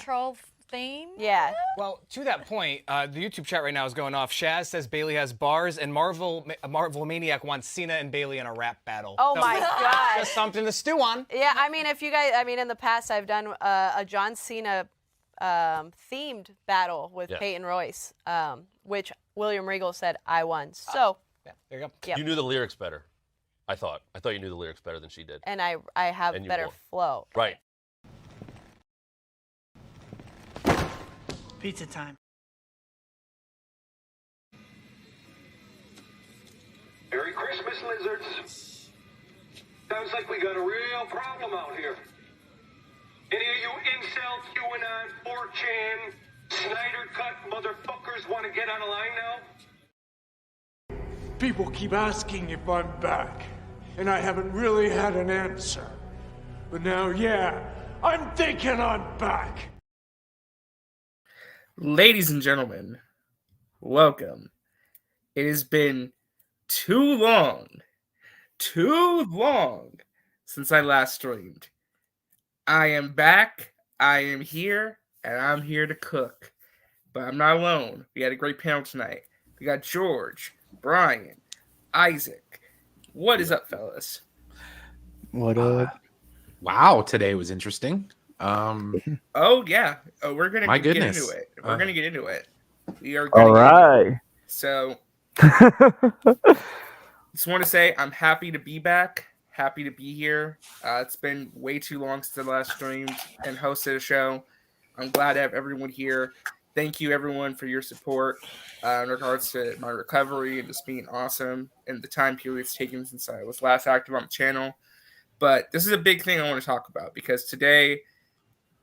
troll theme. Yeah. Well, to that point, the YouTube chat right now is going off. Shaz says Bailey has bars, and Marvel Maniac wants Cena and Bailey in a rap battle. Oh my God. Just something to stew on. Yeah, I mean, if you guys, I mean, in the past, I've done a John Cena themed battle with Peyton Royce, which William Regal said I won. So yeah, there you go. Yep. You knew the lyrics better. I thought you knew the lyrics better than she did. And I have better flow. Right. Pizza time. Merry Christmas, lizards. Sounds like we got a real problem out here. Any of you incel, QAnon, 4chan, Snyder Cut motherfuckers want to get on a line now? People keep asking if I'm back, and I haven't really had an answer. But now, yeah, I'm thinking I'm back. Ladies and gentlemen, welcome. It has been too long since I last streamed. I am back, I am here, and I'm here to cook. But I'm not alone. We had a great panel tonight. We got George, Brian, Isaac. What is up, fellas? What up? Wow, today was interesting. Oh yeah, we're gonna get into it. We're gonna get into it. We are. All right. So, just want to say I'm happy to be back. Happy to be here. It's been way too long since I last streamed and hosted a show. I'm glad to have everyone here. Thank you, everyone, for your support in regards to my recovery and just being awesome and the time period it's taken since I was last active on the channel. But this is a big thing I want to talk about because today,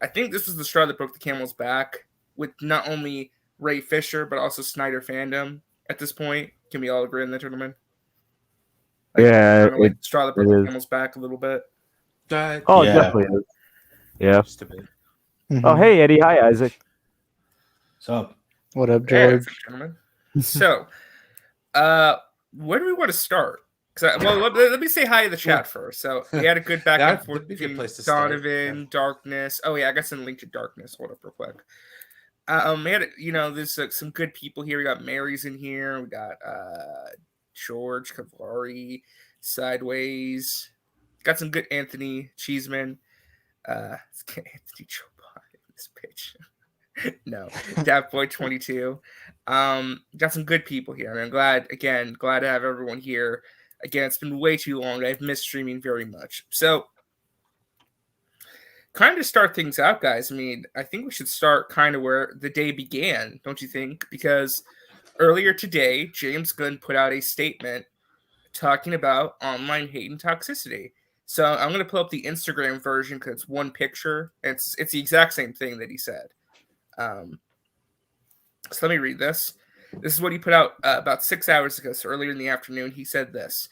I think this was the straw that broke the camel's back with not only Ray Fisher, but also Snyder fandom at this point. Can we all agree on that, gentlemen? Yeah, straw that broke the camel's back a little bit. It definitely is. Yeah. Just a bit. Mm-hmm. Oh, hey, Eddie. Hi, Isaac. What's up? What up, George? Hey, gentlemen. So, where do we want to start? Let me say hi to the chat first. So we had a good back and forth between Donovan, Darkness. Oh yeah, I got some link to Darkness. Hold up real quick. We had there's some good people here. We got Mary's in here. We got George Cavalry, Sideways. Got some good Anthony Cheeseman. Anthony Chopin in this pitch. No, Daftboy 22. Got some good people here. I'm glad to have everyone here. Again, it's been way too long. I've missed streaming very much. So, kind of to start things out, guys, I mean, I think we should start kind of where the day began, don't you think? Because earlier today, James Gunn put out a statement talking about online hate and toxicity. So, I'm going to pull up the Instagram version because it's one picture. It's the exact same thing that he said. So, let me read this. This is what he put out about 6 hours ago. So earlier in the afternoon, he said this.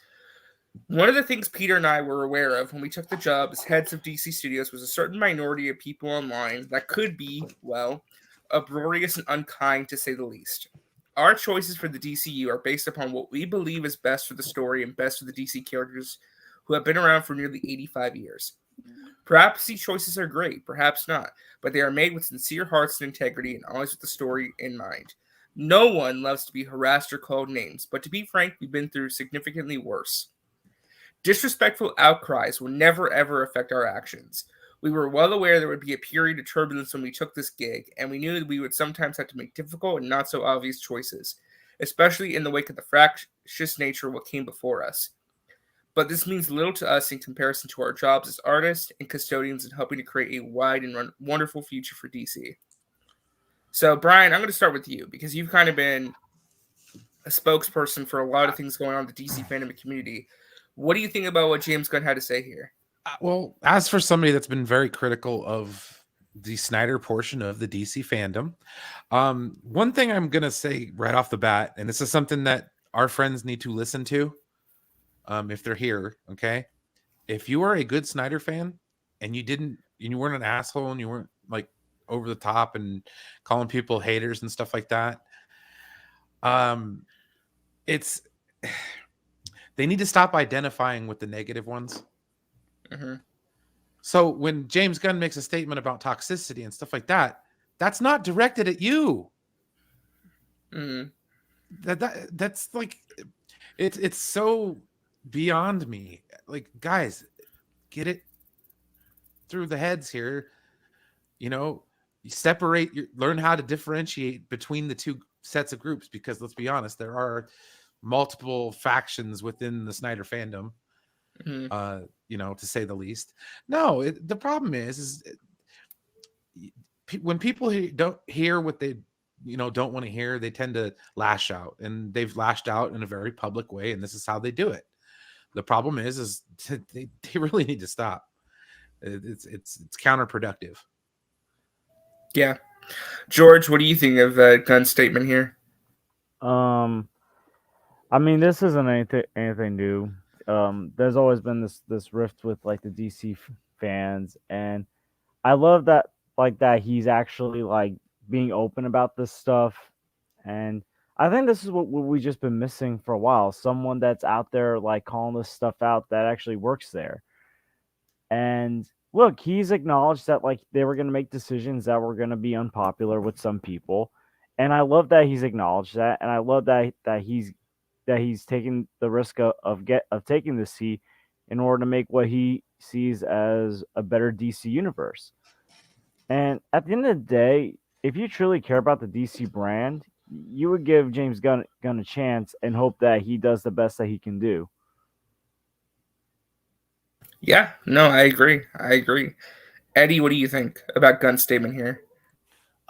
One of the things Peter and I were aware of when we took the job as heads of DC Studios was a certain minority of people online that could be, well, uproarious and unkind to say the least. Our choices for the DCU are based upon what we believe is best for the story and best for the DC characters who have been around for nearly 85 years. Perhaps these choices are great, perhaps not, but they are made with sincere hearts and integrity and always with the story in mind. No one loves to be harassed or called names, but to be frank, we've been through significantly worse. Disrespectful outcries will never ever affect our actions. We were well aware there would be a period of turbulence when we took this gig, and we knew that we would sometimes have to make difficult and not so obvious choices, especially in the wake of the fractious nature of what came before us. But this means little to us in comparison to our jobs as artists and custodians in helping to create a wide and wonderful future for DC. So, Brian, I'm going to start with you because you've kind of been a spokesperson for a lot of things going on in the DC fandom community. What do you think about what James Gunn had to say here? Well, as for somebody that's been very critical of the Snyder portion of the DC fandom, one thing I'm going to say right off the bat, and this is something that our friends need to listen to if they're here, okay? If you are a good Snyder fan and you weren't an asshole and you weren't like over the top and calling people haters and stuff like that. They need to stop identifying with the negative ones. Mm-hmm. So when James Gunn makes a statement about toxicity and stuff like that, that's not directed at you. Mhm. That's like it's so beyond me. Like, guys, get it through the heads here. You know, you learn how to differentiate between the two sets of groups, because let's be honest, there are multiple factions within the Snyder fandom. Mhm. You know, to say the least. No, the problem is when people don't hear what they don't want to hear, they tend to lash out, and they've lashed out in a very public way, and this is how they do it. The problem is they really need to stop. It's counterproductive. Yeah. George, what do you think of Gunn's statement here? I mean, this isn't anything new. There's always been this rift with like the DC fans, and I love that he's actually like being open about this stuff, and I think this is what we just been missing for a while. Someone that's out there like calling this stuff out that actually works there. And look, he's acknowledged that like they were going to make decisions that were going to be unpopular with some people, and I love that he's acknowledged that, and I love that he's taking the risk of taking the seat in order to make what he sees as a better DC universe. And at the end of the day, if you truly care about the DC brand, you would give James Gunn a chance and hope that he does the best that he can do. Yeah, no, I agree. Eddie, what do you think about Gunn's statement here?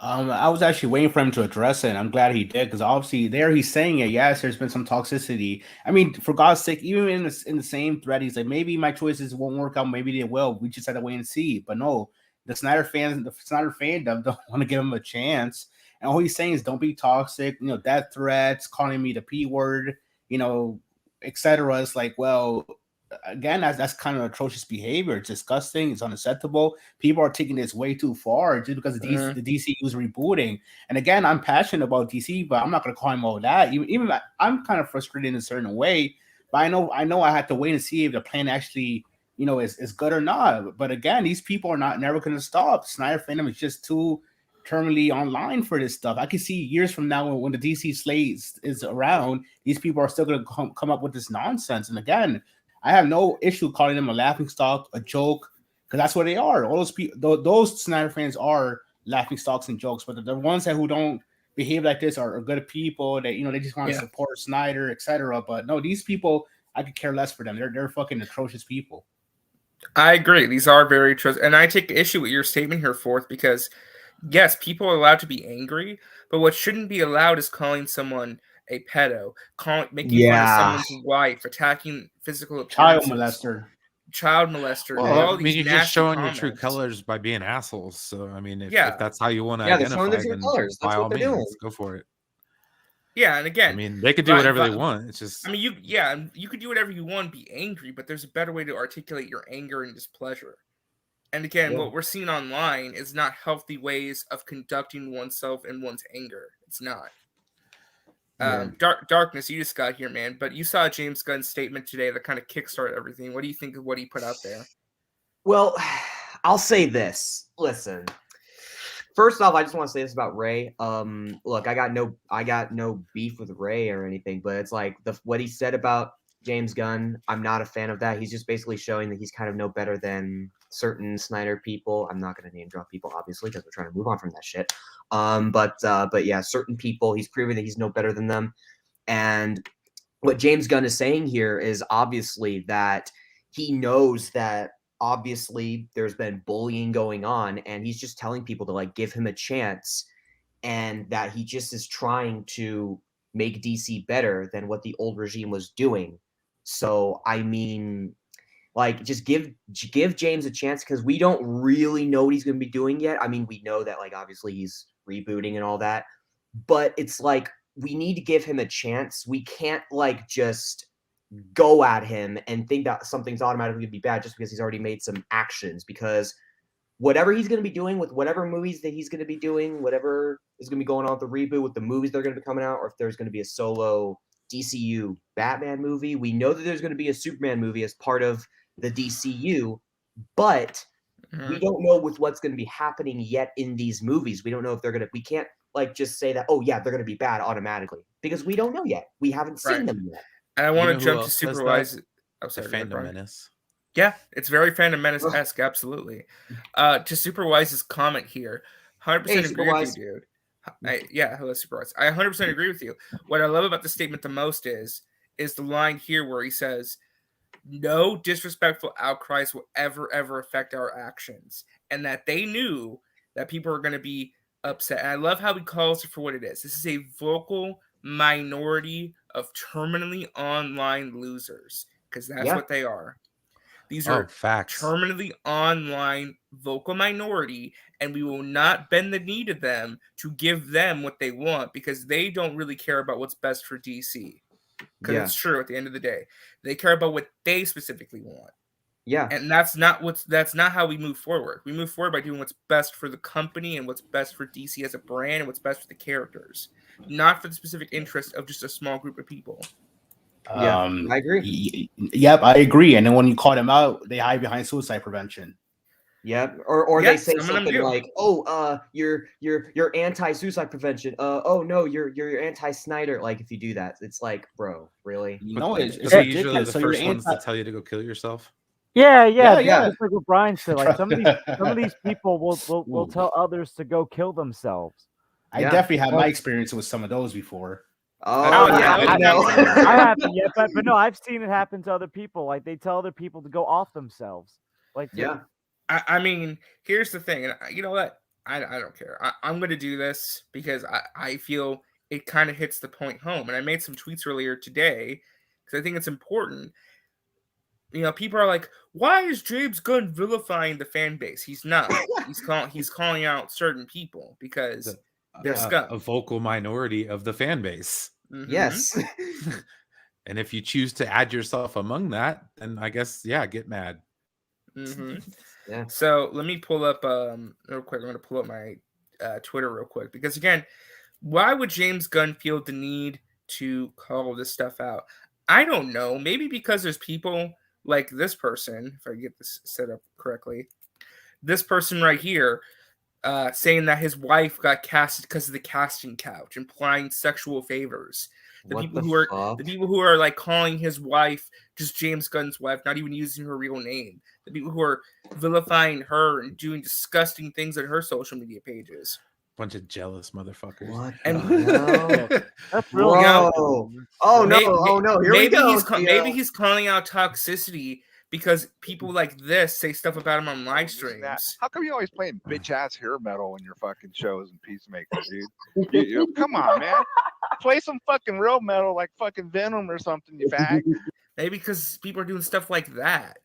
I was actually waiting for him to address it, and I'm glad he did, because obviously there he's saying it. Yes, there's been some toxicity. I mean, for God's sake, even in the same thread, he's like, maybe my choices won't work out, maybe they will. We just had to wait and see. But no, the Snyder fandom don't want to give him a chance. And all he's saying is, don't be toxic. You know, death threats, calling me the P word, etc. It's like, well, again, that's kind of atrocious behavior. It's disgusting. It's unacceptable. People are taking this way too far just because the DCU is rebooting. And again, I'm passionate about DC, but I'm not going to call him all that. Even I'm kind of frustrated in a certain way. But I know I have to wait and see if the plan actually, is good or not. But again, these people are never going to stop. Snyder fandom is just too terminally online for this stuff. I can see years from now when the DC slate is around, these people are still going to come up with this nonsense. And again, I have no issue calling them a laughingstock, a joke, because that's what they are. All those people, those Snyder fans are laughingstocks and jokes. But the ones who don't behave like this are good people. That they just want to support Snyder, etc. But no, these people, I could care less for them. They're fucking atrocious people. I agree. These are very atrocious, and I take issue with your statement here, Fourth, because yes, people are allowed to be angry, but what shouldn't be allowed is calling someone a pedo, making fun of someone's wife, attacking physical appearances, child molester. Well, all these you're just showing comments. your true colors by being assholes. So I mean, if that's how you want to identify, then by all means, go for it. Yeah, and again, I mean, they could do whatever they want. It's just, I mean, you could do whatever you want, be angry, but there's a better way to articulate your anger and displeasure. And again, what we're seeing online is not healthy ways of conducting oneself and one's anger. It's not. Darkness, you just got here, man. But you saw James Gunn's statement today that kind of kickstarted everything. What do you think of what he put out there? Well, I'll say this. Listen, first off, I just want to say this about Ray. Look, I got no beef with Ray or anything, but it's like what he said about James Gunn. I'm not a fan of that. He's just basically showing that he's kind of no better than certain Snyder people. I'm not going to name drop people, obviously, because we're trying to move on from that shit. But yeah, certain people, he's proving that he's no better than them. And what James Gunn is saying here is obviously that he knows that obviously there's been bullying going on, and he's just telling people to like give him a chance, and that he just is trying to make DC better than what the old regime was doing. So I mean, like, just give James a chance, because we don't really know what he's going to be doing yet. I mean, we know that, like, obviously he's rebooting and all that, but it's like we need to give him a chance. We can't, like, just go at him and think that something's automatically going to be bad just because he's already made some actions, because whatever he's going to be doing with whatever movies that he's going to be doing, whatever is going to be going on with the reboot, with the movies that are going to be coming out, or if there's going to be a solo DCU Batman movie, we know that there's going to be a Superman movie as part of the DCU, but We don't know with what's going to be happening yet in these movies. We don't know if they're going to. We can't like just say that. Oh yeah, they're going to be bad automatically because we don't know yet. We haven't seen them yet. And I You want know to who jump to else does Superwise. that? I'm The sorry, Phantom Brian. Menace. Yeah, it's very Phantom Menace-esque, absolutely. To Superwise's comment here, 100% Hey, agree Superwise. with you, dude. Hello, Superwise. I 100% agree with you. What I love about the statement the most is the line here where he says, no disrespectful outcries will ever affect our actions. And that they knew that people are going to be upset. And I love how he calls it for what it is. This is a vocal minority of terminally online losers, because that's what they are. These are facts. terminally online vocal minority, and we will not bend the knee to them to give them what they want because they don't really care about what's best for DC. Because it's true at the end of the day. They care about what they specifically want. Yeah. And that's not how we move forward. We move forward by doing what's best for the company and what's best for DC as a brand and what's best for the characters, not for the specific interest of just a small group of people. Yeah, I agree. Yep, I agree. And then when you call them out, they hide behind suicide prevention. Yeah, or they say something like, "Oh, you're anti-suicide prevention. Oh no, you're anti-Snyder." Like if you do that, it's like, bro, really? No, it's They're usually ridiculous. the So you're first ones anti- to tell you to go kill yourself. Yeah. Yeah. Just like what Brian said, like some of these people will tell others to go kill themselves. I definitely had my experience with some of those before. Oh yeah, I haven't yet, but no, I've seen it happen to other people. Like they tell other people to go off themselves. Like I mean, here's the thing, and you know what? I don't care. I'm going to do this because I feel it kind of hits the point home. And I made some tweets earlier today because I think it's important. You know, people are like, "Why is James Gunn vilifying the fan base?" He's not. He's calling out certain people because they're scum. A vocal minority of the fan base. Mm-hmm. Yes. And if you choose to add yourself among that, then I guess get mad. Mm-hmm. Yeah. So let me pull up real quick. I'm going to pull up my Twitter real quick because again, why would James Gunn feel the need to call this stuff out? I don't know. Maybe because there's people like this person, if I get this set up correctly, this person right here saying that his wife got casted because of the casting couch, implying sexual favors. The people who are like calling his wife just James Gunn's wife, not even using her real name. The people who are vilifying her and doing disgusting things on her social media pages. Bunch of jealous motherfuckers. What? That's real. Oh no! Here we go. Maybe he's calling out toxicity because people like this say stuff about him on live streams. How come you always playing bitch ass hair metal in your fucking shows and Peacemaker, dude? Come on, man. Play some fucking real metal like fucking Venom or something, you fag. Maybe because people are doing stuff like that.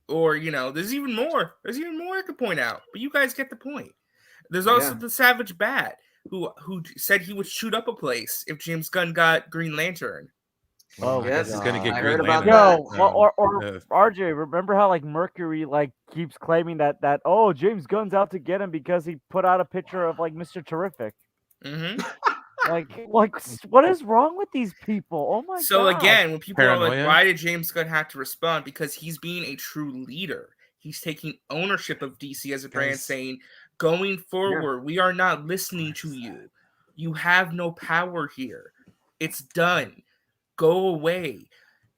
Or, you know, there's even more. There's even more I could point out. But you guys get the point. There's also the Savage Bat who said he would shoot up a place if James Gunn got Green Lantern. Oh, I guess he's gonna get Green Lantern. Or RJ, remember how like Mercury like keeps claiming that James Gunn's out to get him because he put out a picture of like Mr. Terrific. Mm-hmm. like what is wrong with these people? Oh my god. So again, when people are like, Paranoia? why did James Gunn have to respond? Because he's being a true leader. He's taking ownership of DC as a brand, saying, going forward, we are not listening to you. You have no power here. It's done. Go away.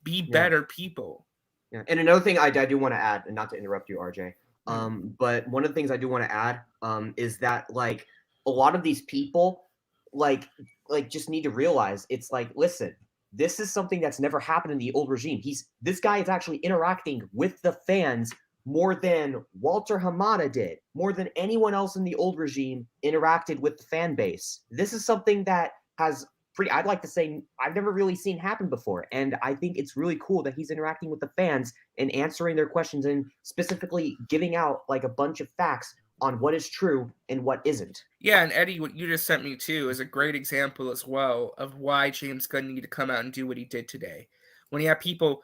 Be better people. Yeah. And another thing I do want to add, and not to interrupt you, RJ, but one of the things I do want to add is that like a lot of these people like just need to realize it's like, listen, this is something that's never happened in the old regime. This guy is actually interacting with the fans more than Walter Hamada did, more than anyone else in the old regime interacted with the fan base. This is something that has I'd like to say I've never really seen happen before. And I think it's really cool that he's interacting with the fans and answering their questions and specifically giving out like a bunch of facts on what is true and what isn't. Yeah, and Eddie, what you just sent me too is a great example as well of why James Gunn needed to come out and do what he did today. When you have people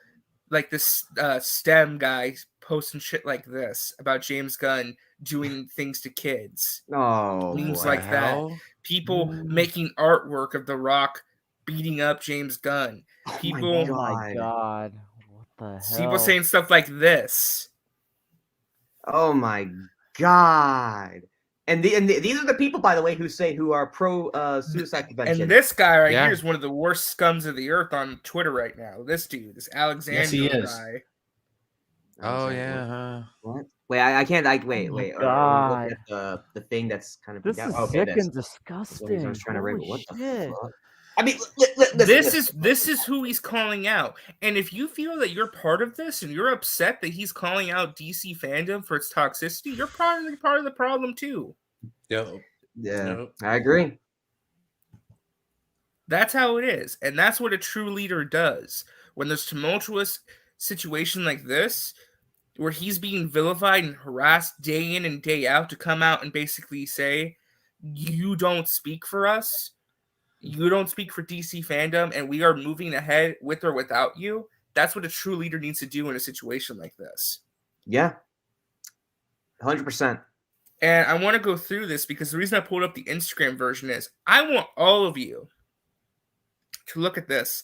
like this STEM guy posting shit like this about James Gunn doing things to kids. Things like that. People making artwork of The Rock beating up James Gunn. People, oh my god. What the hell? People saying stuff like this. Oh my god. And these are the people, by the way, who are pro suicide prevention. And this guy right Yeah. here is one of the worst scums of the earth on Twitter right now. This dude, this Alexander Yes, he is. guy. Oh yeah. What? Wait, I can't. Wait. Look God. at the thing that's kind of. This is okay, sick this. and That's what I disgusting. was trying to read. Holy What the shit. fuck? I mean, This is who he's calling out. And if you feel that you're part of this and you're upset that he's calling out DC fandom for its toxicity, you're part of the problem too. Yep. Yeah, Yep. I agree. That's how it is. And that's what a true leader does. When there's tumultuous situation like this, where he's being vilified and harassed day in and day out, to come out and basically say, you don't speak for us, you don't speak for DC fandom, and we are moving ahead with or without you. That's what a true leader needs to do in a situation like this. Yeah, 100%. And I want to go through this because the reason I pulled up the Instagram version is I want all of you to look at this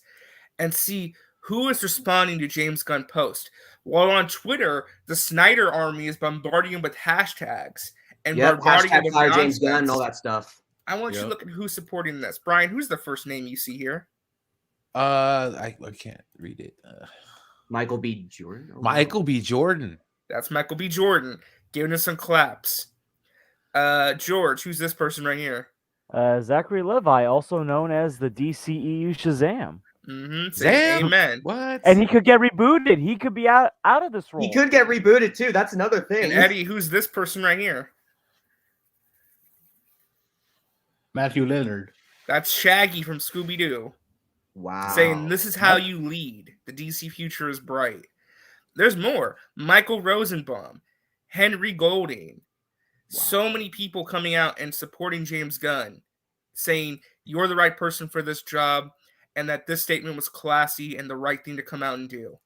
and see who is responding to James Gunn post. While on Twitter, the Snyder Army is bombarding him with hashtags and bombarding him hashtag with fire James Gunn nonsense. and all that stuff. I want you to look at who's supporting this. Brian, who's the first name you see here? I can't read it. Michael B. Jordan. Oh, Michael B. Jordan. That's Michael B. Jordan giving us some claps. George, who's this person right here? Zachary Levi, also known as the DCEU Shazam. Mm-hmm. Damn. Amen. What? And he could get rebooted. He could be out of this role. He could get rebooted too. That's another thing. And Eddie, who's this person right here? Matthew Lillard. That's Shaggy from Scooby-Doo. Wow. Saying this is how you lead. The DC future is bright. There's more. Michael Rosenbaum, Henry Golding. So many people coming out and supporting James Gunn, saying you're the right person for this job and that this statement was classy and the right thing to come out and do.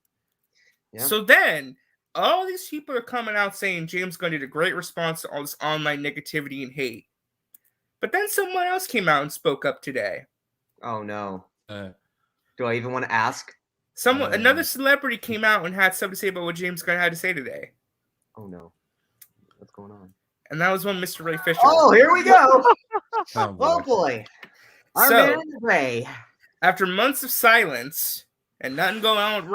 Yeah. So then all these people are coming out saying James Gunn did a great response to all this online negativity and hate. But then someone else came out and spoke up today. Oh no. Do I even want to ask? Another celebrity came out and had something to say about what James Gunn had to say today. Oh no. What's going on? And that was one Mr. Ray Fisher. Oh, here we go. Oh, Oh boy. Our So- man Ray. After months of silence and nothing going on with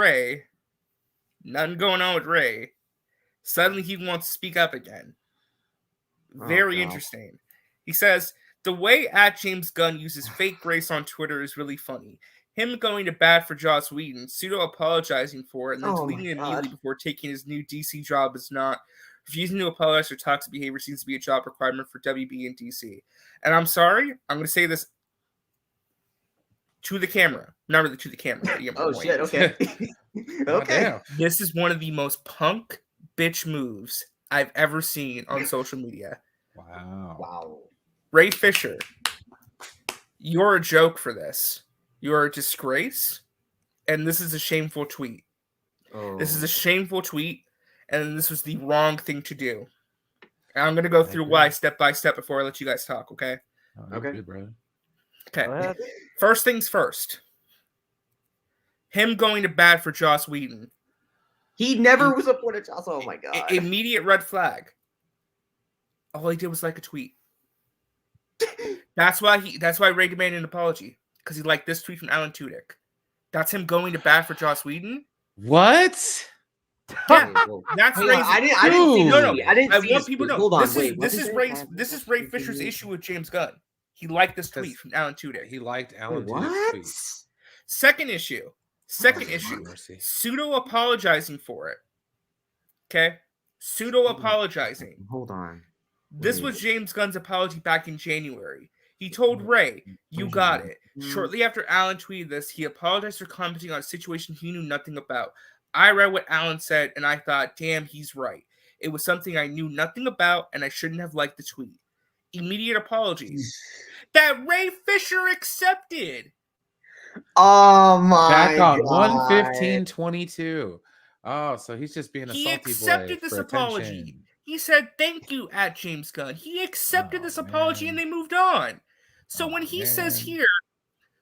Ray, suddenly he wants to speak up again. Very God. interesting. He says, the way @James Gunn uses fake grace on Twitter is really funny. Him going to bat for Joss Whedon, pseudo-apologizing for it, and then Oh my deleting it God. immediately before taking his new DC job is not. Refusing to apologize for toxic behavior seems to be a job requirement for WB and DC. And I'm sorry, I'm going to say this to the camera. Not really to the camera. But you get my Oh point. shit, okay. Okay. Damn. This is one of the most punk bitch moves I've ever seen on social media. Wow. Wow. Ray Fisher, you're a joke for this. You're a disgrace. And this is a shameful tweet. Oh. This is a shameful tweet. And this was the wrong thing to do. And I'm going to go through why step by step before I let you guys talk, okay? Oh, Okay. good, brother. Okay. Go ahead. First things first. Him going to bat for Joss Whedon. He never was supported Joss. Oh my god. Immediate red flag. All he did was like a tweet. That's why Ray demanded an apology. Because he liked this tweet from Alan Tudyk. That's him going to bat for Joss Whedon. What? Yeah, Whoa. that's Hang Ray's. on, I didn't see No, this no. tweet. I didn't I see want this people to tweet. know. Hold on, This wait. is Ray Fisher's issue with James Gunn. He liked this tweet from Alan Tudyk. He liked Alan What? Tudyk's tweet. Second issue. Mercy. Pseudo apologizing for it. Okay? Pseudo apologizing. Hold on. This was James Gunn's apology back in January. He told Ray, you got it. Shortly after Alan tweeted this, he apologized for commenting on a situation he knew nothing about. I read what Alan said, and I thought, damn, he's right. It was something I knew nothing about, and I shouldn't have liked the tweet. Immediate apologies. That Ray Fisher accepted. Oh my Back on god. 115.22. Oh, so he's just being a He salty accepted boy this for apology. attention. He said, thank you, @James Gunn. He accepted Oh, this apology, man. and they moved on. So Oh, when he says man. here,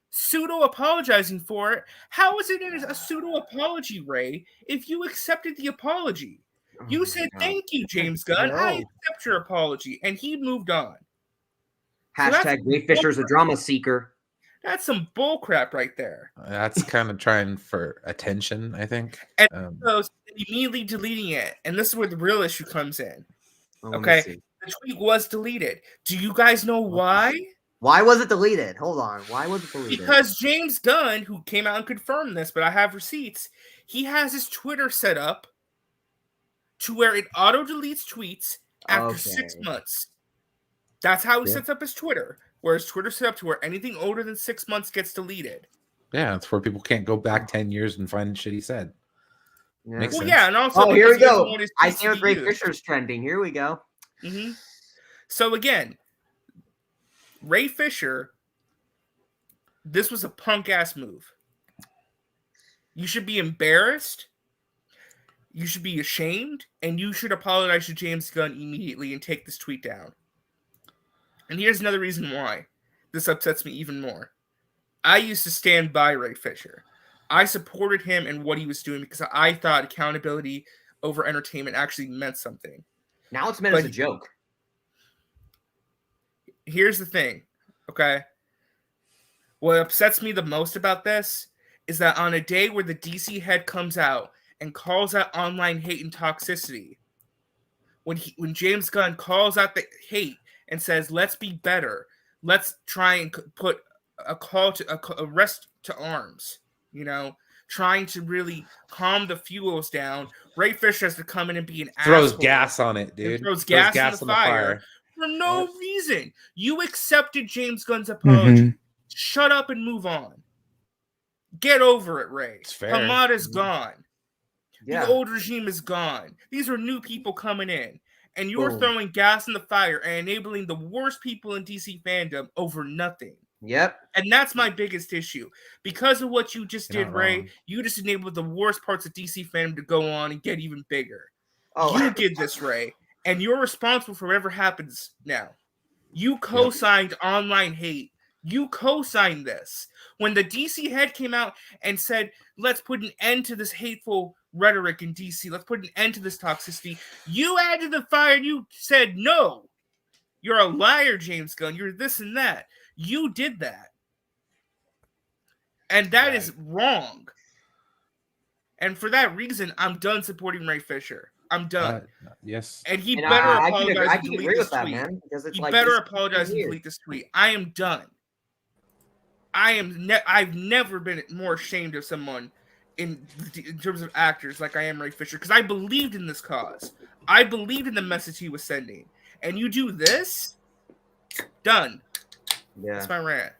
pseudo apologizing for it, how is it a pseudo apology, Ray, if you accepted the apology? You said thank you, James Gunn. I accept your apology, and he moved on. Hashtag Ray Fisher's a drama seeker. That's some bullcrap right there. That's kind of trying for attention, I think. And so immediately deleting it, and this is where the real issue comes in. Okay, the tweet was deleted. Do you guys know why? Why was it deleted? Hold on. Why was it deleted? Because James Gunn, who came out and confirmed this, but I have receipts, he has his Twitter set up to where it auto-deletes tweets after 6 months. That's how he sets up his Twitter, where his Twitter's set up to where anything older than 6 months gets deleted. Yeah, it's where people can't go back 10 years and find shit he said. Yeah. Makes sense. Yeah, and also here we go. I see see what Ray Fisher's trending. Here we go. Mm-hmm. So again, Ray Fisher, this was a punk ass move. You should be embarrassed. You should be ashamed, and you should apologize to James Gunn immediately and take this tweet down. And here's another reason why this upsets me even more. I used to stand by Ray Fisher. I supported him and what he was doing because I thought accountability over entertainment actually meant something. Now it's meant as a joke. Here's the thing, okay? What upsets me the most about this is that on a day where the DC head comes out and calls out online hate and toxicity, when James Gunn calls out the hate and says, let's be better, let's try and put a call to a rest to arms, trying to really calm the fuels down, Ray Fisher has to come in and be an throws asshole. gas on it, dude. Throws gas on the fire. For no reason. You accepted James Gunn's apology. Shut up and move on. Get over it, Ray. Hamada's gone. The old regime is gone. These are new people coming in. And you're throwing gas in the fire and enabling the worst people in DC fandom over nothing. Yep. And that's my biggest issue. Because of what you just did, Ray, you just enabled the worst parts of DC fandom to go on and get even bigger. You did this, Ray. And you're responsible for whatever happens now. You co-signed online hate. You co-signed this. When the DC head came out and said, let's put an end to this hateful rhetoric in DC. Let's put an end to this toxicity. You added the fire and you said, no. You're a liar, James Gunn. You're this and that. You did that. And that is wrong. And for that reason, I'm done supporting Ray Fisher. I'm done. Yes. And he better apologize and delete this tweet. He better apologize and delete this tweet. I am done. I've never been more ashamed of someone in terms of actors like I am Ray Fisher, because I believed in this cause. I believed in the message he was sending. And you do this? Done. Yeah. That's my rant.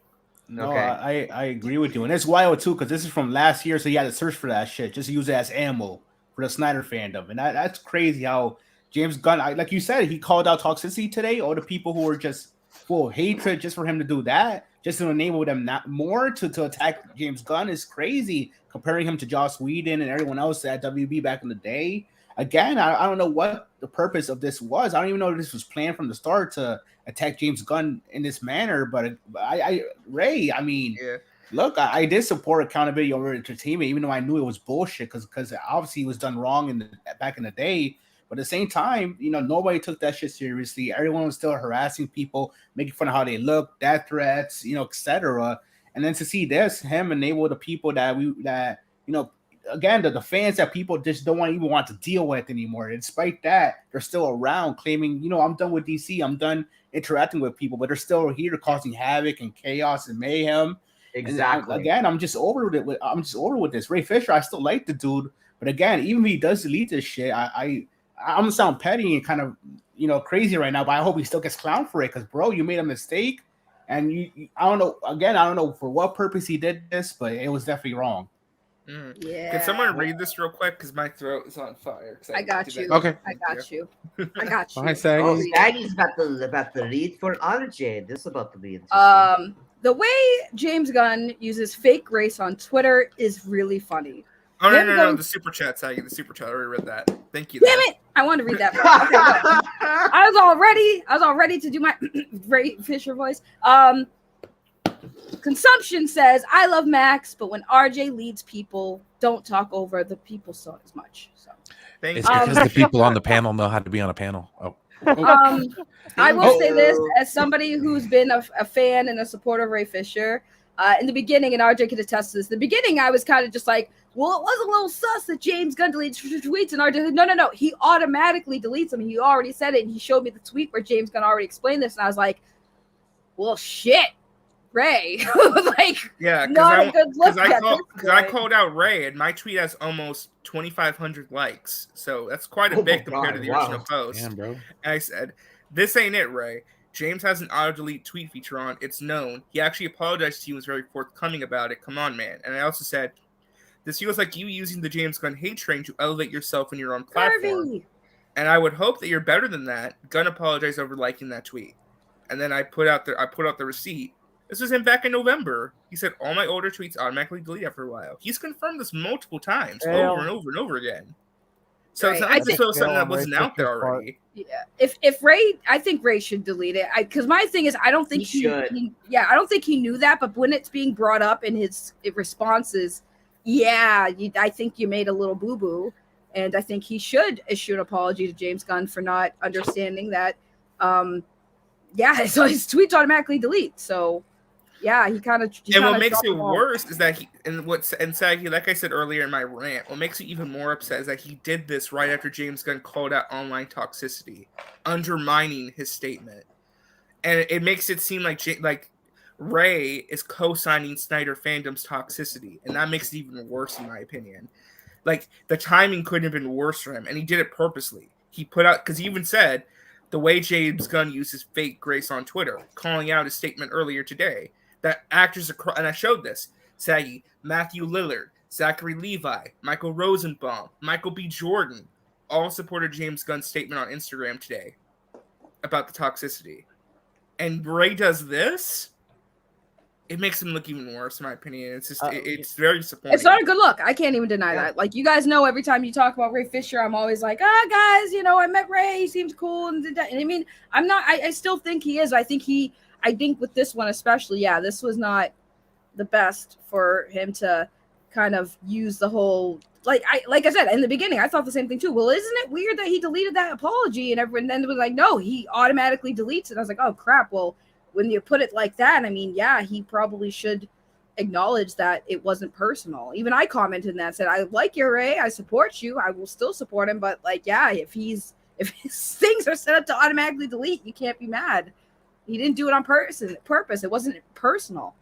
No, I agree with you. And it's wild too, because this is from last year, so you had to search for that shit. Just use it as ammo for the Snyder fandom. And that's crazy how James Gunn, like you said, he called out toxicity today. All the people who were just full of hatred just for him to do that, just to enable them not more to attack James Gunn is crazy. Comparing him to Joss Whedon and everyone else at WB back in the day. Again, I don't know what the purpose of this was. I don't even know if this was planned from the start to attack James Gunn in this manner. But Ray, I mean, look, I did support accountability over entertainment, even though I knew it was bullshit because obviously it was done wrong back in the day. But at the same time, nobody took that shit seriously. Everyone was still harassing people, making fun of how they look, death threats, etc. And then to see this, him enable the people again, the fans that people just don't even want to deal with anymore. And despite that, they're still around claiming, I'm done with DC. I'm done interacting with people, but they're still here causing havoc and chaos and mayhem. Exactly. And again, I'm just over with it. I'm just over with this. Ray Fisher, I still like the dude, but again, even if he does delete this shit, I'm gonna sound petty and kind of crazy right now, but I hope he still gets clowned for it because, bro, you made a mistake, and I don't know. Again, I don't know for what purpose he did this, but it was definitely wrong. Yeah. Can someone read this real quick? Because my throat is on fire. I got you. Okay. I got you. I got you. Hi, Saggy. Oh, Saggy's about the lead for RJ. This is about to be interesting. The way James Gunn uses fake race on Twitter is really funny. Oh, no. The super chat, Saggy. The super chat. I already read that. Thank you. Damn it! I wanted to read that. Okay, I was all ready to do my Ray Fisher voice. Consumption says, I love Max, but when RJ leads people, don't talk over the people so as much. So Thank It's you. because the people on the panel know how to be on a panel. Oh. I will say this as somebody who's been a fan and a supporter of Ray Fisher. In the beginning, and RJ could attest to this. In the beginning, I was kind of just like, well, it was a little sus that James Gunn deletes tweets, and RJ said, no. He automatically deletes them. He already said it, and he showed me the tweet where James Gunn already explained this, and I was like, well, shit, Ray. Like, yeah, not a good look because I called out Ray, and my tweet has almost 2,500 likes, so that's quite a bit compared to the original post. Damn, bro. And I said, "This ain't it, Ray. James has an auto-delete tweet feature on. It's known. He actually apologized to you and was very forthcoming about it. Come on, man." And I also said, "This feels like you using the James Gunn hate train to elevate yourself in your own platform. Harvey. And I would hope that you're better than that." Gunn apologized over liking that tweet. And then I put out the receipt. This was him back in November. He said, "All my older tweets automatically delete after a while." He's confirmed this multiple times, over and over and over again. So it's not like this was something that wasn't out there already. Yeah, if Ray, I think Ray should delete it. Because my thing is, I don't think he I don't think he knew that. But when it's being brought up in his responses, I think you made a little boo boo, and I think he should issue an apology to James Gunn for not understanding that. So his tweets automatically delete. So. Yeah, he kind of. And what makes it worse is that Saggy, like I said earlier in my rant, what makes it even more upset is that he did this right after James Gunn called out online toxicity, undermining his statement, and it makes it seem like Ray is co-signing Snyder fandom's toxicity, and that makes it even worse in my opinion. Like the timing couldn't have been worse for him, and he did it purposely. He put out because he even said the way James Gunn uses fake grace on Twitter, calling out his statement earlier today. That actors across, and I showed this, Saggy, Matthew Lillard, Zachary Levi, Michael Rosenbaum, Michael B. Jordan, all supported James Gunn's statement on Instagram today about the toxicity. And Ray does this? It makes him look even worse, in my opinion. It's just, it's very disappointing. It's not a good look. I can't even deny that. Like, you guys know, every time you talk about Ray Fisher, I'm always like, guys, I met Ray. He seems cool. And I mean, I'm not, I still think he is. I think with this one especially, this was not the best for him to kind of use the whole like I said in the beginning, I thought the same thing too. Well, isn't it weird that he deleted that apology and everyone then was like, no, he automatically deletes it. I was like, oh crap. Well, when you put it like that, I mean, he probably should acknowledge that it wasn't personal. Even I commented in that, said, I like your Ray, I support you, I will still support him, but like, if his things are set up to automatically delete, you can't be mad. He didn't do it on purpose. It wasn't personal.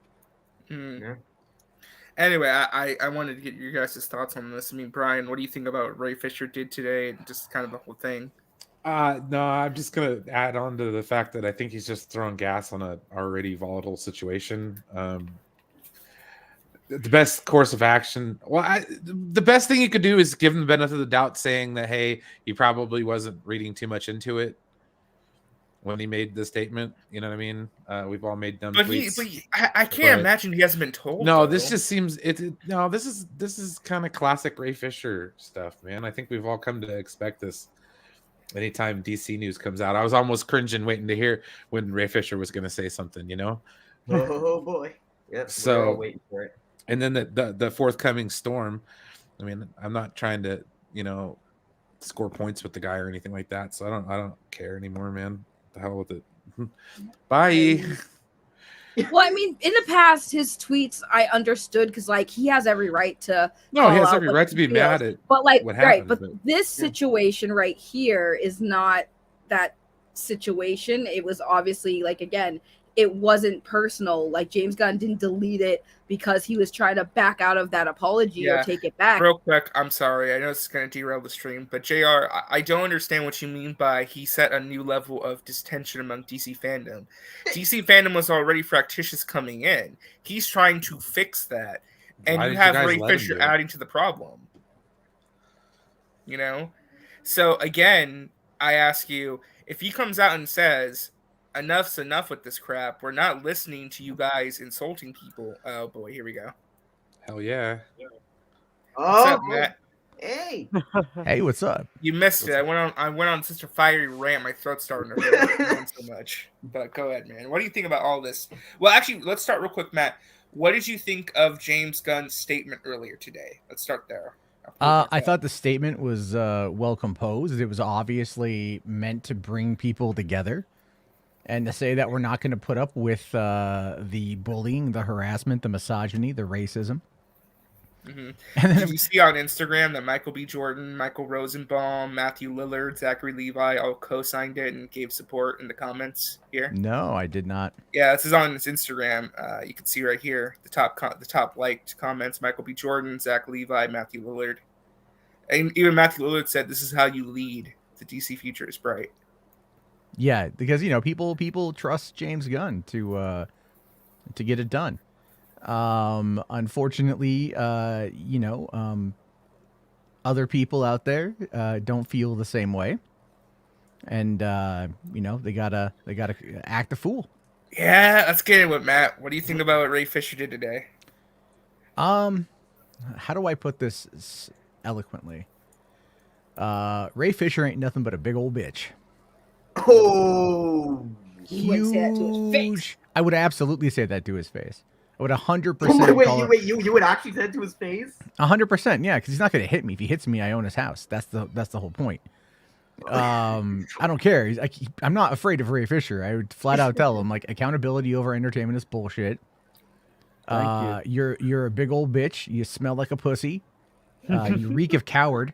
Yeah. Anyway, I wanted to get your guys' thoughts on this. I mean, Brian, what do you think about what Ray Fisher did today and just kind of the whole thing? No, I'm just going to add on to the fact that I think he's just throwing gas on a already volatile situation. The best course of action, the best thing you could do is give him the benefit of the doubt, saying that, hey, he probably wasn't reading too much into it when he made the statement. You know what I mean? We've all made dumb tweets. I can't imagine he hasn't been told. No, this just seems this is kind of classic Ray Fisher stuff, man. I think we've all come to expect this. Anytime DC news comes out, I was almost cringing waiting to hear when Ray Fisher was going to say something, Oh boy. Yep. So we're all waiting for it. And then the forthcoming storm. I mean, I'm not trying to, score points with the guy or anything like that. So I don't care anymore, man. The hell with it. Bye. Well, I mean, in the past, his tweets I understood because he has every right to. No, he has every right to be mad at. But what happened, but this situation right here is not that situation. It was obviously again, it wasn't personal. Like James Gunn didn't delete it because he was trying to back out of that apology or take it back. Real quick, I'm sorry. I know this is going to derail the stream, but JR, I don't understand what you mean by he set a new level of distension among DC fandom. DC fandom was already fractious coming in. He's trying to fix that, and you have Ray Fisher adding to the problem. So again, I ask you, if he comes out and says, enough's enough with this crap. We're not listening to you guys insulting people. Oh boy, here we go. Hell yeah. What's up, Matt? Hey. Hey, what's up? You missed it. I went on such a fiery rant. My throat's starting to hurt so much. But go ahead, man. What do you think about all this? Well, actually, let's start real quick, Matt. What did you think of James Gunn's statement earlier today? Let's start there. I thought the statement was well composed. It was obviously meant to bring people together, and to say that we're not going to put up with the bullying, the harassment, the misogyny, the racism. Mm-hmm. And then did you see on Instagram that Michael B. Jordan, Michael Rosenbaum, Matthew Lillard, Zachary Levi all co-signed it and gave support in the comments here? No, I did not. Yeah, this is on his Instagram. You can see right here the top liked comments: Michael B. Jordan, Zach Levi, Matthew Lillard, and even Matthew Lillard said, "This is how you lead. The DC future is bright." Yeah, because people trust James Gunn to get it done. Unfortunately, other people out there don't feel the same way, and they gotta act a fool. Yeah, let's get in with Matt. What do you think about what Ray Fisher did today? How do I put this eloquently? Ray Fisher ain't nothing but a big old bitch. Oh, he would say that to his face. I would absolutely say that to his face. I would 100%. Wait, you would actually say that to his face? 100%, yeah, because he's not going to hit me. If he hits me, I own his house. That's the whole point. I don't care. I'm not afraid of Ray Fisher. I would flat out tell him, like, accountability over entertainment is bullshit. Thank you. You're a big old bitch. You smell like a pussy. You reek of coward.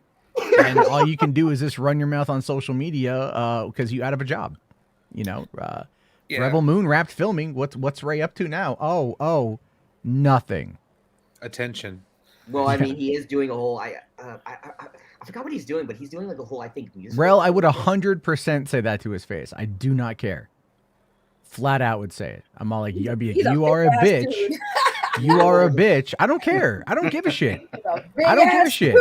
And all you can do is just run your mouth on social media because you out of a job. Yeah. Rebel Moon wrapped filming. What's Ray up to now? Oh, nothing. Attention. Well, I mean, he is doing a whole. I forgot what he's doing, but he's doing like a whole, I think, music. Rel, I would 100% say that to his face. I do not care. Flat out would say it. I'm all like, you are a bitch. You are a bitch. I don't care. I don't give a shit. I don't give a shit.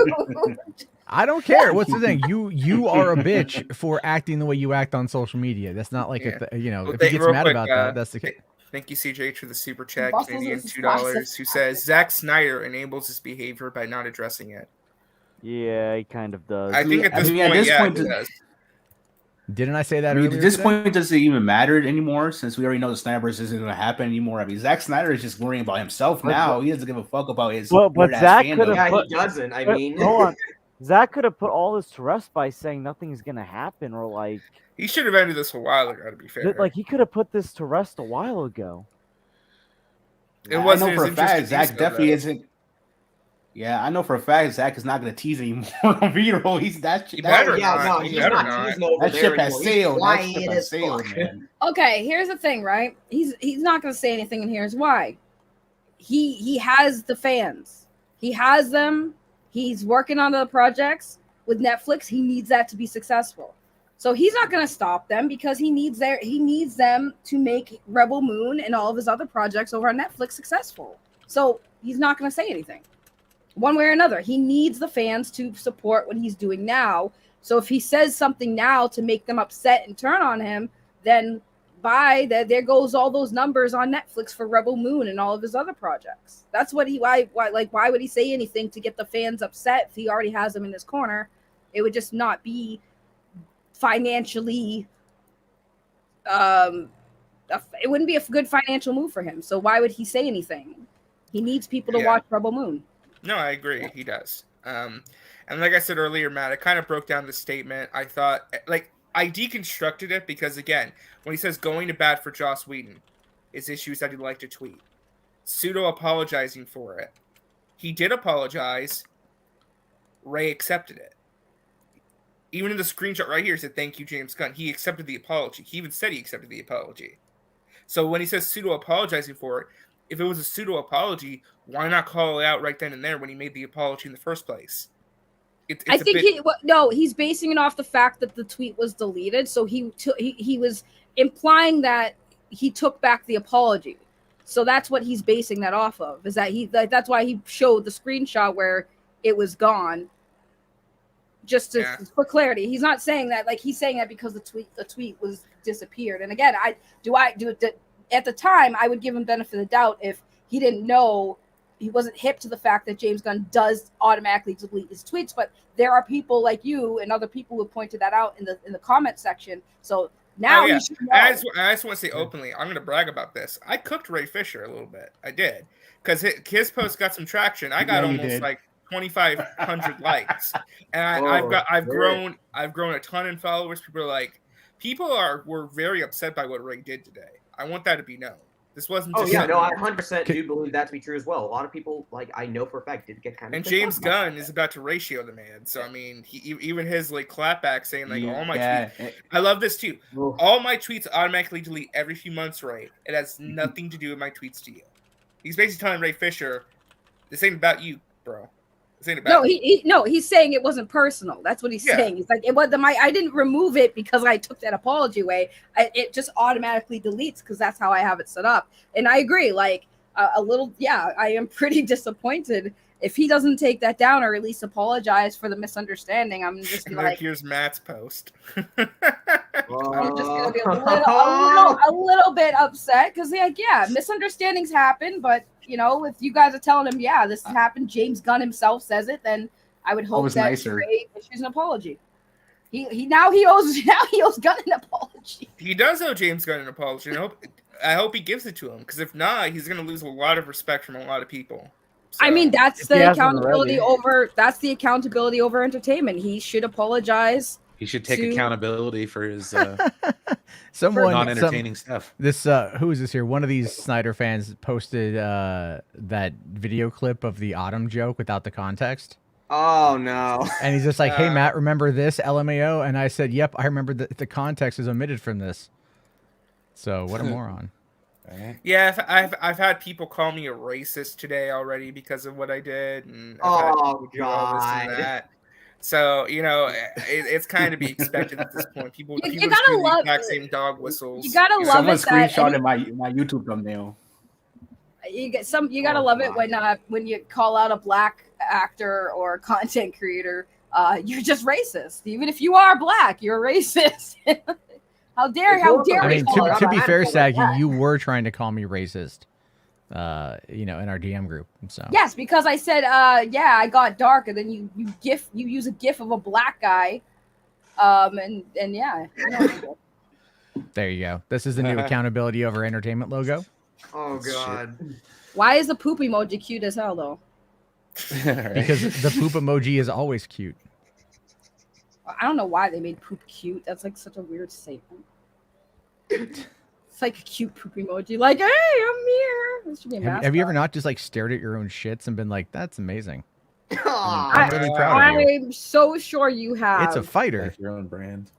I don't care. What's the thing? You are a bitch for acting the way you act on social media. That's not like if he gets mad about that, that's the case. Thank you, CJ, for the super chat, Canadian $2, who says Zack Snyder enables his behavior by not addressing it. Yeah, he kind of does. I think at this point, he does. Didn't I say that earlier? At this point, does it even matter anymore? Since we already know the Snyderverse isn't going to happen anymore. I mean, Zack Snyder is just worrying about himself now. He doesn't give a fuck about his. But Zack could have. Yeah, he doesn't. I mean, hold on. Zack could have put all this to rest by saying nothing's going to happen, or like. He should have ended this a while ago. To be fair, like he could have put this to rest a while ago. It wasn't. I know for a fact Zack definitely isn't. Yeah, I know for a fact Zack is not going to tease anymore on B-roll. He's that shit. That ship has sailed. That ship has sailed, man. Okay, here's the thing, right? He's not going to say anything, and here's why. He has the fans. He has them. He's working on the projects with Netflix. He needs that to be successful. So he's not going to stop them because he needs them to make Rebel Moon and all of his other projects over on Netflix successful. So he's not going to say anything. One way or another, he needs the fans to support what he's doing now. So if he says something now to make them upset and turn on him, then there goes all those numbers on Netflix for Rebel Moon and all of his other projects. That's what why would he say anything to get the fans upset if he already has them in his corner? It would just not be financially it wouldn't be a good financial move for him. So why would he say anything? He needs people to watch Rebel Moon. No, I agree. He does. And like I said earlier, Matt, I kind of broke down the statement. I thought, I deconstructed it because, again, when he says going to bat for Joss Whedon is issues that he'd like to tweet. Pseudo-apologizing for it. He did apologize. Ray accepted it. Even in the screenshot right here, it said, thank you, James Gunn. He accepted the apology. He even said he accepted the apology. So when he says pseudo-apologizing for it, if it was a pseudo-apology, why not call it out right then and there when he made the apology in the first place? I think he's basing it off the fact that the tweet was deleted. So he was implying that he took back the apology. So that's what he's basing that off of. Is that that's why he showed the screenshot where it was gone. Just for clarity, he's not saying that. Like, he's saying that because the tweet was disappeared. And again, at the time, I would give him benefit of the doubt if he didn't know. He wasn't hip to the fact that James Gunn does automatically delete his tweets, but there are people like you and other people who pointed that out in the comment section. So now he should know. I just want to say openly, I'm going to brag about this. I cooked Ray Fisher a little bit. I did, because his post got some traction. I got 2,500 likes, and I've grown a ton in followers. People were very upset by what Ray did today. I want that to be known. This wasn't. Oh yeah, no, I 100% do believe that to be true as well. A lot of people, like I know for a fact, did get kind of. And James Gunn is about to ratio the man, so I mean, even his like clapback saying like all my tweets. I love this too. All my tweets automatically delete every few months, Ray. It has nothing to do with my tweets to you. He's basically telling Ray Fisher, "This ain't about you, bro. This ain't about." No, he's saying it wasn't personal. That's what he's saying. He's like, it was I didn't remove it because I took that apology away. It just automatically deletes because that's how I have it set up. And I agree. Like a little, I am pretty disappointed if he doesn't take that down or at least apologize for the misunderstanding. I'm just like, here's Matt's post. I'm just gonna be a little bit upset because misunderstandings happen, but if you guys are telling him, this happened, James Gunn himself says it, then I would hope that Ray issues an apology. He owes Gunn an apology. He does owe James Gunn an apology. I hope he gives it to him, because if not, he's gonna lose a lot of respect from a lot of people. So, I mean, that's the accountability over entertainment. He should apologize. He should take accountability for his non-entertaining stuff. This who is this here? One of these Snyder fans posted that video clip of the Autumn joke without the context. Oh no! And he's just like, "Hey Matt, remember this LMAO?" And I said, "Yep, I remember the context is omitted from this." So what a moron. Yeah, I've had people call me a racist today already because of what I did, and God. So it's kind of be expected at this point. People you gotta love the exact same dog whistles. You gotta love it. Someone screenshotted my YouTube thumbnail. You gotta love it when you call out a black actor or content creator. You're just racist. Even if you are black, you're racist. How dare I mean, to be fair, Saggy, you were trying to call me racist, in our DM group. So yes, because I said, I got dark, and then you use a gif of a black guy, and yeah. There you go. This is the new accountability over entertainment logo. Oh God. Why is the poop emoji cute as hell though? Because the poop emoji is always cute. I don't know why they made poop cute. That's like such a weird statement. It's like a cute poop emoji. Like, hey, I'm here. This should be a mascot. Have you ever not just like stared at your own shits and been like, that's amazing? I'm really proud of you. I'm so sure you have. It's a fighter. Like your own brand.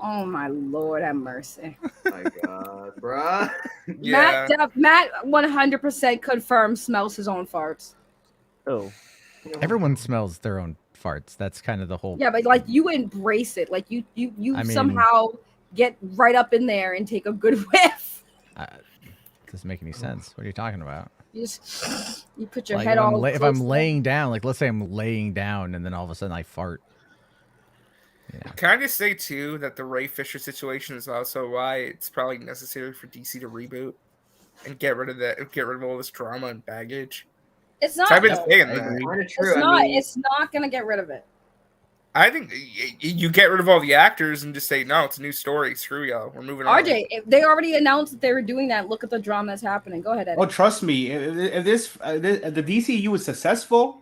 Oh my Lord, have mercy. My God, bruh. Yeah. Matt 100% confirms smells his own farts. Oh. Everyone smells their own farts. That's kind of the whole. Yeah, but like you embrace it. Like you somehow get right up in there and take a good whiff. Doesn't make any sense. What are you talking about? You put your head all. If I'm laying down, like let's say I'm laying down and then all of a sudden I fart. Yeah. Can I just say too that the Ray Fisher situation is also why it's probably necessary for DC to reboot and get rid of all this drama and baggage. It's not. So I've been saying that. It's not. It's not gonna get rid of it. I think you get rid of all the actors and just say no. It's a new story. Screw y'all. We're moving on. RJ, they already announced that they were doing that. Look at the drama that's happening. Go ahead, Eddie. Oh, trust me. If the DCU is successful,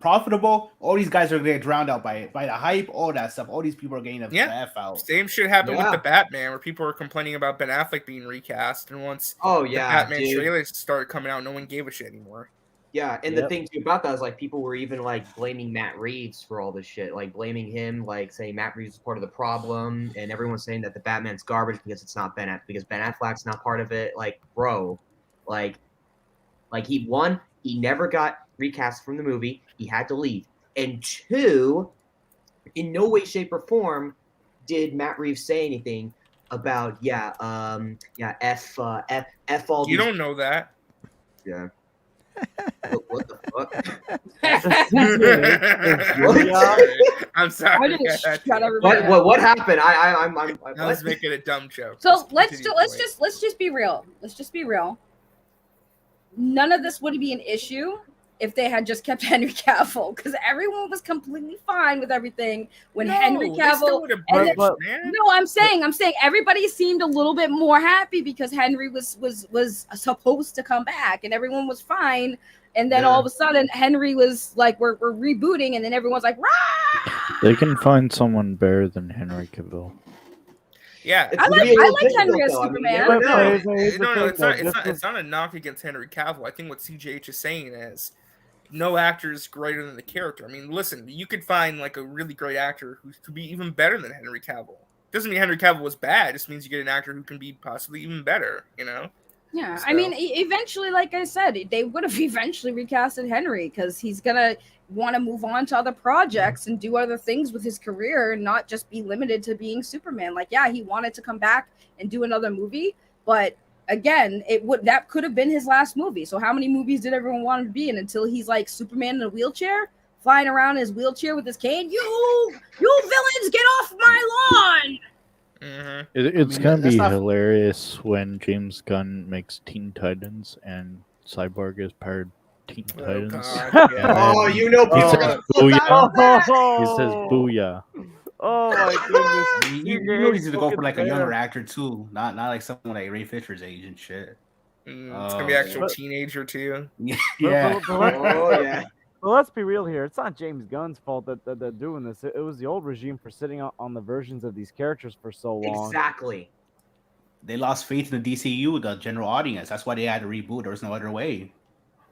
profitable, all these guys are gonna get drowned out by the hype, all that stuff. All these people are getting the F out. Same shit happened with the Batman, where people were complaining about Ben Affleck being recast, and once the Batman trailers started coming out, no one gave a shit anymore. Yeah, and the thing too about that is like people were even like blaming Matt Reeves for all this shit, like blaming him, like saying Matt Reeves is part of the problem, and everyone's saying that the Batman's garbage because it's not Ben Affleck's not part of it. Like, bro, like he never got recast from the movie. He had to leave, and two, in no way, shape, or form did Matt Reeves say anything about F all. You don't know that. Yeah. What the fuck? I'm sorry. What happened? I was making a dumb joke. So let's just be real. Let's just be real. None of this would be an issue if they had just kept Henry Cavill, because everyone was completely fine with everything when Henry Cavill. I'm saying everybody seemed a little bit more happy because Henry was supposed to come back, and everyone was fine And then all of a sudden, Henry was like, we're rebooting, and then everyone's like, rah! They can find someone better than Henry Cavill. Yeah, I like Henry as Superman. No, it's not a knock against Henry Cavill. I think what CJH is saying is no actor is greater than the character. I mean, listen, you could find like a really great actor who could be even better than Henry Cavill. Doesn't mean Henry Cavill was bad. It just means you get an actor who can be possibly even better, you know? Yeah, So- I mean, eventually, like I said, they would have eventually recasted Henry because he's gonna want to move on to other projects and do other things with his career and not just be limited to being Superman. Like, yeah, he wanted to come back and do another movie, but again, that could have been his last movie. So how many movies did everyone want him to be in until he's like Superman in a wheelchair, flying around in his wheelchair with his cane? You villains, get off my lawn! It's gonna be hilarious when James Gunn makes Teen Titans and Cyborg is paired Teen Titans. God, yeah. Oh, you know he people says are gonna flip out booyah. on He says booyah. Oh my goodness! You know he's gonna go for like a younger actor too, not like someone like Ray Fisher's age and shit. It's gonna be actual teenager too. Yeah. Oh yeah. But let's be real here. It's not James Gunn's fault that they're doing this. It was the old regime for sitting on the versions of these characters for so long. Exactly. They lost faith in the DCU, the general audience. That's why they had to reboot. There was no other way.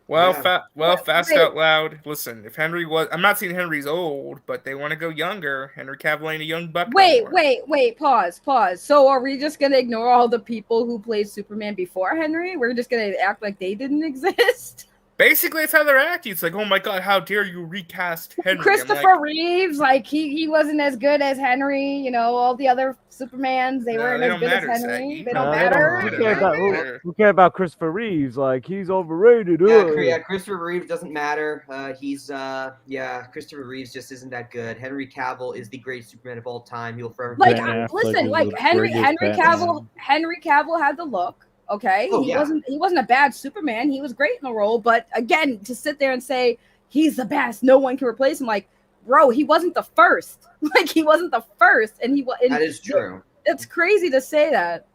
Well, Yeah. fast out loud. Listen, if Henry was, I'm not saying Henry's old, but they want to go younger. Henry Cavill ain't a young buck. no more. Wait, pause. So are we just gonna ignore all the people who played Superman before Henry? We're just gonna act like they didn't exist? Basically, it's how they're acting. It's like, oh my god, how dare you recast Henry? I'm Christopher like, Reeves, like he wasn't as good as Henry. You know, all the other Supermans, they weren't they as don't good as matter, Henry. Zach. They don't No, they matter. Who care about Christopher Reeves? Like, he's overrated. Yeah, Christopher Reeves doesn't matter. Christopher Reeves just isn't that good. Henry Cavill is the greatest Superman of all time. He'll forever Like, be great. listen, like Henry Cavill had the look. Okay, Oh, he yeah. wasn't a bad Superman. He was great in the role. But again, to sit there and say he's the best, no one can replace him. Like, bro, he wasn't the first. Like, he wasn't the first, and he was. That is true. It's crazy to say that.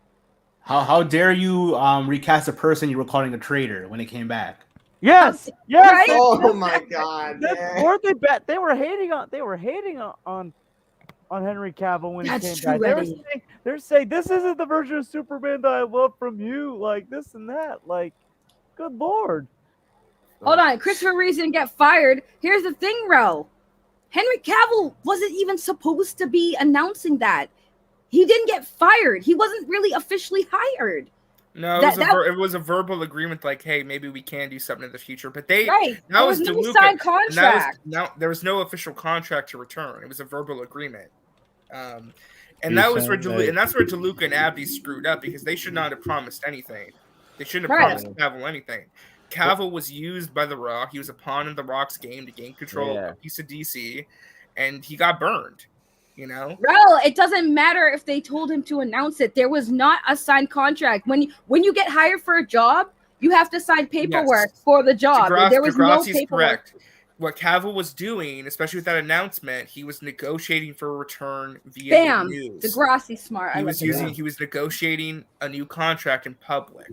How dare you recast a person you were calling a traitor when it came back? Yes. Right? Oh my god. That's, weren't they bet they were hating on Henry Cavill when That's he came true, back. Eddie. They're saying this isn't the version of Superman that I love from you, like this and that. Like, good lord. Hold on, Christopher Reeves didn't get fired. Here's the thing, Rel. Henry Cavill wasn't even supposed to be announcing that. He didn't get fired. He wasn't really officially hired. No, it was a verbal agreement, like, hey, maybe we can do something in the future. But Right. that There was was no DeLuca, signed and contract. there was no official contract to return. It was a verbal agreement. And You're that was where saying and that's where DeLuca and Abdi screwed up because they should not have promised anything. They shouldn't have Right. promised Cavill anything. Cavill was used by The Rock. He was a pawn in The Rock's game to gain control of a piece of DC, and he got burned. You know, Rel, it doesn't matter if they told him to announce it. There was not a signed contract. When you get hired for a job, you have to sign paperwork for the job. There was no Degrassi's paperwork. correct. What Cavill was doing, especially with that announcement, he was negotiating for a return via Bam, the news. Degrassi's smart. I He like was that. he was negotiating a new contract in public.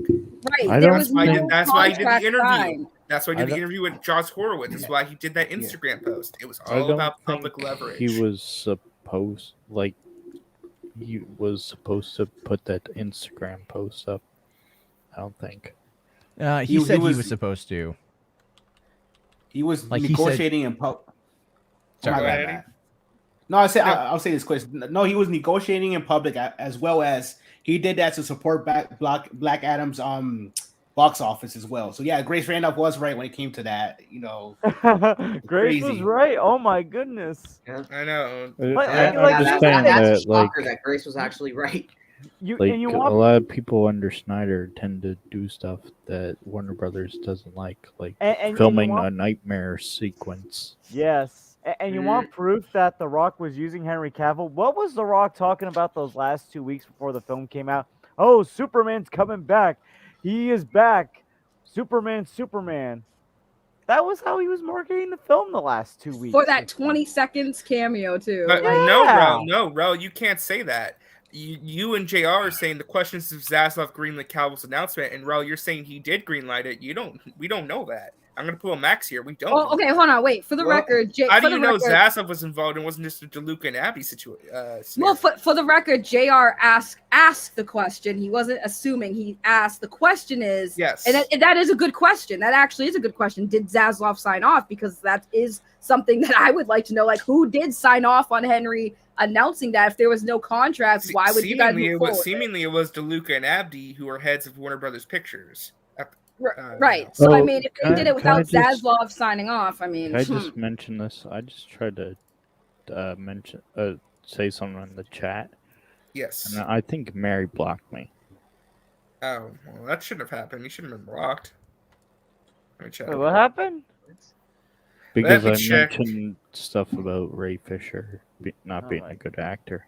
Right. There was no That's why he did the contract interview. signed. That's why he I did the don't- interview with Josh Horowitz. That's why he did that Instagram post. It was I all don't about public think leverage. He was supposed to put that Instagram post up. I don't think. He said he was supposed to. He was Like he negotiating in public. Sorry. Go ahead, Eddie. No, I'll say this quick. No, he was negotiating in public as well as he did that to support Black Adam's box office as well. So yeah, Grace Randolph was right when it came to that. You know, Grace was crazy. right. Oh my goodness. I know. That's a shocker that Grace was actually right. You Like and you a want lot of people under Snyder tend to do stuff that Warner Brothers doesn't like And you filming want- a nightmare sequence. Yes. And you want proof that The Rock was using Henry Cavill? What was The Rock talking about those last 2 weeks before the film came out? Oh, Superman's coming back. He is back. Superman. That was how he was marketing the film the last 2 weeks. For that 20 seconds cameo too. But Yeah. no, Rel, you can't say that. You and JR are saying the questions of Zaslav greenlit Cavill's announcement, and Rel, you're saying he did greenlight it. We don't know that. I'm gonna pull a Max here. We don't. Oh, okay, hold on, wait. For the record, how do you know Zaslav was involved and wasn't just a DeLuca and Abby situation? Well, for the record, JR asked the question. He wasn't assuming. He asked. The question is, yes, and that is a good question. That actually is a good question. Did Zaslav sign off? Because that is something that I would like to know. Like, who did sign off on Henry announcing that? If there was no contract, why would you guys move forward? Seemingly, it was DeLuca and Abdi who were heads of Warner Brothers Pictures. Right. So I mean, if they did it without Zaslav signing off, I mean, can I just mention this? I just tried to say something in the chat. Yes. And I think Mary blocked me. Oh, well, that shouldn't have happened. You shouldn't have been blocked. Let me check. Wait, what happened? Because I mentioned stuff about Ray Fisher not being a good actor.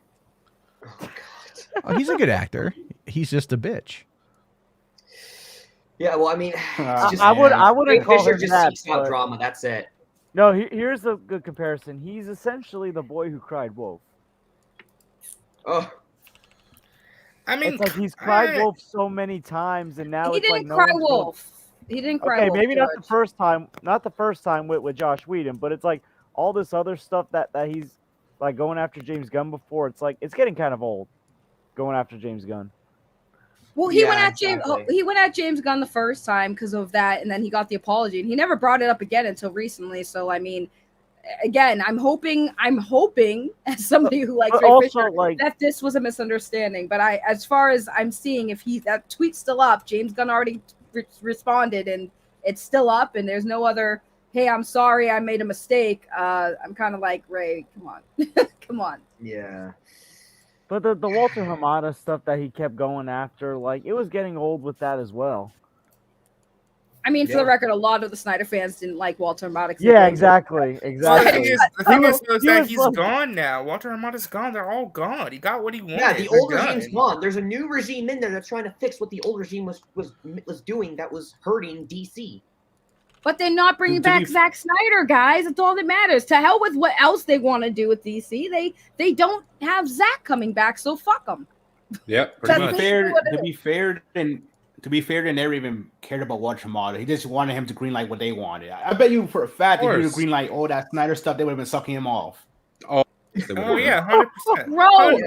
Oh, he's a good actor. He's just a bitch. Yeah, well, I mean, I wouldn't call Fisher him just that. seeks out but- drama. That's it. No, here's a good comparison. He's essentially the boy who cried wolf. Oh. I mean, it's like he's cried wolf so many times, and now he it's like didn't no cry one's wolf. He didn't cry okay, wolf. maybe not George. the first time with Josh Whedon, but it's like all this other stuff that he's like going after James Gunn before. It's like it's getting kind of old going after James Gunn. Well, he went at James. He went at James Gunn the first time because of that, and then he got the apology, and he never brought it up again until recently. So I mean, again, I'm hoping as somebody who likes Ray Fisher, that this was a misunderstanding. But as far as I'm seeing, if that tweet's still up, James Gunn already responded, and it's still up, and there's no other. Hey, I'm sorry, I made a mistake. I'm kind of like, Ray, come on, come on. Yeah. But the Walter Hamada stuff that he kept going after, like it was getting old with that as well. I mean, for the record, a lot of the Snyder fans didn't like Walter Hamada. Yeah, exactly. The thing is that he's gone now. Walter Hamada's gone. They're all gone. He got what he wanted. Yeah, the old regime's gone. There's a new regime in there that's trying to fix what the old regime was doing that was hurting DC. But they're not bringing back Zack Snyder, guys. That's all that matters. To hell with what else they want to do with DC. They don't have Zack coming back, so fuck them. Yeah, To be fair, they never even cared about Walter Hamada. He just wanted him to greenlight what they wanted. I bet you for a fact if he would greenlight all that Snyder stuff, they would have been sucking him off. Oh yeah, 100%. Bro,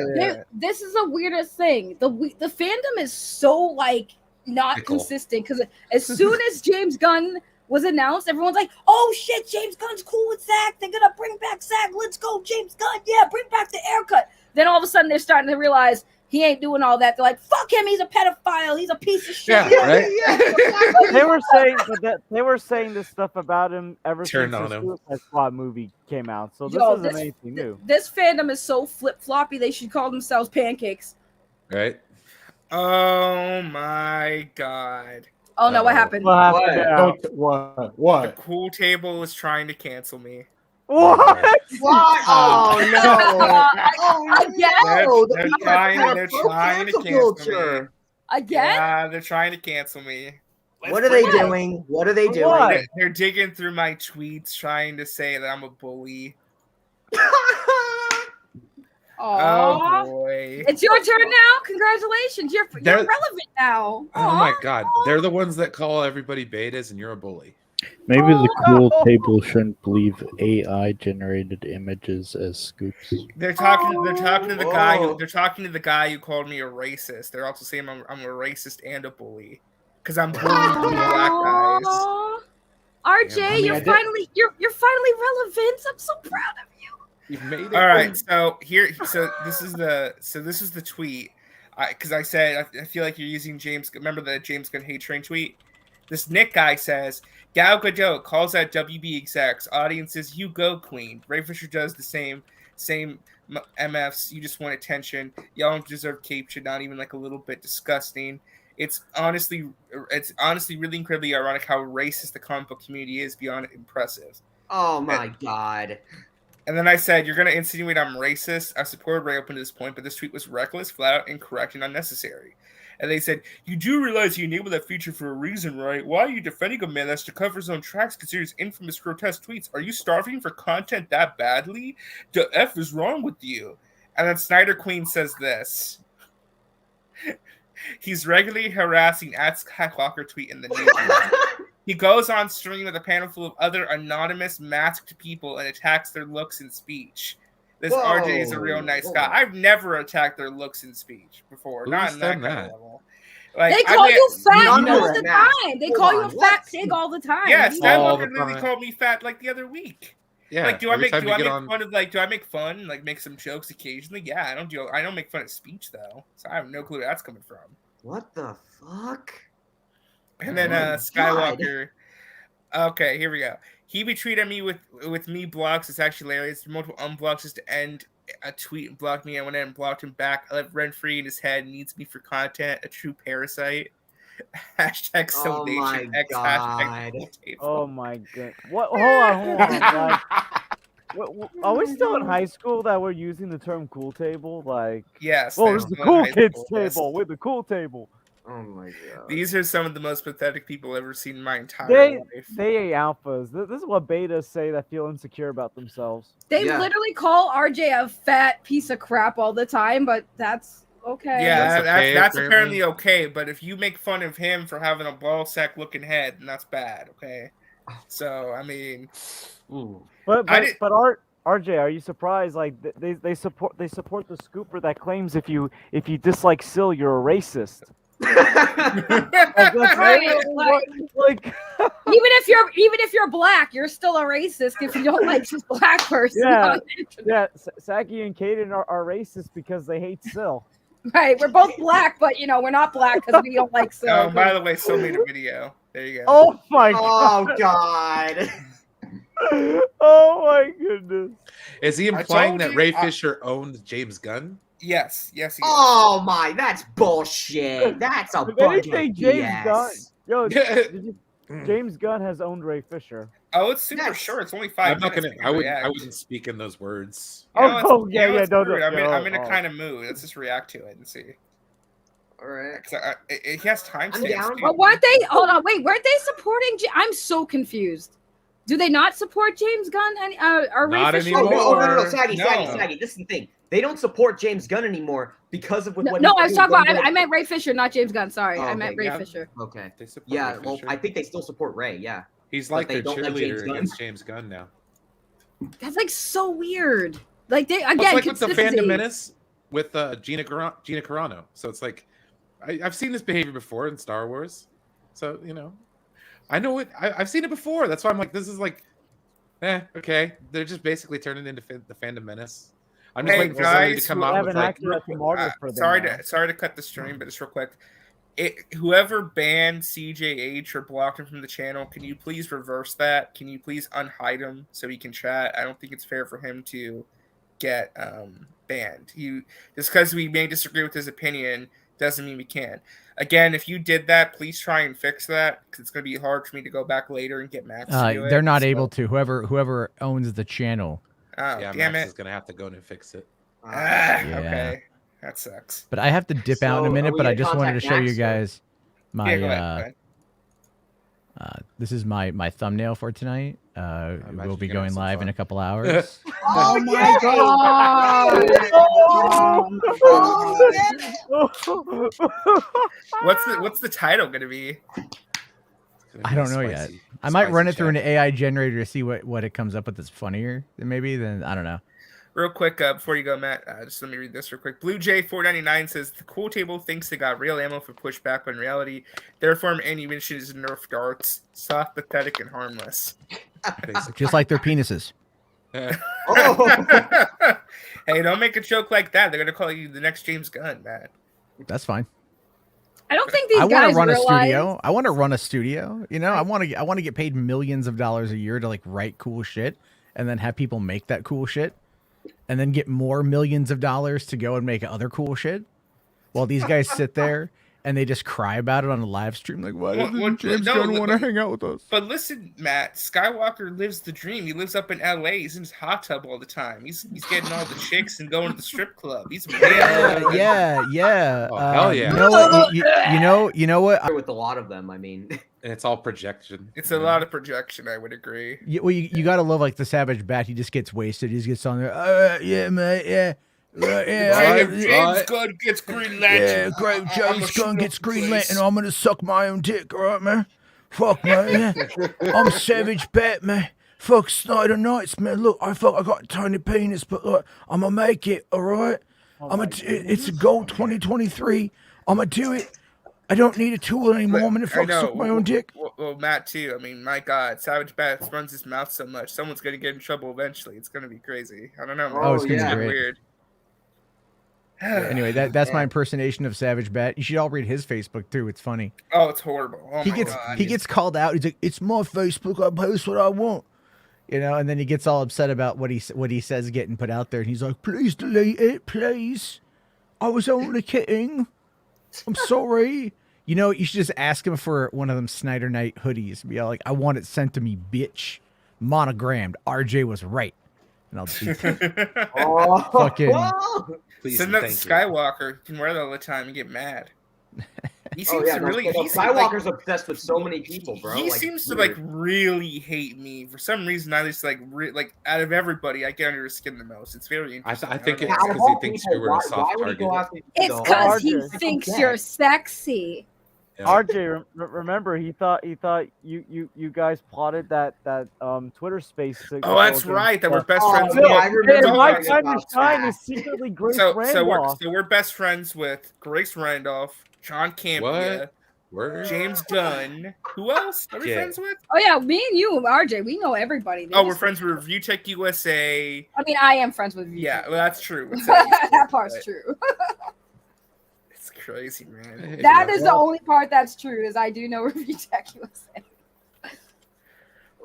this is the weirdest thing. The fandom is so like not consistent because as soon as James Gunn was announced, everyone's like, "Oh shit, James Gunn's cool with Zack. They're gonna bring back Zack. Let's go, James Gunn. Yeah, bring back the haircut." Then all of a sudden, they're starting to realize he ain't doing all that. They're like, "Fuck him. He's a pedophile. He's a piece of shit." Yeah, right? they were saying this stuff about him ever since the Suicide Squad movie came out. So this isn't anything new. This fandom is so flip floppy. They should call themselves pancakes. Right. Oh my god. Oh no! What happened? What? The Cool Table is trying to cancel me. What? What? Oh no! They're trying to cancel me. Again? Yeah, they're trying to cancel me. What are they doing? What are they doing? They're digging through my tweets, trying to say that I'm a bully. Oh boy! It's your turn now. Congratulations, you're relevant now. Oh my god, they're the ones that call everybody betas, and you're a bully. Maybe the Cool Table shouldn't believe AI generated images as scoops. They're talking to the guy. They're talking to the guy who called me a racist. They're also saying I'm a racist and a bully because I'm bullying black guys. RJ, you're finally relevant. I'm so proud of you. You've made it. All right, so this is the tweet. Because I said I feel like you're using James. Remember the James Gunn hate train tweet? This Nick guy says Gal Gadot calls out WB execs. Audiences, you go queen. Ray Fisher does the same MFs. You just want attention. Y'all don't deserve cape shit. Not even like a little bit disgusting. It's honestly really incredibly ironic how racist the comic book community is beyond impressive. Oh my god. And then I said, you're going to insinuate I'm racist? I supported Ray up to this point, but this tweet was reckless, flat out incorrect, and unnecessary. And they said, you do realize you enabled that feature for a reason, right? Why are you defending a man that's to cover his own tracks, considers infamous grotesque tweets? Are you starving for content that badly? The F is wrong with you. And then Snyder Queen says this. He's regularly harassing @Skywalker tweet in the news. He goes on stream with a panel full of other anonymous masked people and attacks their looks and speech. This RJ is a real nice guy. I've never attacked their looks and speech before. Not in that kind of level. Like, They call you fat all the time. They call you a fat pig all the time. Yeah, What do Skywalker you mean? literally called me fat like the other week. Yeah, Like, do I every make time you get on- fun of like? Do I make fun like make some jokes occasionally? Yeah, I don't make fun of speech though, so I have no clue where that's coming from. What the fuck? And then Oh my Skywalker. Okay, here we go. He retweeted me with me blocks. It's actually hilarious. Multiple unblocks just to end a tweet and blocked me. I went in and blocked him back. I left rent free in his head. Needs me for content. A true parasite. Hashtag Oh my Stonation. X God. hashtag pool table. Oh my god! What? Hold on. Like, are we still in high school that we're using the term "cool table"? Like, Yes, well, they're it's the still in cool high kids school, yes. table with the cool table. Oh my god! These are some of the most pathetic people I've ever seen in my entire life. They ain't alphas. This is what betas say that feel insecure about themselves. They literally call RJ a fat piece of crap all the time, but that's okay. Yeah, that's apparently. apparently okay. But if you make fun of him for having a ball sack looking head, then that's bad. Okay. So I mean, But I did- RJ, are you surprised? Like they support the scooper that claims if you dislike Sil, you're a racist. Right, like, even if you're black, you're still a racist if you don't like this black person. Yeah, on the internet. yeah. Saki and Kaden are racist because they hate Sil. Right, we're both black, but we're not black because we don't like Sil. oh, by the way, Sil made a video. There you go. Oh my Oh god! Oh my goodness! Is he I implying told that you, Ray Fisher owned James Gunn? Yes, he is. Oh my, that's bullshit. That's a Did bunch they say of James BS. Gunn? Yo, James Gunn has owned Ray Fisher. Oh, it's super short. It's only 5 I'm not minutes. gonna. We can I react. wouldn't speak in those words. You know, Oh, it's- yeah, you know, yeah, it's don't- rude. I'm oh, in a oh. kind of mood. Let's just react to it and see. All right. He has timestamps. down. too. But weren't they? Hold on, wait. Weren't they supporting? I'm so confused. Do they not support James Gunn? Or Ray Not Fisher? anymore. No, Saggy, No. Saggy. This is the thing. They don't support James Gunn anymore because of what. No, he I was did talking with about. Gunn. I meant Ray Fisher, not James Gunn. Sorry, Oh, I meant okay, Ray yeah. Fisher. Okay. They support Yeah. Ray Well, Fisher. I think they still support Ray. Yeah. He's but like they their don't like James cheerleader Gunn. against James Gunn now. That's like so weird. Like they Well, again. it's like with the consistency. Fandom Menace with Gina Carano. So it's like I've seen this behavior before in Star Wars. So I know it. I've seen it before. That's why I'm like, this is like, okay. They're just basically turning into the Fandom Menace. I'm just Hey, waiting for somebody to guys, come who out have with an like, actor that can model for them sorry now. to cut the stream, but just real quick. Whoever banned CJH or blocked him from the channel, can you please reverse that? Can you please unhide him so he can chat? I don't think it's fair for him to get banned. Just because we may disagree with his opinion doesn't mean we can. Again, if you did that, please try and fix that because it's going to be hard for me to go back later and get Max to do it. They're not So- able to. Whoever owns the channel. Oh, yeah, damn Max it. is gonna have to go in and fix it. Ah, Yeah. Okay, that sucks. But I have to dip out in So, a minute. are we But I gonna just wanted to contact show you Max, or- guys my. Yeah, go ahead, go ahead. This is my thumbnail for tonight. imagine We'll be you're gonna have going some live in fun. a couple hours. Oh my god! What's the title going to be? It's gonna I be don't know yet. spicy- I might run spicy it through an chat. AI generator to see what it comes up with that's funnier than maybe. Then I don't know. Real quick, before you go, Matt, just let me read this real quick. Blue J 499 says the cool table thinks they got real ammo for pushback, but in reality, their form ammunition is Nerf darts, soft, pathetic, and harmless. Just like their penises. Oh. Hey, don't make a joke like that. They're gonna call you the next James Gunn, Matt. That's fine. I don't think these I want guys to run a realize. studio. I want to run a studio. I want to get paid millions of dollars a year to like write cool shit, and then have people make that cool shit, and then get more millions of dollars to go and make other cool shit, while these guys sit there and they just cry about it on a live stream. Like, why doesn't James Gunn want to hang out with us? But listen, Matt, Skywalker lives the dream. He lives up in LA. He's in his hot tub all the time. He's getting all the chicks and going to the strip club. He's Yeah. Oh, hell yeah. You know what? You know what? With a lot of them, I mean. And it's all projection. It's a lot of projection. I would agree. You gotta love like the Savage Bat. He just gets wasted. He just gets on there. Yeah, mate. Yeah. James Gunn gets Green Lantern. Yeah, great. James Gunn gets Green Lantern. I'm gonna suck my own dick, all right, man? Fuck, man. I'm Savage Bat, man. Fuck Snyder Knights, man. Look, I got a tiny penis, but look, I'm gonna make it, all right? It's a goal 2023. I'm gonna do it. I don't need a tool anymore. I'm gonna fuck suck my own dick. Well, Matt too. I mean, my God, Savage Bat runs his mouth so much. Someone's gonna get in trouble eventually. It's gonna be crazy. I don't know. Man. Oh, it's gonna be great. Weird. Anyway, that's my impersonation of Savage Bat. You should all read his Facebook too. It's funny. Oh, it's horrible. Oh he my gets God. he gets called out. He's like, "It's my Facebook. I post what I want." You know, and then he gets all upset about what he says getting put out there, and he's like, "Please delete it, please. I was only kidding. I'm sorry." You know, you should just ask him for one of them Snyder Knight hoodies. Be all like, "I want it sent to me, bitch. Monogrammed. RJ was right." And I'll see. Fucking. Send that to Skywalker. You can wear that all the time and get mad. He seems to really. Skywalker's obsessed with so many people, bro. He seems to like really hate me for some reason. I just like out of everybody, I get under his skin the most. It's very interesting. I think it's because he thinks you were a soft target. It's because he thinks you're sexy. RJ, remember he thought you guys plotted that Twitter space. Oh, that's right. That we're best friends. I remember. My time is secretly Grace Randolph. So we're best friends with Grace Randolph, John Campia, James Gunn. Who else are we friends with? Oh yeah, me and you, RJ. We know everybody. We're friends with Review Tech USA. I mean, I am friends with Review. Yeah, well, that's true. That part's true. It's crazy, man. That is the only part that's true. Is I do know Review Tech USA.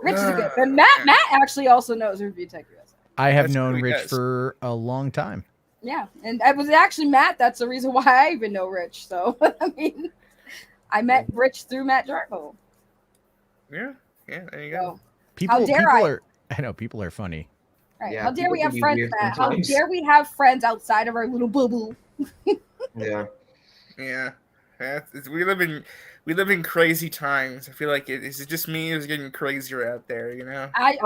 Rich is good, but Matt actually also knows Review Tech USA. I have known Rich for a long time. Yeah, and it was actually Matt. That's the reason why I even know Rich. So I mean, I met Rich through Matt Jarko. Yeah, there you go. People are funny. Right. How dare we have friends, Matt? How dare we have friends outside of our little bubble? Yeah. We live in crazy times. I feel like is it just me who's getting crazier out there? You know. I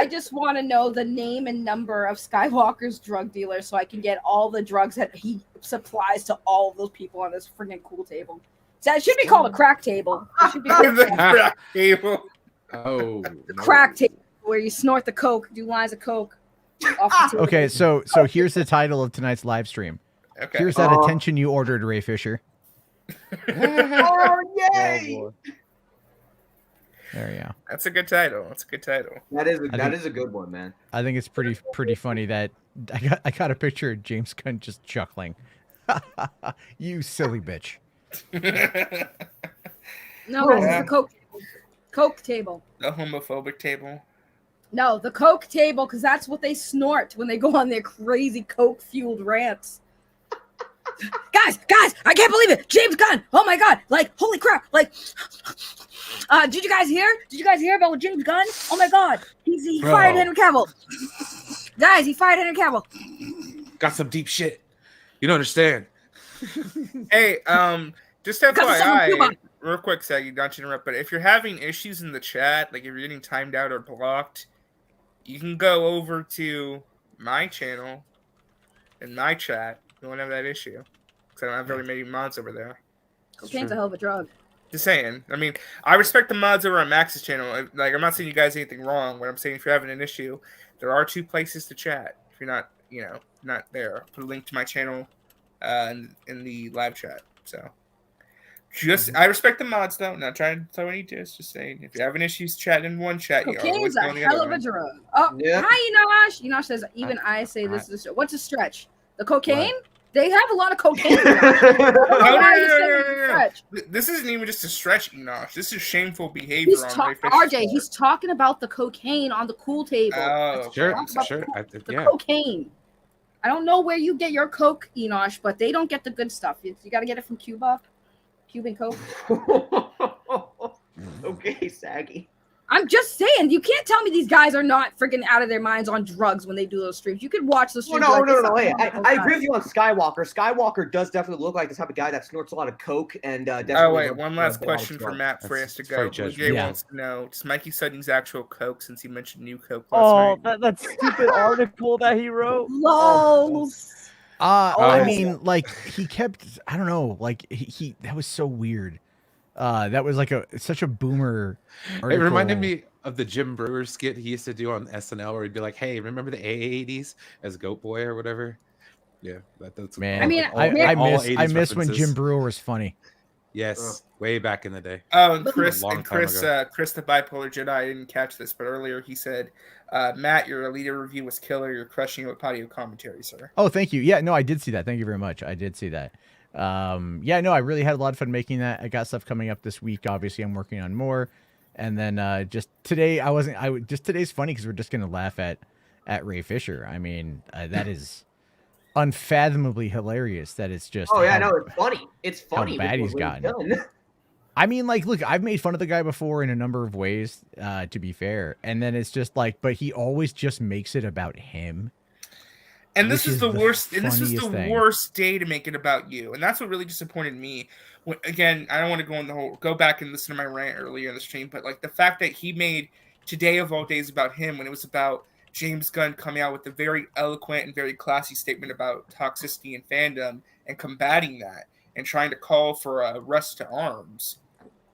just want to know the name and number of Skywalker's drug dealers so I can get all the drugs that he supplies to all of those people on this freaking cool table. So it should be called a crack table. It should be called the crack table. Oh, crack table where you snort the coke, do lines of coke. Off the table. Okay, so here's the title of tonight's live stream. Okay. Here's that attention you ordered, Ray Fisher. Oh, yay! There you go. That's a good title. That is a good one, man. I think it's pretty funny that I got a picture of James Gunn just chuckling. You silly bitch. No, that's the coke table. The homophobic table. No, the coke table, because that's what they snort when they go on their crazy coke fueled rants. Guys, I can't believe it. James Gunn. Oh my God. Like, holy crap. Like, did you guys hear? Did you guys hear about James Gunn? Oh my God. He fired Henry Cavill. Guys, he fired Henry Cavill. Got some deep shit. You don't understand. Hey, just FYI, real quick, Saggy, not to interrupt, but if you're having issues in the chat, like if you're getting timed out or blocked, you can go over to my channel in my chat. You won't have that issue because I don't have very many mods over there. Cocaine's a hell of a drug. Just saying. I mean, I respect the mods over on Max's channel. Like, I'm not saying you guys anything wrong. What I'm saying, if you're having an issue, there are 2 places to chat. If you're not, not there, I'll put a link to my channel in the live chat. So, I respect the mods though. Not trying to throw any diss. Just saying, if you're having issues chatting in one chat, cocaine's a hell of a drug. Oh, yeah. Hi, Enosh. Enosh says, even I say this is what's a stretch? The cocaine? What? They have a lot of cocaine. No. This isn't even just a stretch, Enosh. This is shameful behavior on Ray Fisher's RJ, part. he's talking about the cocaine on the cool table. Oh, sure. Cocaine. I don't know where you get your coke, Enosh, but they don't get the good stuff. You got to get it from Cuba. Cuban coke. Okay, Saggy. I'm just saying, you can't tell me these guys are not freaking out of their minds on drugs when they do those streams. You could watch those streams. No. Hey, I agree with you on Skywalker. Skywalker does definitely look like the type of guy that snorts a lot of coke and definitely. Oh wait, one last question for Matt before he has to go. Jay wants to know: does Mikey Sutton's actual coke? Since he mentioned new coke last night. that stupid article that he wrote. Lol. I mean, like he kept. I don't know. Like he that was so weird. That was like such a boomer article. It reminded me of the Jim Brewer skit he used to do on SNL, where he'd be like, "Hey, remember the AA80s as Goat Boy or whatever?" Yeah, that's Man, I mean, I miss when Jim Brewer was funny. Yes, way back in the day. Oh, and A Chris, long and time Chris, ago. Chris, the bipolar Jedi. I didn't catch this, but earlier he said, "Matt, your Alita review was killer. You're crushing it with audio commentary, sir." Oh, thank you. Yeah, no, I did see that. Thank you very much. I did see that. Yeah, no, I really had a lot of fun making that. I got stuff coming up this week. Obviously, I'm working on more. And then just today, just today's funny because we're just gonna laugh at Ray Fisher. I mean, that is unfathomably hilarious. That it's just. Oh yeah, no, it's funny. It's funny. How bad he's gotten. I mean, like, look, I've made fun of the guy before in a number of ways, to be fair. And then it's just like, but he always just makes it about him. And this is the worst. And this is the thing. worst day to make it about you. And that's what really disappointed me. Again, I don't want to go back and listen to my rant earlier in the stream, but like the fact that he made today of all days about him when it was about James Gunn coming out with a very eloquent and very classy statement about toxicity and fandom and combating that and trying to call for a rest to arms.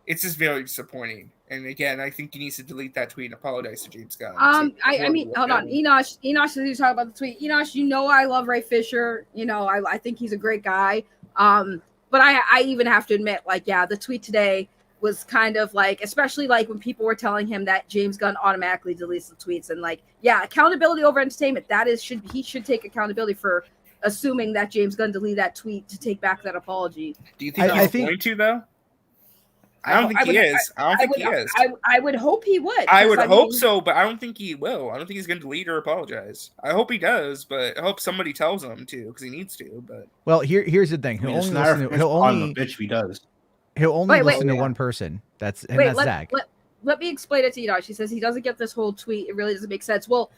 It's just very disappointing. And again, I think he needs to delete that tweet and apologize to James Gunn. I mean, hold on, Enosh, as you talk about the tweet, Enosh, you know I love Ray Fisher. You know, I think he's a great guy. But I even have to admit, like, yeah, the tweet today was kind of like, especially like when people were telling him that James Gunn automatically deletes the tweets, and like, yeah, accountability over entertainment. That is he should take accountability for assuming that James Gunn deleted that tweet to take back that apology. Do you think he's going to though? I don't think he is. I would hope he would. I would hope so, but I don't think he will. I don't think he's going to delete or apologize. I hope he does, but I hope somebody tells him to because he needs to. But well, here's the thing. He'll only listen to, bitch if he does. He'll only listen to one person. That's Zach. Let me explain it to you. She says he doesn't get this whole tweet. It really doesn't make sense. Well,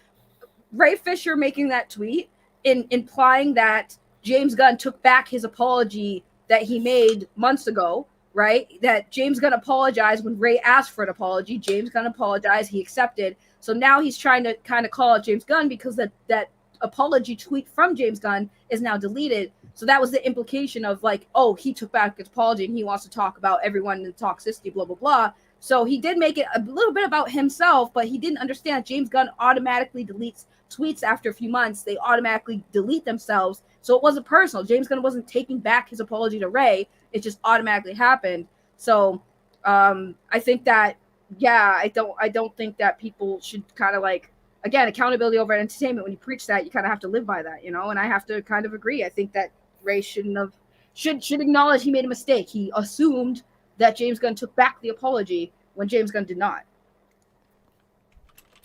Ray Fisher making that tweet implying that James Gunn took back his apology that he made months ago. Right, that James Gunn apologized when Ray asked for an apology. James Gunn apologized. He accepted. So now he's trying to kind of call out James Gunn because that apology tweet from James Gunn is now deleted. So that was the implication of like, oh, he took back his apology and he wants to talk about everyone in the toxicity, blah, blah, blah. So he did make it a little bit about himself, but he didn't understand James Gunn automatically deletes tweets after a few months. They automatically delete themselves. So it wasn't personal. James Gunn wasn't taking back his apology to Ray. It just automatically happened. So I think that, yeah, I don't think that people should kind of like, again, accountability over entertainment. When you preach that, you kind of have to live by that, you know, and I have to kind of agree. I think that Ray should acknowledge he made a mistake. He assumed that James Gunn took back the apology when James Gunn did not.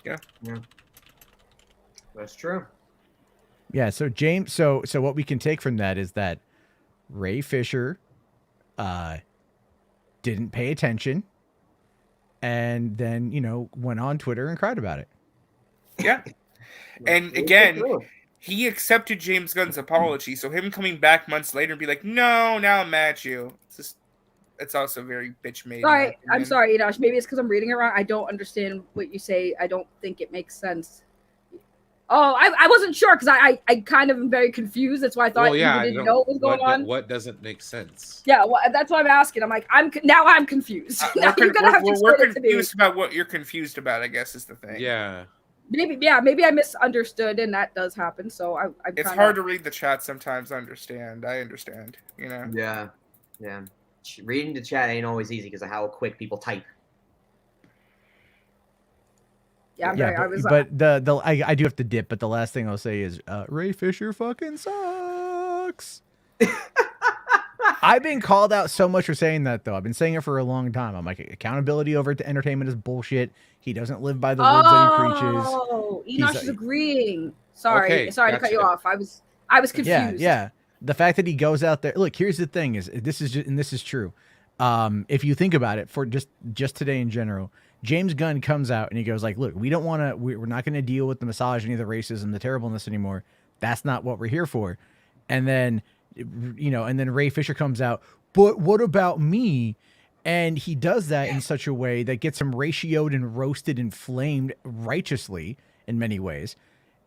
Yeah. That's true. Yeah, so James, so what we can take from that is that Ray Fisher didn't pay attention and then, you know, went on Twitter and cried about it. Yeah. And again, he accepted James Gunn's apology, so him coming back months later and be like, no, now I'm mad at you. It's also very bitch made. Sorry, I'm sorry, Enosh. Maybe it's because I'm reading it wrong. I don't understand what you say. I don't think it makes sense. Oh, I wasn't sure because I kind of am very confused. That's why I thought you didn't know what was going on. What doesn't make sense? Yeah, well, that's why I'm asking. I'm like, I'm confused. Now you're gonna have to explain it to me. We're confused about what you're confused about, I guess, is the thing. Yeah. Maybe I misunderstood, and that does happen. So it's hard to read the chat sometimes. I understand, you know. Yeah. Reading the chat ain't always easy because of how quick people type. Yeah, I do have to dip, but the last thing I'll say is Ray Fisher fucking sucks. I've been called out so much for saying that, though. I've been saying it for a long time. I'm like, accountability over to entertainment is bullshit. He doesn't live by the words that he preaches. Oh, Enosh is agreeing. Sorry to cut you off. I was confused. Yeah. The fact that he goes out there. Look, here's the thing: this is true. If you think about it, for just today in general. James Gunn comes out and he goes like, look, we're not going to deal with the misogyny, the racism, the terribleness anymore. That's not what we're here for. And then, you know, and then Ray Fisher comes out, but what about me? And he does that in such a way that gets him ratioed and roasted and flamed righteously in many ways.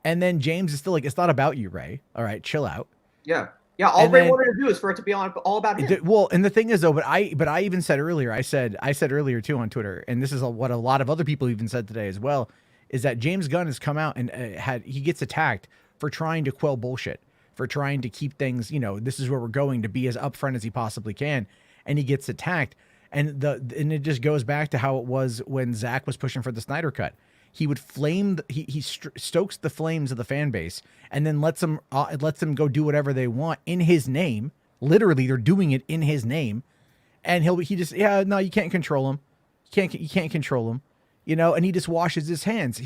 And then James is still like, it's not about you, Ray. All right, chill out. Yeah. Yeah, all And Ray then- wanted to do is for it to be all about him. Well, and the thing is though, but I even said earlier, I said earlier too on Twitter, and this is what a lot of other people even said today as well, is that James Gunn has come out and he gets attacked for trying to quell bullshit, for trying to keep things, this is where we're going, to be as upfront as he possibly can, and he gets attacked, and it just goes back to how it was when Zach was pushing for the Snyder Cut. He would flame, he stokes the flames of the fan base, and then lets them go do whatever they want in his name. Literally, they're doing it in his name, and no, you can't control him. You can't control him, and he just washes his hands.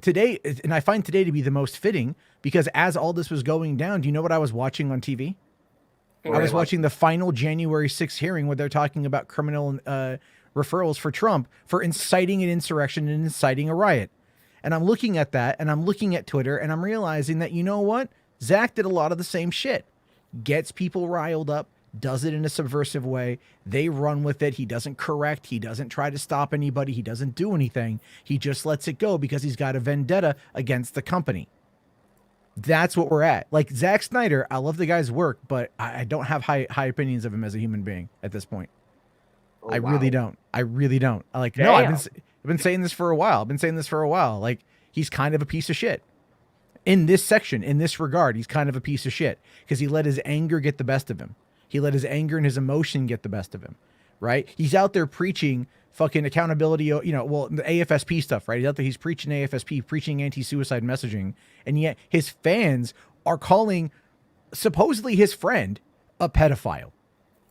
Today, and I find today to be the most fitting, because as all this was going down, do you know what I was watching on TV? I was watching the final January 6th hearing where they're talking about criminal referrals for Trump for inciting an insurrection and inciting a riot. And I'm looking at that, and I'm looking at Twitter, and I'm realizing that, you know what? Zach did a lot of the same shit. Gets people riled up, does it in a subversive way. They run with it. He doesn't correct. He doesn't try to stop anybody. He doesn't do anything. He just lets it go because he's got a vendetta against the company. That's what we're at. Like Zack Snyder, I love the guy's work, but I don't have high opinions of him as a human being at this point. I really don't. I've been saying this for a while. Like, he's kind of a piece of shit. In this section, in this regard, he's kind of a piece of shit because he let his anger get the best of him. He let his anger and his emotion get the best of him, right? He's out there preaching fucking accountability, the AFSP stuff, right? He's out there, he's preaching AFSP, preaching anti-suicide messaging, and yet his fans are calling supposedly his friend a pedophile.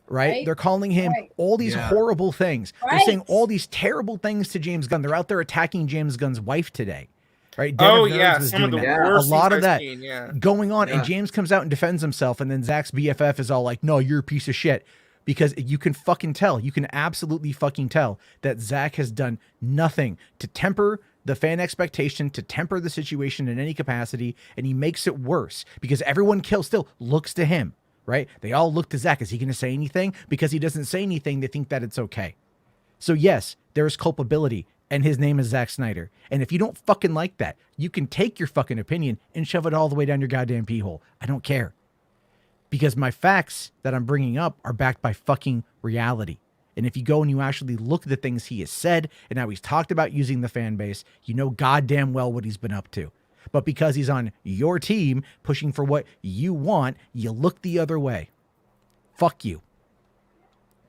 Right? They're calling him all these horrible things. They're saying all these terrible things to James Gunn. They're out there attacking James Gunn's wife today. Right? Oh, Devin yeah, Nunes was some of doing the that. worst A lot things of that I've seen, yeah. going on, Yeah. and James comes out and defends himself, and then Zach's BFF is all like, no, you're a piece of shit. Because you can fucking tell, you can absolutely fucking tell that Zach has done nothing to temper the fan expectation, to temper the situation in any capacity, and he makes it worse because everyone still looks to him. Right? They all look to Zach. Is he going to say anything? Because he doesn't say anything, they think that it's okay. So yes, there is culpability, and his name is Zack Snyder. And if you don't fucking like that, you can take your fucking opinion and shove it all the way down your goddamn pee hole. I don't care. Because my facts that I'm bringing up are backed by fucking reality. And if you go and you actually look at the things he has said and how he's talked about using the fan base, you know goddamn well what he's been up to. But because he's on your team pushing for what you want, you look the other way. Fuck you.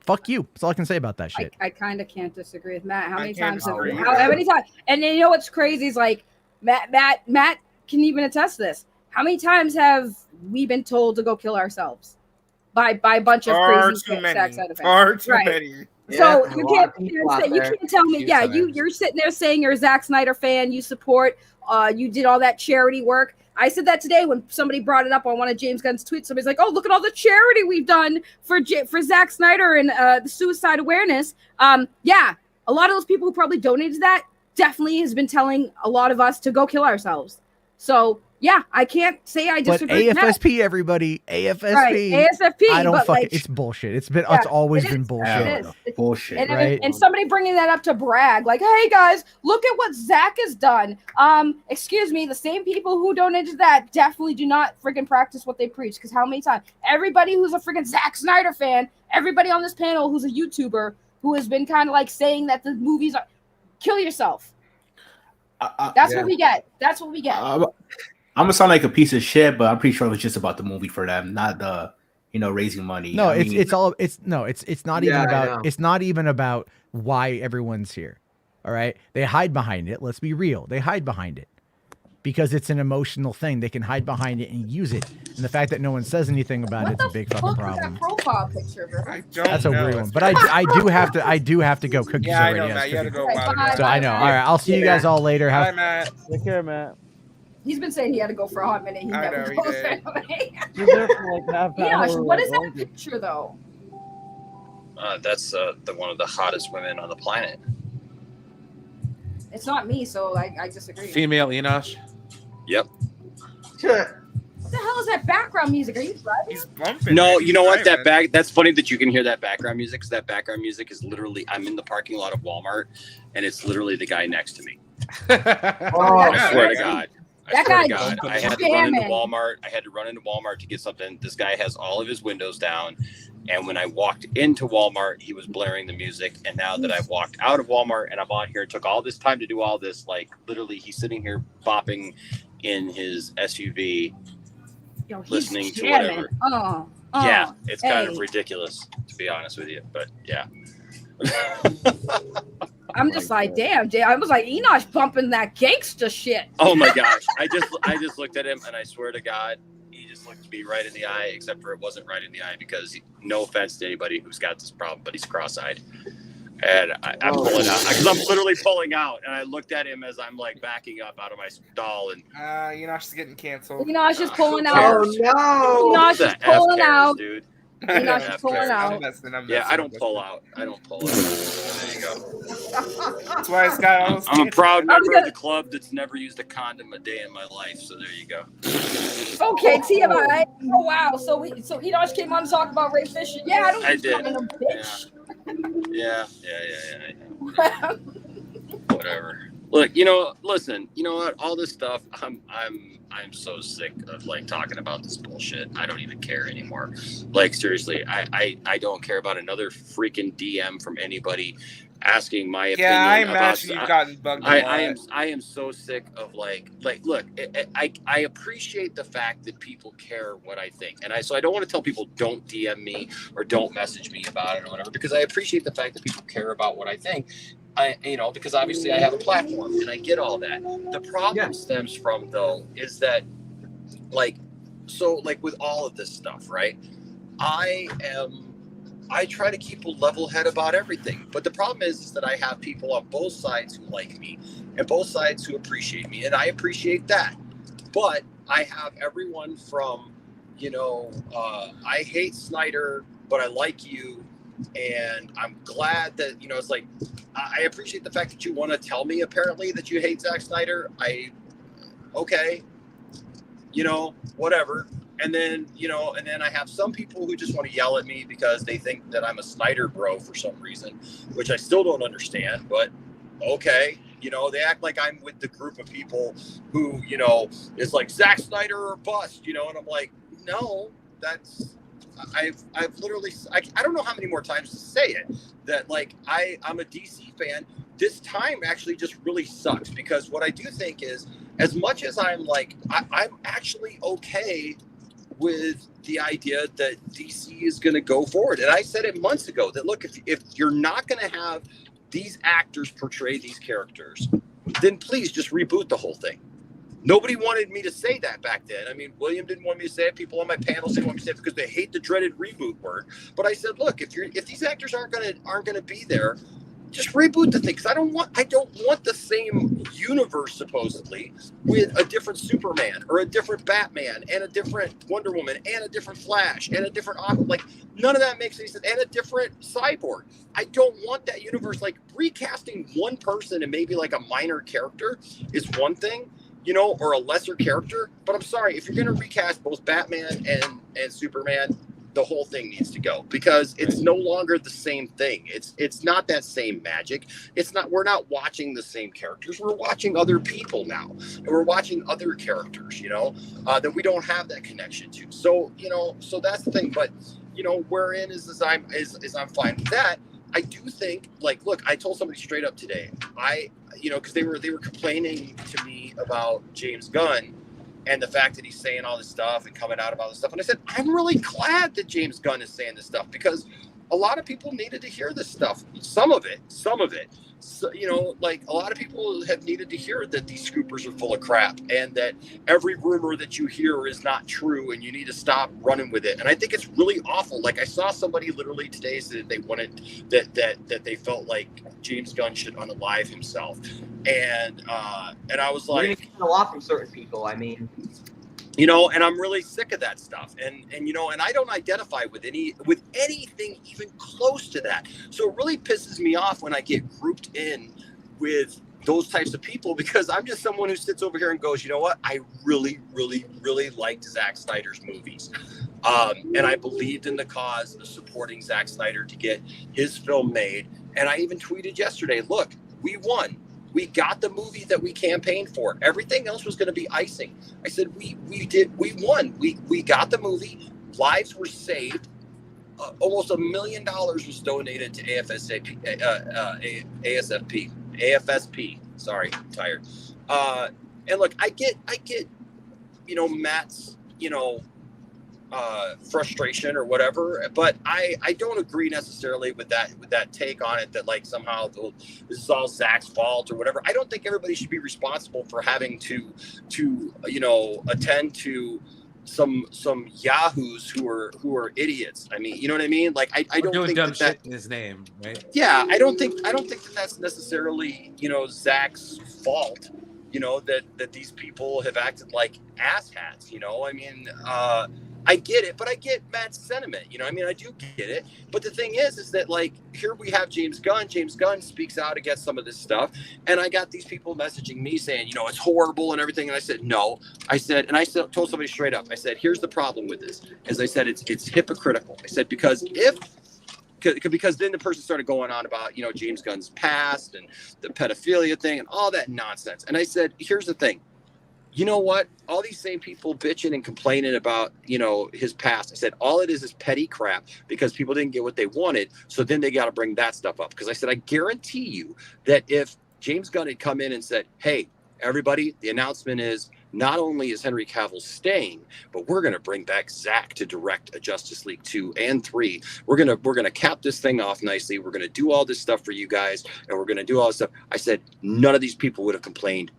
Fuck you. That's all I can say about that shit. I kind of can't disagree with Matt. How I many can't times? How disagree either. many times? And you know what's crazy is like Matt can even attest to this. How many times have we been told to go kill ourselves by a bunch of Far crazy too many. Zack Snyder fans? Far too Right. many. So Yeah, you a lot can't of people out you there. can't tell me, yeah, you're sitting there saying you're a Zack Snyder fan, you support, you did all that charity work. I said that today when somebody brought it up on one of James Gunn's tweets. Somebody's like, "Oh, look at all the charity we've done for Zack Snyder and the suicide awareness." Yeah, a lot of those people who probably donated to that definitely has been telling a lot of us to go kill ourselves. So yeah, I can't say I But disagree. with Matt. AFSP, everybody, AFSP. Right, ASFP, I don't but, fucking. like- It's bullshit. It's Yeah, always it been is. bullshit. It is. Bullshit. Right? And somebody bringing that up to brag, like, "Hey guys, look at what Zach has done." Excuse me, the same people who donated that definitely do not freaking practice what they preach. Because how many times everybody who's a freaking Zack Snyder fan, everybody on this panel who's a YouTuber who has been kind of like saying that the movies are kill yourself. That's what we get. That's what we get. I'm gonna sound like a piece of shit, but I'm pretty sure it was just about the movie for them, not the raising money. No, I mean, it's not even Yeah, I about know. it's not even about why everyone's here. All right. They hide behind it. Let's be real. They hide behind it. Because it's an emotional thing. They can hide behind it and use it. And the fact that no one says anything about it's a big fucking problem. Profile picture, bro. That's a weird one. But I do have to go. Cookies Yeah, I already. know, Yes, Matt. You had to cookies. go. Wow. So I know. All right. I'll see you guys all later. Bye, Have Matt. Take care, Matt. He's been saying he had to go for a hot minute. He I never know, he goes did. You're there for like half Gosh, hour. what is that picture though? That's the one of the hottest women on the planet. It's not me, so I disagree. Female Enosh. Yep. What the hell is that background music? Are you driving? He's bumping. No, man. you know what? He's driving. That's funny that you can hear that background music. Because that background music is literally, I'm in the parking lot of Walmart, and it's literally the guy next to me. Oh, I swear to God. I That swear to guy God, I had to run into jamming. Walmart. I had to run into Walmart to get something. This guy has all of his windows down. And when I walked into Walmart, he was blaring the music. And now that I've walked out of Walmart and I'm on here, it took all this time to do all this. Like literally, he's sitting here bopping in his SUV, Yo, he's listening to jamming. whatever. Yeah, it's kind of ridiculous, to be honest with you. But yeah. I'm just like, damn, Jay. I was like, Enosh bumping that gangster shit. Oh my gosh. I just looked at him and I swear to God, he just looked me right in the eye, except for it wasn't right in the eye because no offense to anybody who's got this problem, but he's cross-eyed. And I'm pulling out because I'm literally pulling out. And I looked at him as I'm like backing up out of my stall. And Enosh is getting canceled. Enosh is pulling out. Oh no! Enosh is pulling out. Dude. Enosh is pulling out. Yeah, I don't pull out. I don't pull out. There you go. That's why it's got all those I'm a proud I'm member gonna- of the club that's never used a condom a day in my life. So there you go. Okay, TMI. Oh wow. So Enosh came on to talk about Ray Fisher. Yeah, I don't I think he's did. calling him a bitch. Yeah. Whatever. Look, listen, you know what? All this stuff, I'm so sick of like talking about this bullshit. I don't even care anymore. Like seriously, I don't care about another freaking DM from anybody asking my opinion. Yeah, I about imagine you've gotten bugged a lot. I am so sick of like look, I appreciate the fact that people care what I think, and so I don't want to tell people don't DM me or don't message me about it or whatever, because I appreciate the fact that people care about what I think. Because obviously I have a platform and I get all that. The problem stems from though is that like with all of this stuff, right? I try to keep a level head about everything. But the problem is that I have people on both sides who like me and both sides who appreciate me. And I appreciate that. But I have everyone from, I hate Snyder, but I like you. And I'm glad that, it's like, I appreciate the fact that you want to tell me apparently that you hate Zack Snyder. Okay, whatever. And then, and then I have some people who just want to yell at me because they think that I'm a Snyder bro for some reason, which I still don't understand, but okay. They act like I'm with the group of people who, is like Zack Snyder or bust, and I'm like, no, I've literally, I don't know how many more times to say it, that like, I'm a DC fan. This time actually just really sucks because what I do think is, as much as I'm like, I'm actually okay with the idea that DC is going to go forward. And I said it months ago that, look, if you're not going to have these actors portray these characters, then please just reboot the whole thing. Nobody wanted me to say that back then. I mean, William didn't want me to say it. People on my panels didn't want me to say it because they hate the dreaded reboot word. But I said, look, if these actors aren't gonna be there, just reboot the thing. Because I don't want the same universe supposedly with a different Superman or a different Batman and a different Wonder Woman and a different Flash and a different Aquaman. Like none of that makes any sense. And a different Cyborg. I don't want that universe. Like recasting one person and maybe like a minor character is one thing, or a lesser character. But I'm sorry, if you're going to recast both Batman and Superman, the whole thing needs to go because it's no longer the same thing. It's not that same magic. We're not watching the same characters. We're watching other people now. And we're watching other characters, that we don't have that connection to. So, so that's the thing. But, wherein is I'm fine with that. I do think, like, look, I told somebody straight up today, because they were complaining to me about James Gunn and the fact that he's saying all this stuff and coming out about this stuff. And I said, I'm really glad that James Gunn is saying this stuff because a lot of people needed to hear this stuff. Some of it. So, like a lot of people have needed to hear that these scoopers are full of crap and that every rumor that you hear is not true and you need to stop running with it. And I think it's really awful. Like I saw somebody literally today say that they wanted that they felt like James Gunn should unalive himself. And I was like, you're gonna get a lot from certain people. I mean, and I'm really sick of that stuff. And I don't identify with anything even close to that. So it really pisses me off when I get grouped in with those types of people because I'm just someone who sits over here and goes, you know what? I really, really, really liked Zack Snyder's movies. And I believed in the cause of supporting Zack Snyder to get his film made. And I even tweeted yesterday, look, we won. We got the movie that we campaigned for. Everything else was going to be icing. I said, we won. We got the movie. Lives were saved. Almost $1 million was donated to AFSP. Sorry, I'm tired. And look, I get, Matt's, frustration or whatever, but I don't agree necessarily with that take on it, that like somehow this is all Zach's fault or whatever. I don't think everybody should be responsible for having to attend to some yahoos who are idiots. I mean, you know what I mean? Like I don't doing think dumb that shit in his name, right? Yeah, I don't think that that's necessarily Zach's fault. That these people have acted like asshats. I mean, I get it, but I get Matt's sentiment. I mean, I do get it. But the thing is that like here we have James Gunn. James Gunn speaks out against some of this stuff, and I got these people messaging me saying, it's horrible and everything. And I said, no. I told somebody straight up. I said, here's the problem with this. As I said, it's hypocritical. I said because then the person started going on about James Gunn's past and the pedophilia thing and all that nonsense. And I said, here's the thing. You know what? All these same people bitching and complaining about, his past. I said, all it is petty crap because people didn't get what they wanted. So then they got to bring that stuff up. Because I said, I guarantee you that if James Gunn had come in and said, hey, everybody, the announcement is not only is Henry Cavill staying, but we're going to bring back Zach to direct a Justice League 2 and 3. We're going to cap this thing off nicely. We're going to do all this stuff for you guys. And we're going to do all this stuff. I said, none of these people would have complained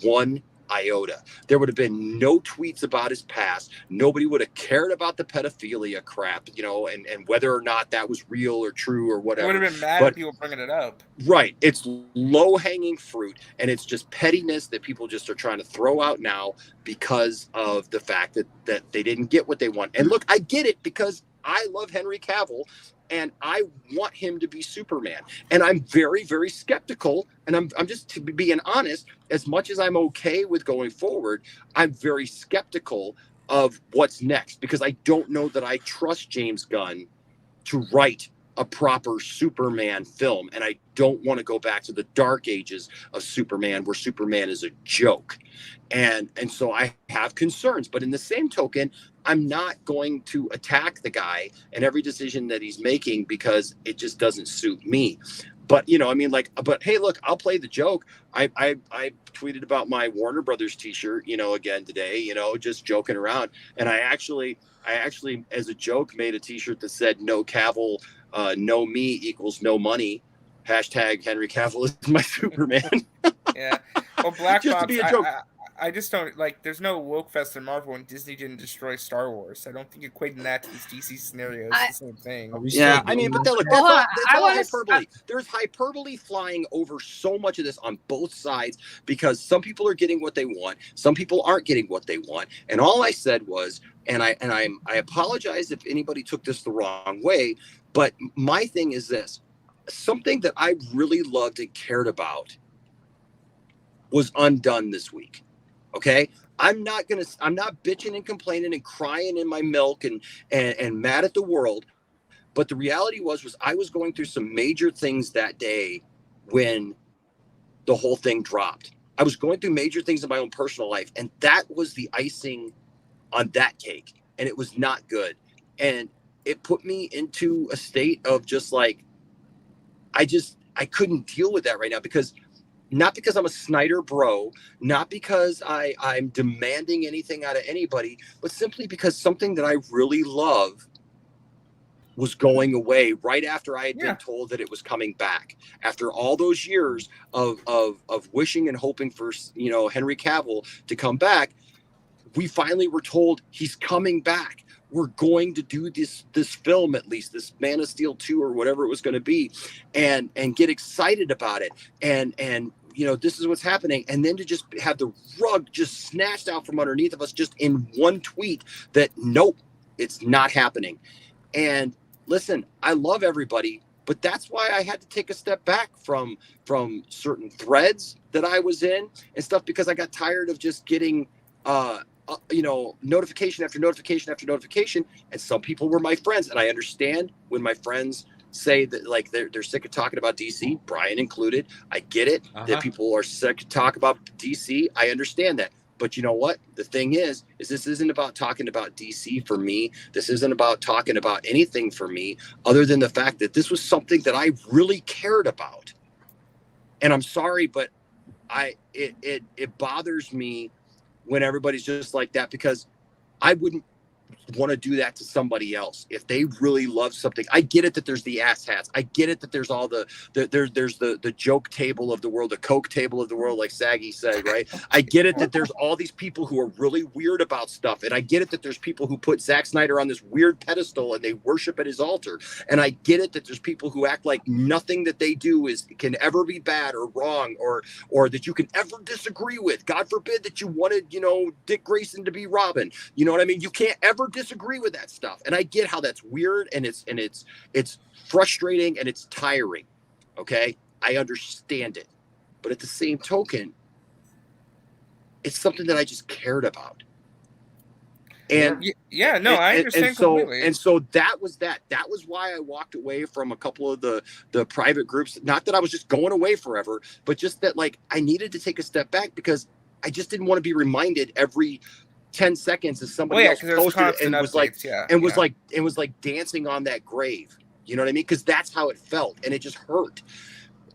one iota. There would have been no tweets about his past. Nobody would have cared about the pedophilia crap, and whether or not that was real or true or whatever. I would have been mad at people bringing it up. Right. It's low-hanging fruit, and it's just pettiness that people just are trying to throw out now because of the fact that they didn't get what they want. And look, I get it because I love Henry Cavill, and I want him to be Superman. And I'm very, very skeptical. And I'm just being honest, as much as I'm okay with going forward, I'm very skeptical of what's next because I don't know that I trust James Gunn to write a proper Superman film. And I don't want to go back to the dark ages of Superman where Superman is a joke. And so I have concerns, but in the same token, I'm not going to attack the guy and every decision that he's making because it just doesn't suit me. But, but hey, look, I'll play the joke. I tweeted about my Warner Brothers t-shirt, again today, just joking around. And I actually, as a joke, made a t-shirt that said no Cavill, no me equals no money. Hashtag Henry Cavill is my Superman. Yeah. Well, Black just Box, to be a joke. I just don't there's no woke fest in Marvel and Disney didn't destroy Star Wars. I don't think equating that to this DC scenario is the same thing. Yeah, I mean, but that's all hyperbole. There's hyperbole flying over so much of this on both sides because some people are getting what they want, some people aren't getting what they want. And all I said was, and I apologize if anybody took this the wrong way, but my thing is this. Something that I really loved and cared about was undone this week. Okay, I'm not bitching and complaining and crying in my milk and mad at the world. But the reality was I was going through some major things that day when the whole thing dropped. I was going through major things in my own personal life, and that was the icing on that cake, and it was not good. And it put me into a state of just like, I couldn't deal with that right now not because I'm a Snyder bro, not because I'm demanding anything out of anybody, but simply because something that I really love was going away right after I had been told that it was coming back. After all those years of wishing and hoping for, Henry Cavill to come back, we finally were told he's coming back. We're going to do this film, at least this Man of Steel 2 or whatever it was going to be, and get excited about it. And this is what's happening. And then to just have the rug just snatched out from underneath of us just in one tweet that, nope, it's not happening. And listen, I love everybody, but that's why I had to take a step back from certain threads that I was in and stuff, because I got tired of just getting, notification after notification after notification. And some people were my friends. And I understand when my friends say that like they're sick of talking about DC, Brian included. I get it that people are sick to talk about DC. I understand that. But you know what? The thing is this isn't about talking about DC for me. This isn't about talking about anything for me other than the fact that this was something that I really cared about. And I'm sorry, but it bothers me when everybody's just like that, because I wouldn't want to do that to somebody else if they really love something. I get it that there's the ass hats. I get it that there's all there's the joke table of the world, the Coke table of the world, like Saggy said, right? I get it that there's all these people who are really weird about stuff, and I get it that there's people who put Zack Snyder on this weird pedestal and they worship at his altar, and I get it that there's people who act like nothing that they do can ever be bad or wrong or that you can ever disagree with. God forbid that you wanted, Dick Grayson to be Robin. You know what I mean? You can't ever disagree with that stuff, and I get how that's weird and it's frustrating and it's tiring. Okay, I understand it, but at the same token, it's something that I just cared about. And I understand completely. And so that was why I walked away from a couple of the private groups. Not that I was just going away forever, but just that like I needed to take a step back because I just didn't want to be reminded every 10 seconds as somebody else posted and was like dancing on that grave. You know what I mean? Because that's how it felt, and it just hurt.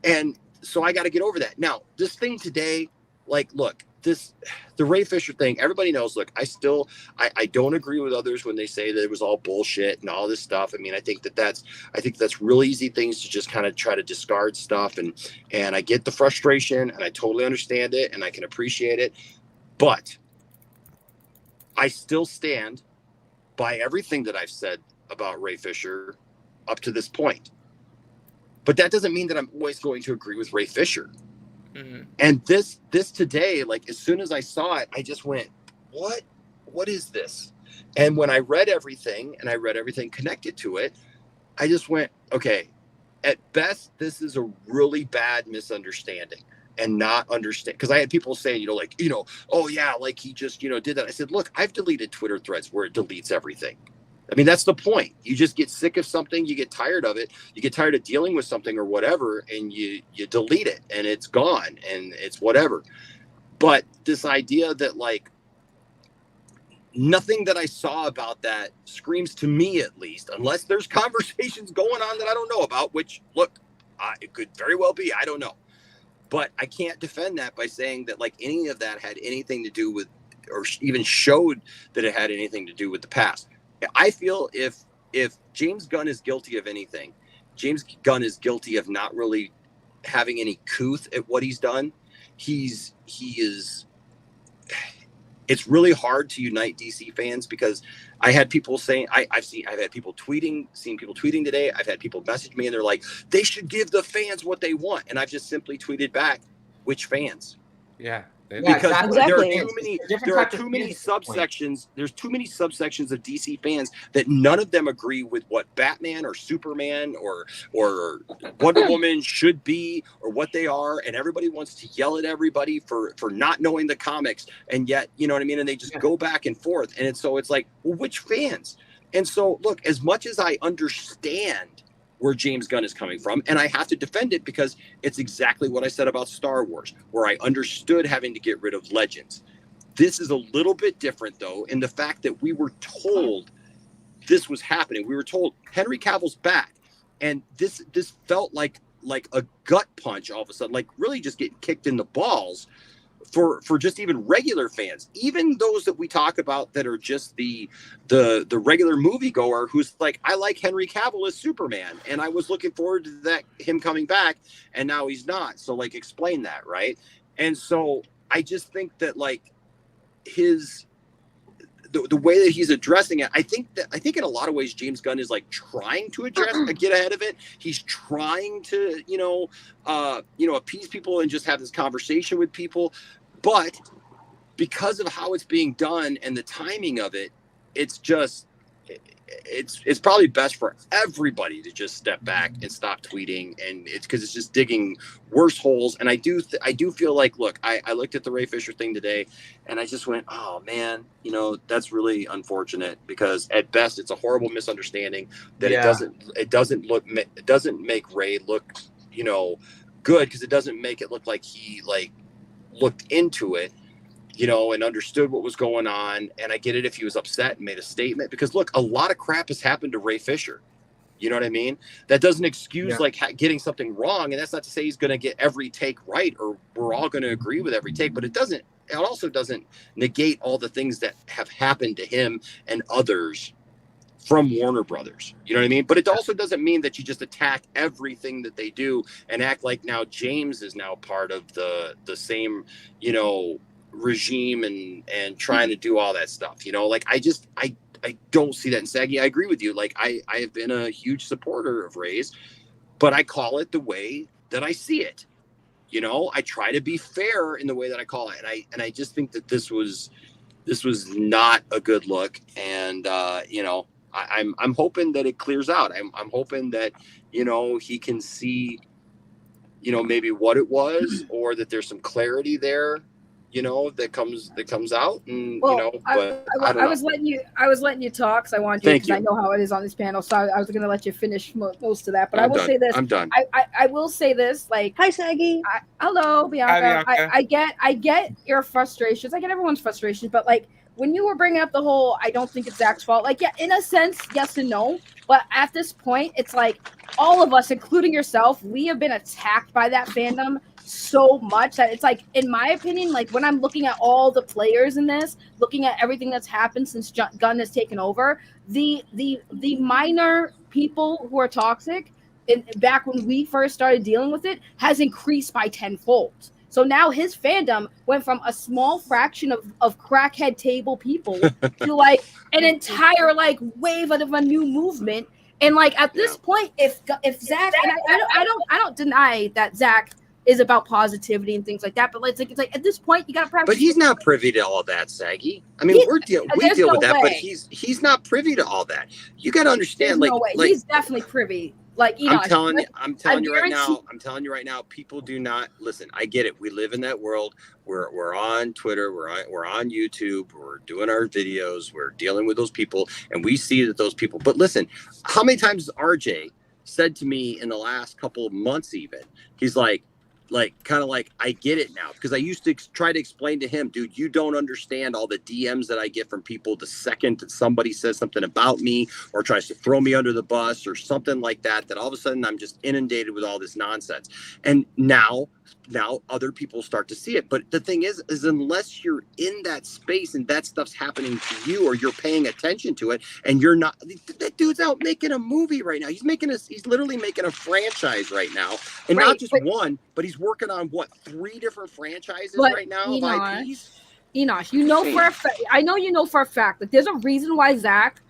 And so I got to get over that. Now, this thing today, like, look, the Ray Fisher thing, everybody knows. Look, I don't agree with others when they say that it was all bullshit and all this stuff. I mean, I think that's real easy things to just kind of try to discard stuff, and I get the frustration, and I totally understand it, and I can appreciate it, but I still stand by everything that I've said about Ray Fisher up to this point. But that doesn't mean that I'm always going to agree with Ray Fisher. Mm-hmm. And this today, like as soon as I saw it, I just went, what is this? And when I read everything and I read everything connected to it, I just went, okay, at best, this is a really bad misunderstanding. And not understand, because I had people saying, oh yeah, like he just, did that. I said, look, I've deleted Twitter threads where it deletes everything. I mean, that's the point. You just get sick of something, you get tired of it, you get tired of dealing with something or whatever, and you delete it, and it's gone, and it's whatever. But this idea that like nothing that I saw about that screams to me, at least, unless there's conversations going on that I don't know about, which look, it could very well be, I don't know. But I can't defend that by saying that like any of that had anything to do with, or even showed that it had anything to do with the past. I feel if James Gunn is guilty of anything, James Gunn is guilty of not really having any couth at what he's done. He is. It's really hard to unite DC fans because I had people saying I've had people seen people tweeting today. I've had people message me and they're like, they should give the fans what they want, and I've just simply tweeted back, which fans? Yeah. Because there are too many subsections. There's too many subsections of DC fans that none of them agree with what Batman or Superman or Wonder Woman should be or what they are, and everybody wants to yell at everybody for not knowing the comics, and yet, you know what I mean, and they just go back and forth, and so it's like, well, which fans? And so look, as much as I understand where James Gunn is coming from, and I have to defend it because it's exactly what I said about Star Wars, where I understood having to get rid of Legends. This is a little bit different, though, in the fact that we were told this was happening. We were told Henry Cavill's back, and this felt like a gut punch all of a sudden, like really just getting kicked in the balls for just even regular fans, even those that we talk about that are just the regular moviegoer who's like, I like Henry Cavill as Superman, and I was looking forward to him coming back, and now he's not. So like, explain that, right? And so I just think that like the way that he's addressing it, I think in a lot of ways James Gunn is like trying to get ahead of it. He's trying to appease people and just have this conversation with people, but because of how it's being done and the timing of it, it's just it's probably best for everybody to just step back and stop tweeting, and it's because it's just digging worse holes. And I do feel like, look, I looked at the Ray Fisher thing today, and I just went, oh man, you know, that's really unfortunate, because at best it's a horrible misunderstanding that it doesn't make Ray look, you know, good, because it doesn't make it look like he like looked into it, you know, and understood what was going on. And I get it if he was upset and made a statement, because look, a lot of crap has happened to Ray Fisher. You know what I mean? That doesn't excuse like getting something wrong. And that's not to say he's going to get every take right, or we're all going to agree with every take, but it also doesn't negate all the things that have happened to him and others from Warner Brothers. You know what I mean? But it also doesn't mean that you just attack everything that they do and act like now James is now part of the same, you know, regime and trying to do all that stuff. You know, like I don't see that in Saggy. I agree with you. Like I have been a huge supporter of Ray's, but I call it the way that I see it. You know, I try to be fair in the way that I call it. And I just think that this was not a good look. And you know, I'm hoping that it clears out. I'm hoping that, you know, he can see, you know, maybe what it was, or that there's some clarity there, you know, that comes out. And you know, but I was letting you talk, because I wanted you, because I know how it is on this panel. So I was going to let you finish most of that. But I will say this. I'm done. I will say this. Like, hi, Saggy. Hello, Bianca. Hi, Bianca. I get your frustrations. I get everyone's frustrations. But like, when you were bringing up the whole, I don't think it's Zach's fault. Like, yeah, in a sense, yes and no. But at this point, it's like all of us, including yourself, we have been attacked by that fandom so much that it's like, in my opinion, like when I'm looking at all the players in this, looking at everything that's happened since Gunn has taken over, the minor people who are toxic, back when we first started dealing with it, has increased by tenfold. So now his fandom went from a small fraction of crackhead table people to like an entire like wave of a new movement. And like at this point, if Zach, and I don't deny that Zach is about positivity and things like that, but it's like at this point you got to practice. But he's not privy to all that, Saggy. I mean, we deal with that, but he's not privy to all that. You got to understand, no way. He's definitely privy. Like, you know, I'm telling you right now, people do not listen. I get it. We live in that world. We're on Twitter. We're on YouTube. We're doing our videos. We're dealing with those people, and we see that those people. But listen, how many times has RJ said to me in the last couple of months, even, he's like kind of like, I get it now, because I used to try to explain to him, dude, you don't understand all the DMs that I get from people the second that somebody says something about me or tries to throw me under the bus or something like that all of a sudden I'm just inundated with all this nonsense. And now other people start to see it. But the thing is unless you're in that space and that stuff's happening to you, or you're paying attention to it, and you're not, that dude's out making a movie right now. He's literally making a franchise right now, and not just one, but he's working on 3 different franchises right now of IPs. Enosh, you know for a fact, I know you know for a fact that there's a reason why Zach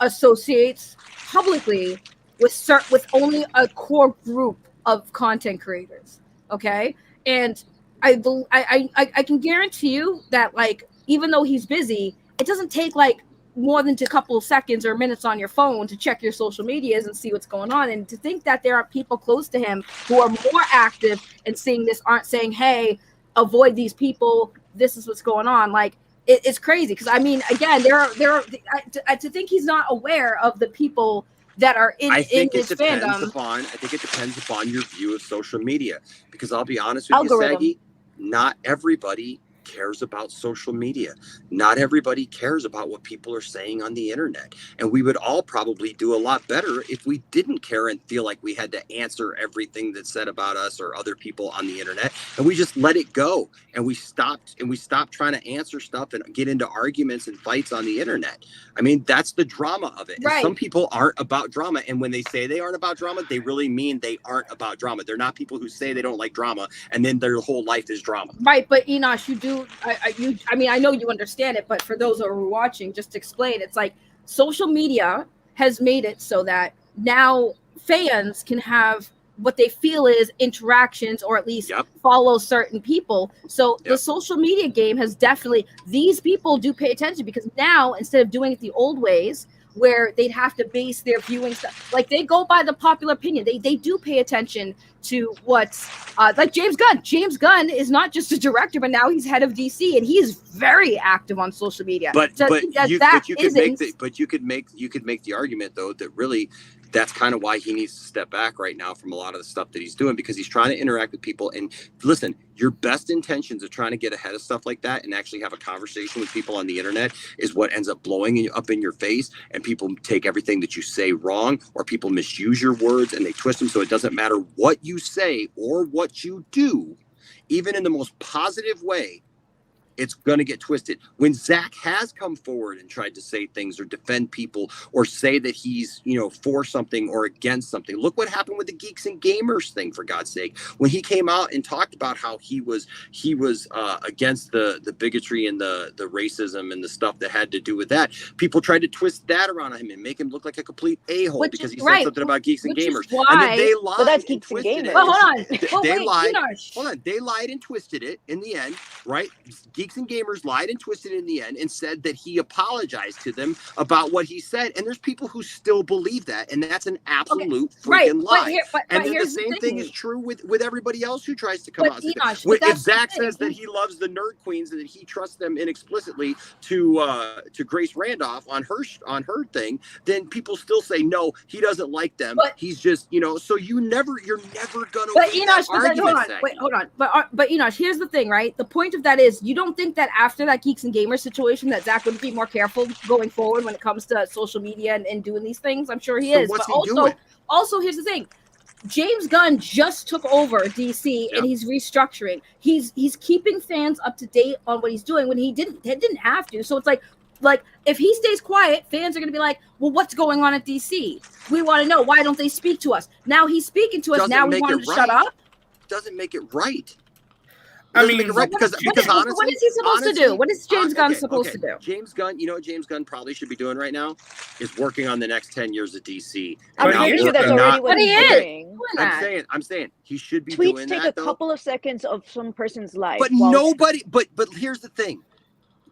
associates publicly with only a core group of content creators. Okay, and I can guarantee you that, like, even though he's busy, it doesn't take like more than a couple of seconds or minutes on your phone to check your social medias and see what's going on. And to think that there are people close to him who are more active and seeing this, aren't saying, hey, avoid these people, this is what's going on. Like, it's crazy, because I mean, again, there are to think he's not aware of the people that are in his fandom. I think it depends upon your view of social media, because I'll be honest with you, Saggy, not everybody cares about social media. Not everybody cares about what people are saying on the internet. And we would all probably do a lot better if we didn't care and feel like we had to answer everything that's said about us or other people on the internet. And we just let it go. And we stopped trying to answer stuff and get into arguments and fights on the internet. I mean, that's the drama of it. Right. And some people aren't about drama. And when they say they aren't about drama, they really mean they aren't about drama. They're not people who say they don't like drama and then their whole life is drama. Right. But Enosh, you do. I mean, I know you understand it, but for those who are watching, just to explain, it's like social media has made it so that now fans can have what they feel is interactions, or at least follow certain people. So the social media game has definitely, these people do pay attention, because now instead of doing it the old ways, where they'd have to base their viewing stuff. Like they go by the popular opinion. They do pay attention to what's like James Gunn. James Gunn is not just a director, but now he's head of DC, and he is very active on social media. But So I but think that you that but you could make isn't- the but you could make the argument though that really that's kind of why he needs to step back right now from a lot of the stuff that he's doing, because he's trying to interact with people. And listen, your best intentions of trying to get ahead of stuff like that and actually have a conversation with people on the internet is what ends up blowing up in your face, and people take everything that you say wrong, or people misuse your words and they twist them so it doesn't matter what you say or what you do, even in the most positive way. It's going to get twisted. When Zach has come forward and tried to say things or defend people or say that he's, for something or against something, look what happened with the Geeks and Gamers thing, for God's sake. When he came out and talked about how he was against the bigotry and the racism and the stuff that had to do with that, people tried to twist that around him and make him look like a complete a-hole because he said something about Geeks and Gamers. And then they lied and twisted it. Well, hold on. They Wait, lied. Enosh. Hold on. They lied and twisted it in the end, right? Geeks and Gamers lied and twisted it in the end and said that he apologized to them about what he said. And there's people who still believe that. And that's an absolute freaking lie. And then the same thing is true with everybody else who tries to come out. Enosh, If Zach says that he loves the Nerd Queens and that he trusts them inexplicitly to Grace Randolph on her thing, then people still say, no, he doesn't like them. He's just, so you're never gonna But win Enosh, that hold on. argument, Wait, hold on. But Enosh, here's the thing, right? The point of that is you don't think that after that Geeks and Gamers situation that Zach would be more careful going forward when it comes to social media and doing these things? I'm sure he So is. what's But he doing? also, here's the thing. James Gunn just took over DC and he's restructuring. He's keeping fans up to date on what he's doing when he didn't have to. So it's like if he stays quiet, fans are going to be like, well, what's going on at DC? We want to know. Why don't they speak to us? Now he's speaking to us. Now we want him to shut up. Doesn't make it right. I mean, because honestly, what is he supposed to do? What is James Gunn supposed to do? James Gunn, you know what James Gunn probably should be doing right now is working on the next 10 years of DC. I'm pretty sure that's already what he's doing. I'm saying he should be Tweets doing take that. a couple of seconds of some person's life. But nobody. But here's the thing: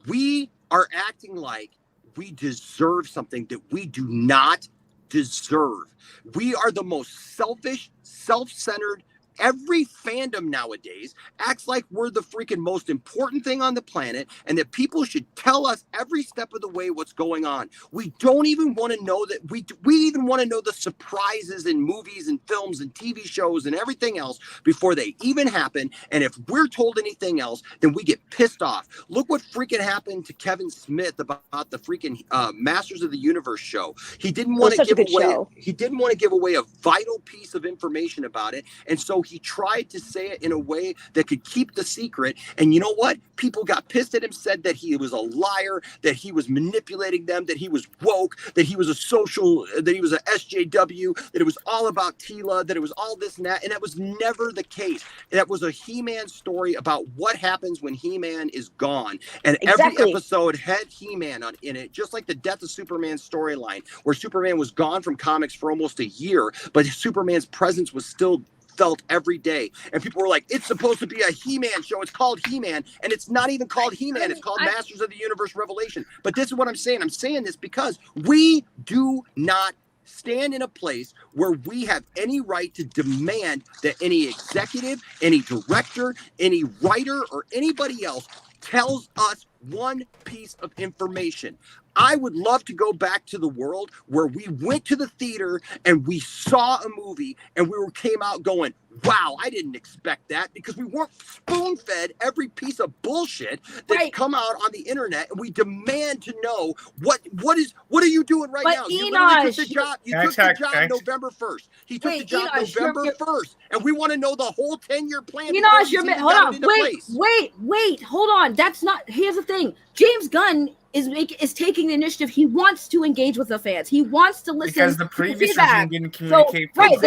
we are acting like we deserve something that we do not deserve. We are the most selfish, self-centered. Every fandom nowadays acts like we're the freaking most important thing on the planet and that people should tell us every step of the way what's going on. We don't even want to know that we even want to know the surprises in movies and films and TV shows and everything else before they even happen. And if we're told anything else, then we get pissed off. Look what freaking happened to Kevin Smith about the freaking Masters of the Universe show. He didn't want to give away a vital piece of information about it. And so he tried to say it in a way that could keep the secret. And you know what? People got pissed at him, said that he was a liar, that he was manipulating them, that he was woke, that he was a SJW, that it was all about Tila, that it was all this and that. And that was never the case. That was a He-Man story about what happens when He-Man is gone. And every episode had He-Man in it, just like the Death of Superman storyline, where Superman was gone from comics for almost a year, but Superman's presence was still felt every day. And people were like, it's supposed to be a He-Man show. It's called He-Man. And it's not even called He-Man. It's called Masters of the Universe Revelation. But this is what I'm saying. I'm saying this because we do not stand in a place where we have any right to demand that any executive, any director, any writer, or anybody else tells us one piece of information. I would love to go back to the world where we went to the theater and we saw a movie and came out going, wow, I didn't expect that, because we weren't spoon-fed every piece of bullshit that's come out on the internet, and we demand to know what are you doing right now? You literally took the job. You took the job November 1st. He took the job November 1st, and we want to know the whole 10-year plan. Hold on. Wait, hold on. That's not. Here's the thing. James Gunn is taking the initiative. He wants to engage with the fans. He wants to listen. Because the previous regime didn't communicate. That was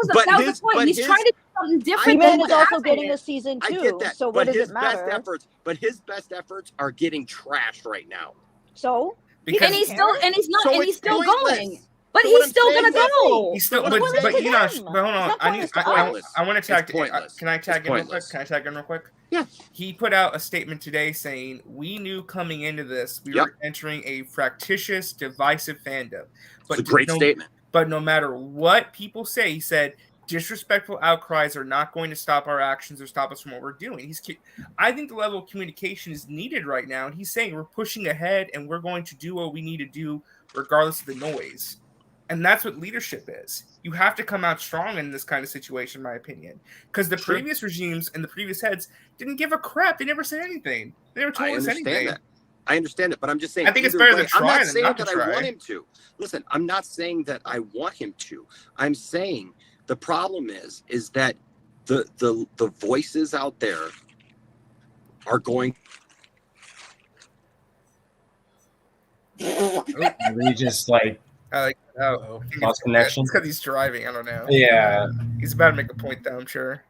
the point. He's trying to do something different. He is also getting a season 2. I get that, so what does it matter? His best efforts are getting trashed right now. So and he's still going. But So he's what I'm still saying gonna is- go. He's still, But but it's pointless to Enosh, them. but hold on. It's not pointless to I want to tag. It's pointless. Can I tag It's in real quick? pointless. Can I tag in real quick? Yeah. He put out a statement today saying, "We knew coming into this we Yep. were entering a fractious, divisive fandom." But It's a great statement. But no matter what people say, he said, disrespectful outcries are not going to stop our actions or stop us from what we're doing. I think the level of communication is needed right now, and he's saying we're pushing ahead and we're going to do what we need to do regardless of the noise. And that's what leadership is. You have to come out strong in this kind of situation, in my opinion. Because the previous regimes and the previous heads didn't give a crap. They never said anything. They never told us anything. That. I understand it, but I'm just saying. I think it's either better way, to try I'm not than saying not to that I try. want him to. Listen, I'm not saying that I want him to. I'm saying the problem is that the voices out there are going. We just like lost connection. It's because he's driving. I don't know. Yeah. He's about to make a point, though, I'm sure.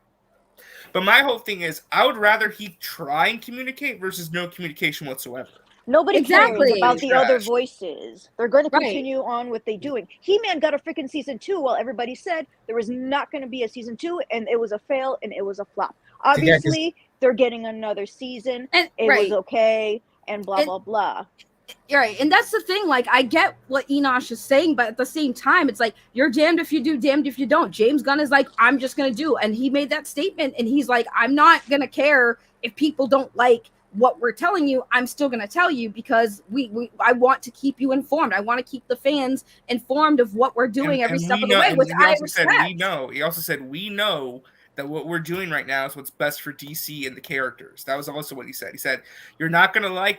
But my whole thing is, I would rather he try and communicate versus no communication whatsoever. Nobody cares about the other Trash. voices. They're going to Right. continue on what they're doing. He-Man got a freaking season 2 while everybody said there was not going to be a season 2, and it was a fail and it was a flop. Obviously, they're getting another season. And- it right. was okay, and blah, blah, blah. You're right. And that's the thing. Like, I get what Enosh is saying, but at the same time, it's like, you're damned if you do, damned if you don't. James Gunn is like, I'm just going to do. And he made that statement, and he's like, I'm not going to care if people don't like what we're telling you. I'm still going to tell you because I want to keep you informed. I want to keep the fans informed of what we're doing every step of the way, which I respect. He also said, we know that what we're doing right now is what's best for DC and the characters. That was also what he said. He said,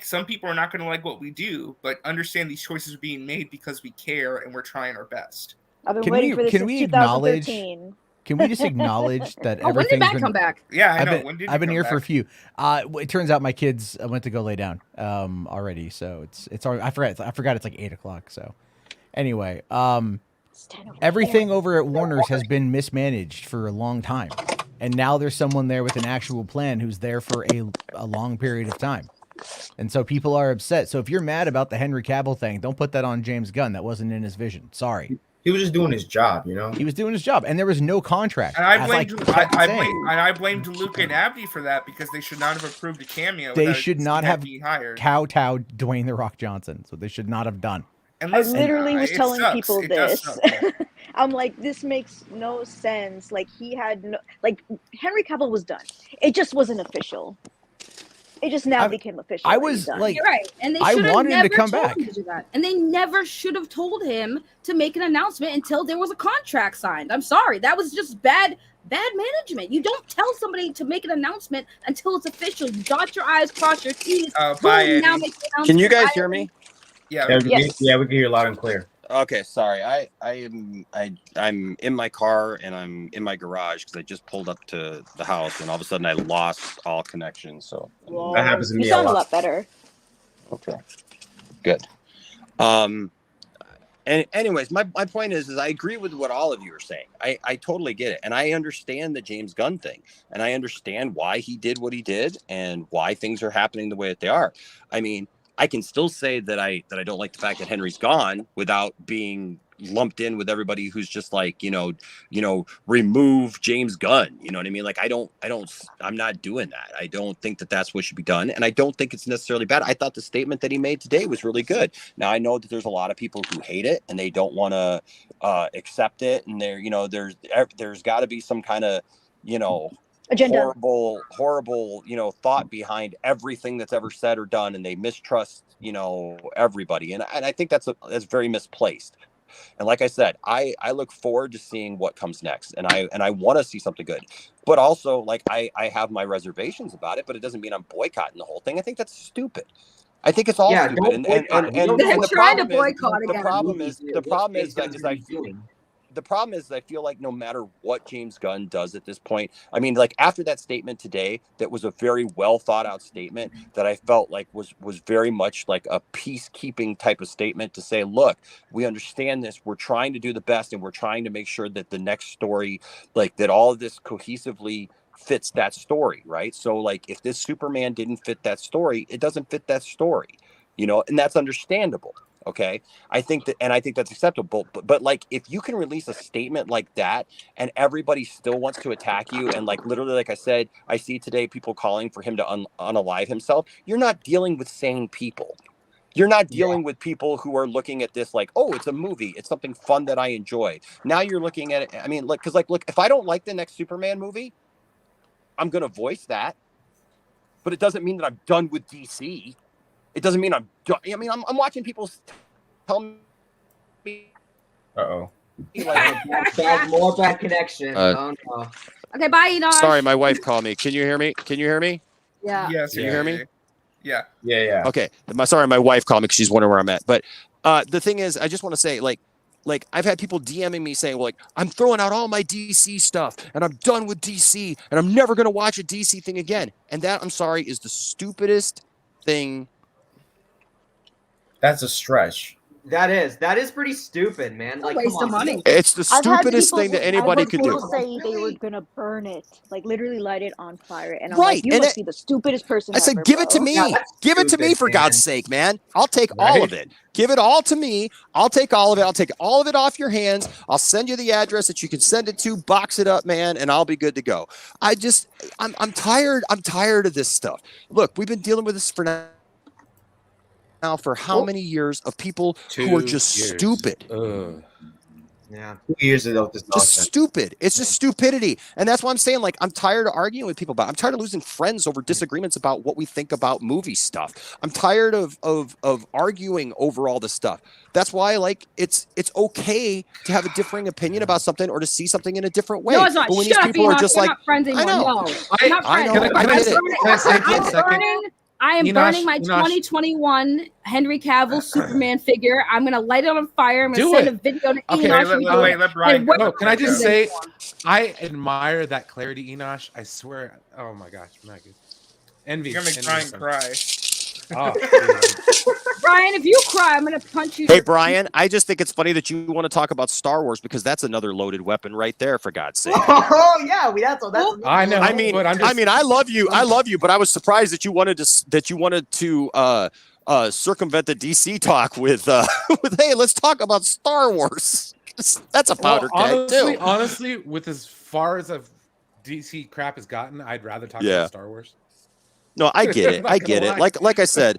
some people are not going to like what we do, but understand these choices are being made because we care and we're trying our best. I've been Can waiting we- for this can since we acknowledge- 2013. Can we just acknowledge that Oh, when did everything's that been, come back? Yeah, I I've know. been, When did I've been it here come for a back? few. It turns out my kids went to go lay down already, so it's already, I forgot it's like 8:00. So anyway, everything over at Warner's has been mismanaged for a long time, and now there's someone there with an actual plan who's there for a long period of time. And so people are upset. So if you're mad about the Henry Cavill thing, don't put that on James Gunn. That wasn't in his vision. Sorry. He was just doing his job, you know. He was doing his job, and there was no contract. And I as blamed kept saying. I blamed Luca and Abdi for that because they should not have approved a cameo. They without should Steve not have being hired. kowtowed Dwayne the Rock Johnson. So they should not have done. And I listen, literally was it telling sucks. people It does this. suck. I'm like, this makes no sense. Like, he had no, like, Henry Cavill was done. It just wasn't official. It just now became official. I that was he's done. like, You're right. And they I should have wanted him never to come told back. him to do that. And they never should have told him to make an announcement until there was a contract signed. I'm sorry. That was just bad management. You don't tell somebody to make an announcement until it's official. You dot your I's, cross your T's. Bye, boom, now Eddie. make the Can you announcement. guys hear me? Yeah. Yeah, we can hear you loud and clear. Okay, sorry. I'm in my car and I'm in my garage because I just pulled up to the house and all of a sudden I lost all connection. So That happens to You me a sound a lot. lot better. okay, good. And anyways, my point is I agree with what all of you are saying. I totally get it, and I understand the James Gunn thing, and I understand why he did what he did and why things are happening the way that they are. I mean, I can still say that I don't like the fact that Henry's gone without being lumped in with everybody who's just like, remove James Gunn. You know what I mean? Like, I'm not doing that. I don't think that that's what should be done. And I don't think it's necessarily bad. I thought the statement that he made today was really good. Now, I know that there's a lot of people who hate it and they don't want to accept it. And there's got to be some kind of, Agenda. horrible, thought behind everything that's ever said or done. And they mistrust, everybody. And I think that's very misplaced. And like I said, I look forward to seeing what comes next, and I want to see something good. But also, like, I have my reservations about it, but it doesn't mean I'm boycotting the whole thing. I think that's stupid. I think it's all stupid. And They're trying to boycott again. The problem is I feel like no matter what James Gunn does at this point, I mean, like, after that statement today, that was a very well thought out statement that I felt like was very much like a peacekeeping type of statement to say, look, we understand this. We're trying to do the best, and we're trying to make sure that the next story, like, that all of this cohesively fits that story, right? So, like, if this Superman didn't fit that story, it doesn't fit that story, and that's understandable. Okay. I think that's acceptable. But like, if you can release a statement like that and everybody still wants to attack you, and like literally, like I said, I see today people calling for him to unalive himself. You're not dealing with sane people. You're not dealing with people who are looking at this like, oh, it's a movie. It's something fun that I enjoy. Now you're looking at it. I mean, look, because look, if I don't like the next Superman movie, I'm going to voice that. But it doesn't mean that I'm done with DC. It doesn't mean I'm done. I mean, I'm watching people tell me. Uh-oh. More bad connection. Oh, no. Okay, bye, Enoch. Sorry, my wife called me. Can you hear me? Yeah. Yes. Can you hear me? Yeah. Okay. Sorry, my wife called me because she's wondering where I'm at. But the thing is, I just want to say, like I've had people DMing me saying, well, like, I'm throwing out all my DC stuff and I'm done with DC and I'm never going to watch a DC thing again. And that, I'm sorry, is the stupidest thing. That's a stretch. That is pretty stupid, man. Like, waste of money. It's the stupidest thing that anybody could do. People say they were gonna burn it, like literally light it on fire, and I'm Right, like, you and must be the stupidest person. I said, ever, give it to bro." me. Yeah, that's Give it to me, stupid, for man. God's sake, man. I'll take all of it. Give it all to me. I'll take all of it. I'll take all of it off your hands. I'll send you the address that you can send it to, box it up, man, and I'll be good to go. I'm tired. I'm tired of this stuff. Look, we've been dealing with this for now for how many years of people who are just stupid. Yeah. 2 years ago, this Just stupid. It's just stupidity. And that's why I'm saying, like, I'm tired of arguing with people about it. I'm tired of losing friends over disagreements about what we think about movie stuff. I'm tired of arguing over all this stuff. That's why, like, it's okay to have a differing opinion about something or to see something in a different way. No, it's not. But when Shut these up, people are Enoch. just We're like, not friends anymore. I know. No, we're not I friends. know. Can I say for a second? I am Enoch, burning my Enoch. 2021 Henry Cavill Superman figure. I'm gonna light it on fire. I'm gonna Do send it. a video to Okay, Enoch. let Brian go. No, can I just say, I admire that clarity, Enoch. I swear. Oh my gosh, Maggie. Envy. You're gonna make Brian cry. Oh, Brian, if you cry, I'm gonna punch you. Hey, Brian, I just think it's funny that you want to talk about Star Wars because that's another loaded weapon right there, for God's sake. Oh yeah, that's I know. I mean, I love you, but I was surprised that you wanted to circumvent the DC talk with hey, let's talk about Star Wars. That's a powder keg too. Honestly, with as far as DC crap has gotten, I'd rather talk about Star Wars. No, I get it. I get it. Like I said,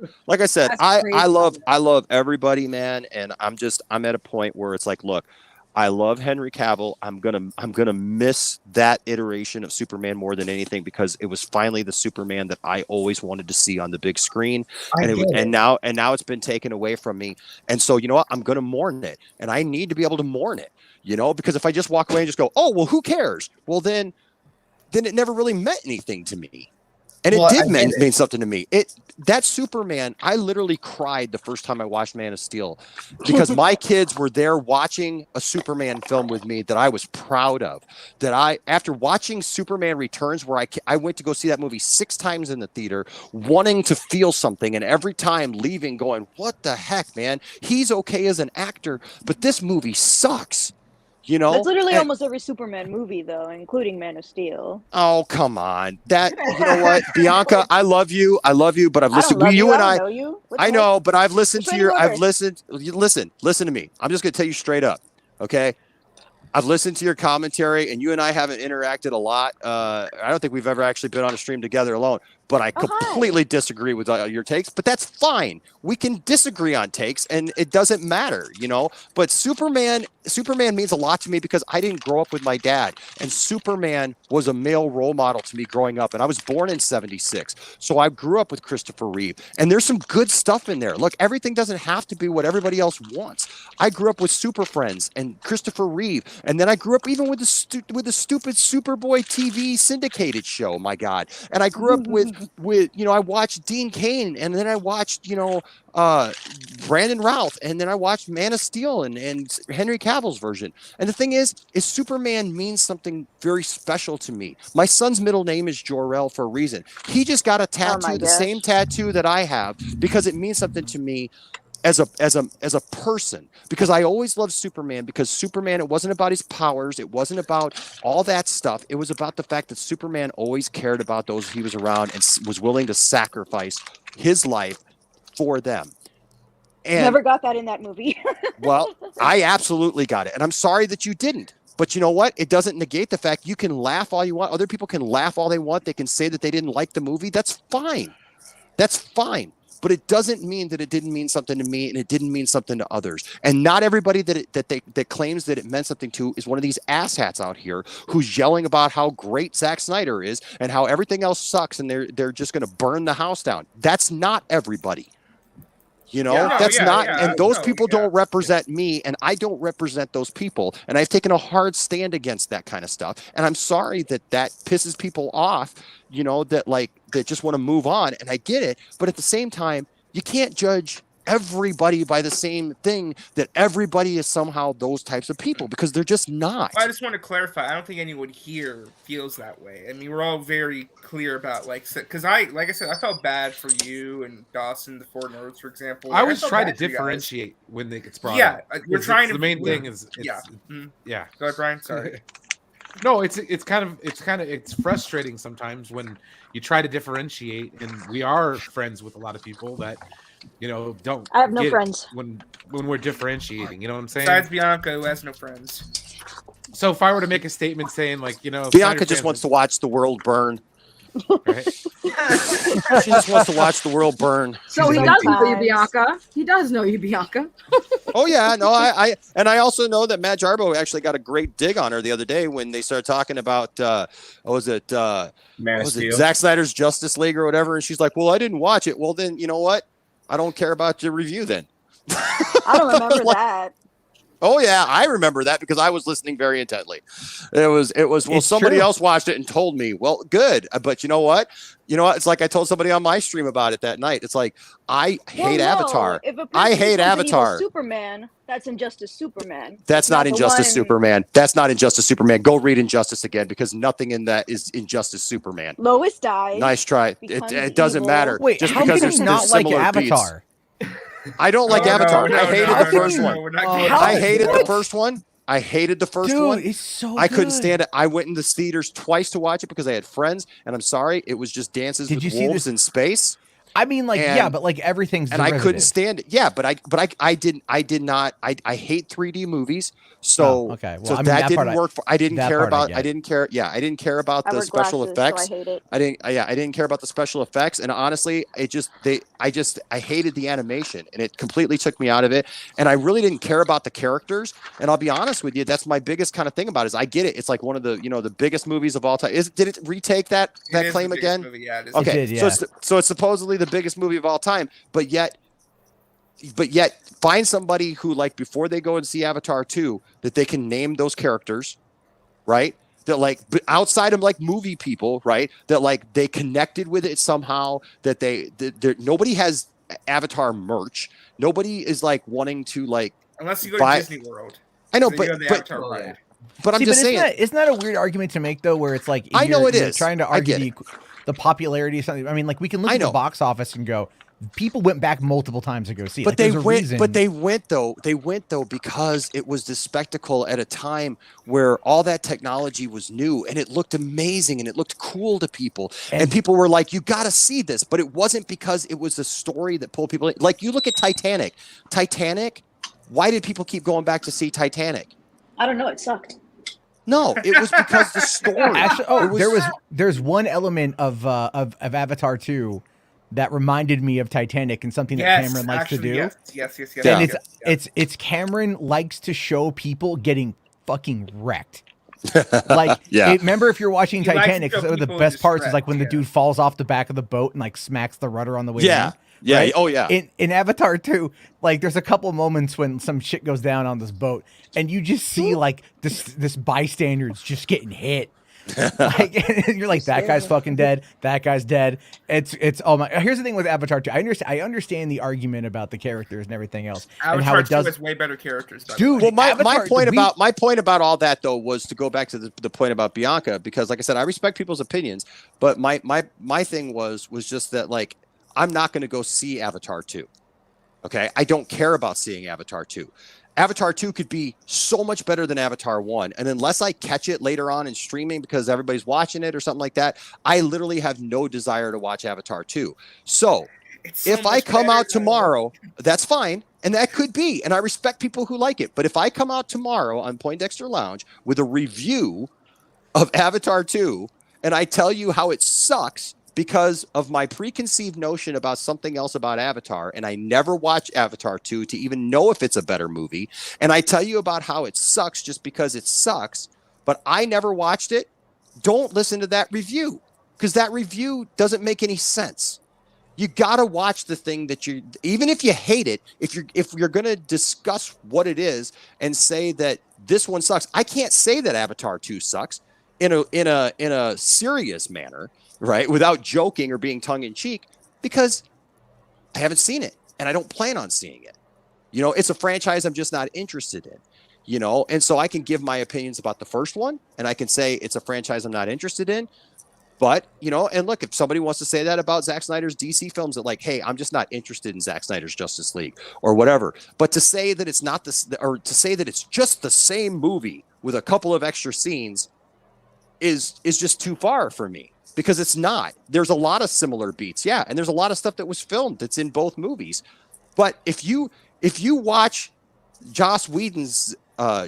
I love everybody, man, and I'm at a point where it's like, look, I love Henry Cavill. I'm gonna miss that iteration of Superman more than anything because it was finally the Superman that I always wanted to see on the big screen, and now it's been taken away from me. And so, you know what? I'm gonna mourn it, and I need to be able to mourn it, you know, because if I just walk away and just go, oh well, who cares? Well, then it never really meant anything to me. And it did mean something to me. That Superman, I literally cried the first time I watched Man of Steel because my kids were there watching a Superman film with me that I was proud of. That after watching Superman Returns, where I went to go see that movie 6 times in the theater, wanting to feel something, and every time leaving going, what the heck, man? He's okay as an actor, but this movie sucks. You know, that's literally almost every Superman movie, though, including Man of Steel. Oh, come on! You know what, Bianca? I love you, but I've listened. I know, but I've listened to your. Listen to me. I'm just gonna tell you straight up, okay? I've listened to your commentary, and you and I haven't interacted a lot. I don't think we've ever actually been on a stream together alone. But I completely disagree with your takes. But that's fine. We can disagree on takes, and it doesn't matter, you know. But Superman means a lot to me because I didn't grow up with my dad, and Superman was a male role model to me growing up. And I was born in '76, so I grew up with Christopher Reeve. And there's some good stuff in there. Look, everything doesn't have to be what everybody else wants. I grew up with Super Friends and Christopher Reeve, and then I grew up even with the stupid Superboy TV syndicated show. My God, and I grew up with you know, I watched Dean Cain, and then I watched, you know, Brandon Routh, and then I watched Man of Steel and Henry Cavill's version. And the thing is Superman means something very special to me. My son's middle name is Jor-El for a reason. He just got a tattoo, the same tattoo that I have, because it means something to me as a person, because I always loved Superman, because Superman, it wasn't about his powers, it wasn't about all that stuff, it was about the fact that Superman always cared about those he was around and was willing to sacrifice his life for them. And Never got that in that movie. well, I absolutely got it. And I'm sorry that you didn't. But you know what? It doesn't negate the fact you can laugh all you want. Other people can laugh all they want. They can say that they didn't like the movie. That's fine. That's fine. But it doesn't mean that it didn't mean something to me and it didn't mean something to others. And not everybody that claims that it meant something to is one of these asshats out here who's yelling about how great Zack Snyder is and how everything else sucks and they're just going to burn the house down. That's not everybody. You know, and those people don't represent me, and I don't represent those people. And I've taken a hard stand against that kind of stuff. And I'm sorry that pisses people off, you know, that just want to move on. And I get it. But at the same time, you can't judge everybody by the same thing that everybody is somehow those types of people, because they're just not. I just want to clarify. I don't think anyone here feels that way. I mean, we're all very clear about because like I said, I felt bad for you and Dawson, the Four Nerds, for example. I always try to differentiate when it gets brought up. Yeah, we're trying to. The main thing is, yeah. Go ahead, Brian. Sorry. No, it's frustrating sometimes when you try to differentiate, and we are friends with a lot of people that, you know, don't. I have no friends when we're differentiating. You know what I'm saying? Besides Bianca, who has no friends. So if I were to make a statement saying, like, you know, Bianca just wants to watch the world burn. Right? She just wants to watch the world burn. So he does know you, Bianca. He does know you, Bianca. Oh yeah, no, I also know that Matt Jarbo actually got a great dig on her the other day when they started talking about was it Zack Snyder's Justice League or whatever, and she's like, "Well, I didn't watch it." Well, then you know what? I don't care about your review then. I don't remember that. Oh yeah, I remember that because I was listening very intently. It was well, somebody else watched it and told me. Well, good, but you know what? It's like I told somebody on my stream about it that night. It's like I hate Avatar. I hate Avatar. Superman. That's Injustice Superman. That's not Injustice Superman. That's not Injustice Superman. Go read Injustice again, because nothing in that is Injustice Superman. Lois dies. Nice try. It doesn't matter. Wait, just how because can you not like Avatar? I don't like Avatar. I hated the first one. I hated What? the first one. I hated the first one. Dude, it's so I couldn't good. stand it. I went in the theaters twice to watch it because I had friends, and I'm sorry, it was just Dances Did with you see Wolves this- in space. I mean, like, And- yeah, but like everything's And I couldn't derivative. stand it. Yeah, but I did not. I hate 3D movies. So Oh, okay. Well, so I mean, that that didn't part work. I didn't that care part I about. get. I didn't care. Yeah, I didn't care about I the wear special glasses, effects. so I hate it. I didn't care about the special effects, and honestly, I hated the animation, and it completely took me out of it. And I really didn't care about the characters. And I'll be honest with you, that's my biggest kind of thing about it. Is I get it. It's like one of the the biggest movies of all time. Did it retake that It is claim the biggest again? movie, yeah, it is. Okay, It did, yeah. so it's supposedly the biggest movie of all time, but yet find somebody who, like, before they go and see Avatar 2, that they can name those characters, right? That, like, outside of like movie people, right? That, like, they connected with it somehow. That nobody has Avatar merch. Nobody is like wanting to, like, Unless you go buy- to Disney World. I know, Then but you have the but, Avatar ride. but I'm See, just but saying. isn't that a weird argument to make though, where it's like I know you're it is. trying to I argue get the popularity of something. I mean, like we can look I at the know. box office and go, people went back multiple times to go see it. But Like, there's they a went. reason. But they went though. They went though because it was the spectacle at a time where all that technology was new and it looked amazing and it looked cool to people. And people were like, "You got to see this." But it wasn't because it was a story that pulled people in. Like, you look at Titanic. Titanic. Why did people keep going back to see Titanic? I don't know. It sucked. No, it was because the story. Actually, there's one element of Avatar 2 that reminded me of Titanic and something that Cameron likes to do. Yes. And it's Cameron likes to show people getting fucking wrecked. Like, Yeah. remember if you're watching He likes to Titanic, show some of the people best parts is distress, like when the dude falls off the back of the boat and like smacks the rudder on the way Yeah. in. Yeah. right? Oh yeah. In Avatar 2, like there's a couple moments when some shit goes down on this boat and you just see like this bystanders just getting hit. Like, and you're like, that guy's fucking dead. That guy's dead. It's oh my. Here's the thing with Avatar 2. I understand the argument about the characters and everything else and how Avatar it 2 does. has way better characters. by the Dude, way. Well, my Avatar- point about all that though was to go back to the point about Bianca, because like I said, I respect people's opinions, but my thing was just that, like, I'm not going to go see Avatar 2. Okay, I don't care about seeing Avatar 2. Avatar 2 could be so much better than Avatar 1, and unless I catch it later on in streaming because everybody's watching it or something like that, I literally have no desire to watch Avatar 2. So if I come out tomorrow, that's fine. And that could be. And I respect people who like it. But if I come out tomorrow on Poindexter Lounge with a review of Avatar 2 and I tell you how it sucks because of my preconceived notion about something else about Avatar, and I never watched Avatar 2 to even know if it's a better movie, and I tell you about how it sucks just because it sucks, but I never watched it, don't listen to that review because that review doesn't make any sense. You got to watch the thing that you, even if you hate it, if you're going to discuss what it is and say that this one sucks. I can't say that Avatar 2 sucks in a serious manner, right? Without joking or being tongue in cheek, because I haven't seen it and I don't plan on seeing it. You know, it's a franchise I'm just not interested in, you know? And so I can give my opinions about the first one and I can say it's a franchise I'm not interested in. But, you know, and look, if somebody wants to say that about Zack Snyder's DC films, that like, hey, I'm just not interested in Zack Snyder's Justice League or whatever. But to say that it's not this, or to say that it's just the same movie with a couple of extra scenes is just too far for me, because it's not. There's a lot of similar beats. Yeah. And there's a lot of stuff that was filmed that's in both movies. But if you watch Joss Whedon's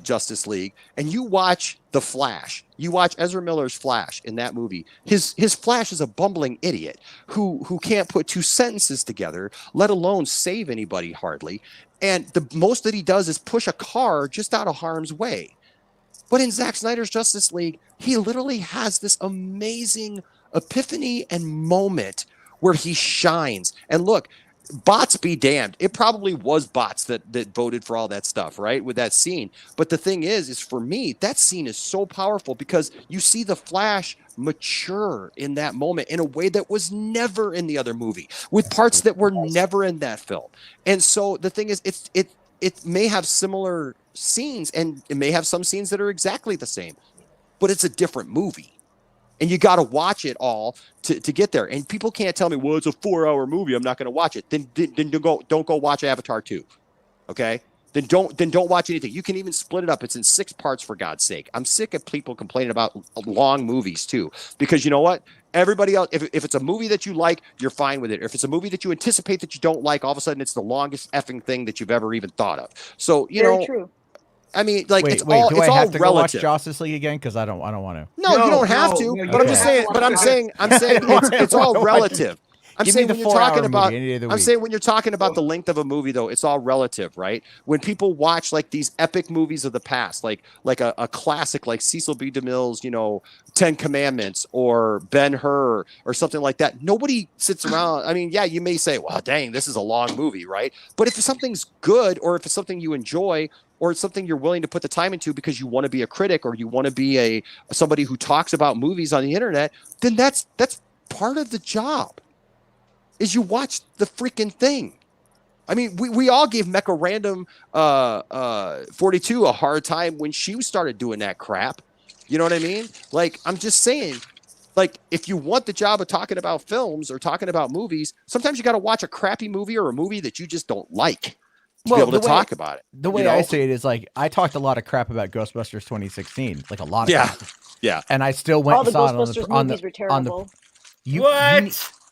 Justice League and you watch The Flash, you watch Ezra Miller's Flash in that movie, his Flash is a bumbling idiot who can't put two sentences together, let alone save anybody hardly. And the most that he does is push a car just out of harm's way. But in Zack Snyder's Justice League, he literally has this amazing epiphany and moment where he shines. And look, bots be damned. It probably was bots that voted for all that stuff, right? With that scene. But the thing is for me, that scene is so powerful because you see the Flash mature in that moment in a way that was never in the other movie, with parts that were never in that film. And so the thing is, it may have similar scenes and it may have some scenes that are exactly the same, but it's a different movie. And you got to watch it all to get there. And people can't tell me, well, it's a 4-hour movie, I'm not going to watch it. Then don't go watch Avatar 2. Okay? Then don't watch anything. You can even split it up. It's in 6 parts, for God's sake. I'm sick of people complaining about long movies too. Because you know what? Everybody else, if it's a movie that you like, you're fine with it. If it's a movie that you anticipate that you don't like, all of a sudden it's the longest effing thing that you've ever even thought of. So, you know, true. I mean, like, wait, it's all do I have to relative. go watch Justice League again? Because I don't want to. No, you don't have to. But I'm just saying. But I'm saying it's all relative. I'm saying when you're talking about, I'm saying when you're talking about the length of a movie, though, it's all relative, right? When people watch like these epic movies of the past, like a classic like Cecil B. DeMille's, you know, 10 Commandments or Ben-Hur or something like that, nobody sits around. I mean, yeah, you may say, well, dang, this is a long movie, right? But if something's good, or if it's something you enjoy, or it's something you're willing to put the time into because you want to be a critic or you want to be somebody who talks about movies on the internet, then that's part of the job. Is you watch the freaking thing. I mean, we all gave Mecha Random 42 a hard time when she started doing that crap. You know what I mean? Like, I'm just saying, like, if you want the job of talking about films or talking about movies, sometimes you got to watch a crappy movie or a movie that you just don't like to be able to talk about it. The way I say it is, like, I talked a lot of crap about Ghostbusters 2016, like a lot of crap. Yeah. And I still went All the and saw Ghostbusters it on movies were the terrible.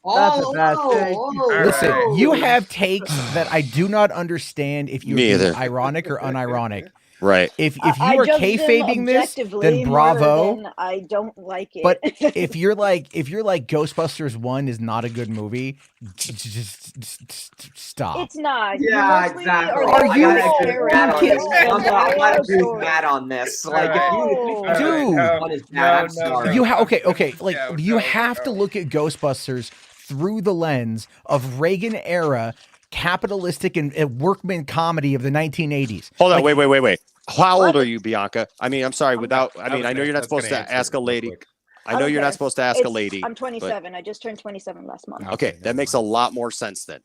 That's a bad thing. Listen, you have takes that I do not understand if you're being ironic or unironic. Right. If you are kayfabing this, then bravo. I don't like it. But if you're like Ghostbusters 1 is not a good movie, just stop. It's not. Yeah, exactly. Are you mad on this? Like, if you one is bad, I'm sorry. Okay. Like, you have to look at Ghostbusters through the lens of Reagan era capitalistic and workman comedy of the 1980s. Hold on, wait. How old are you, Bianca? I mean, I'm sorry. I know you're not supposed to ask a lady. I know you're not supposed to ask a lady. I'm 27. I just turned 27 last month. Okay, that makes a lot more sense then.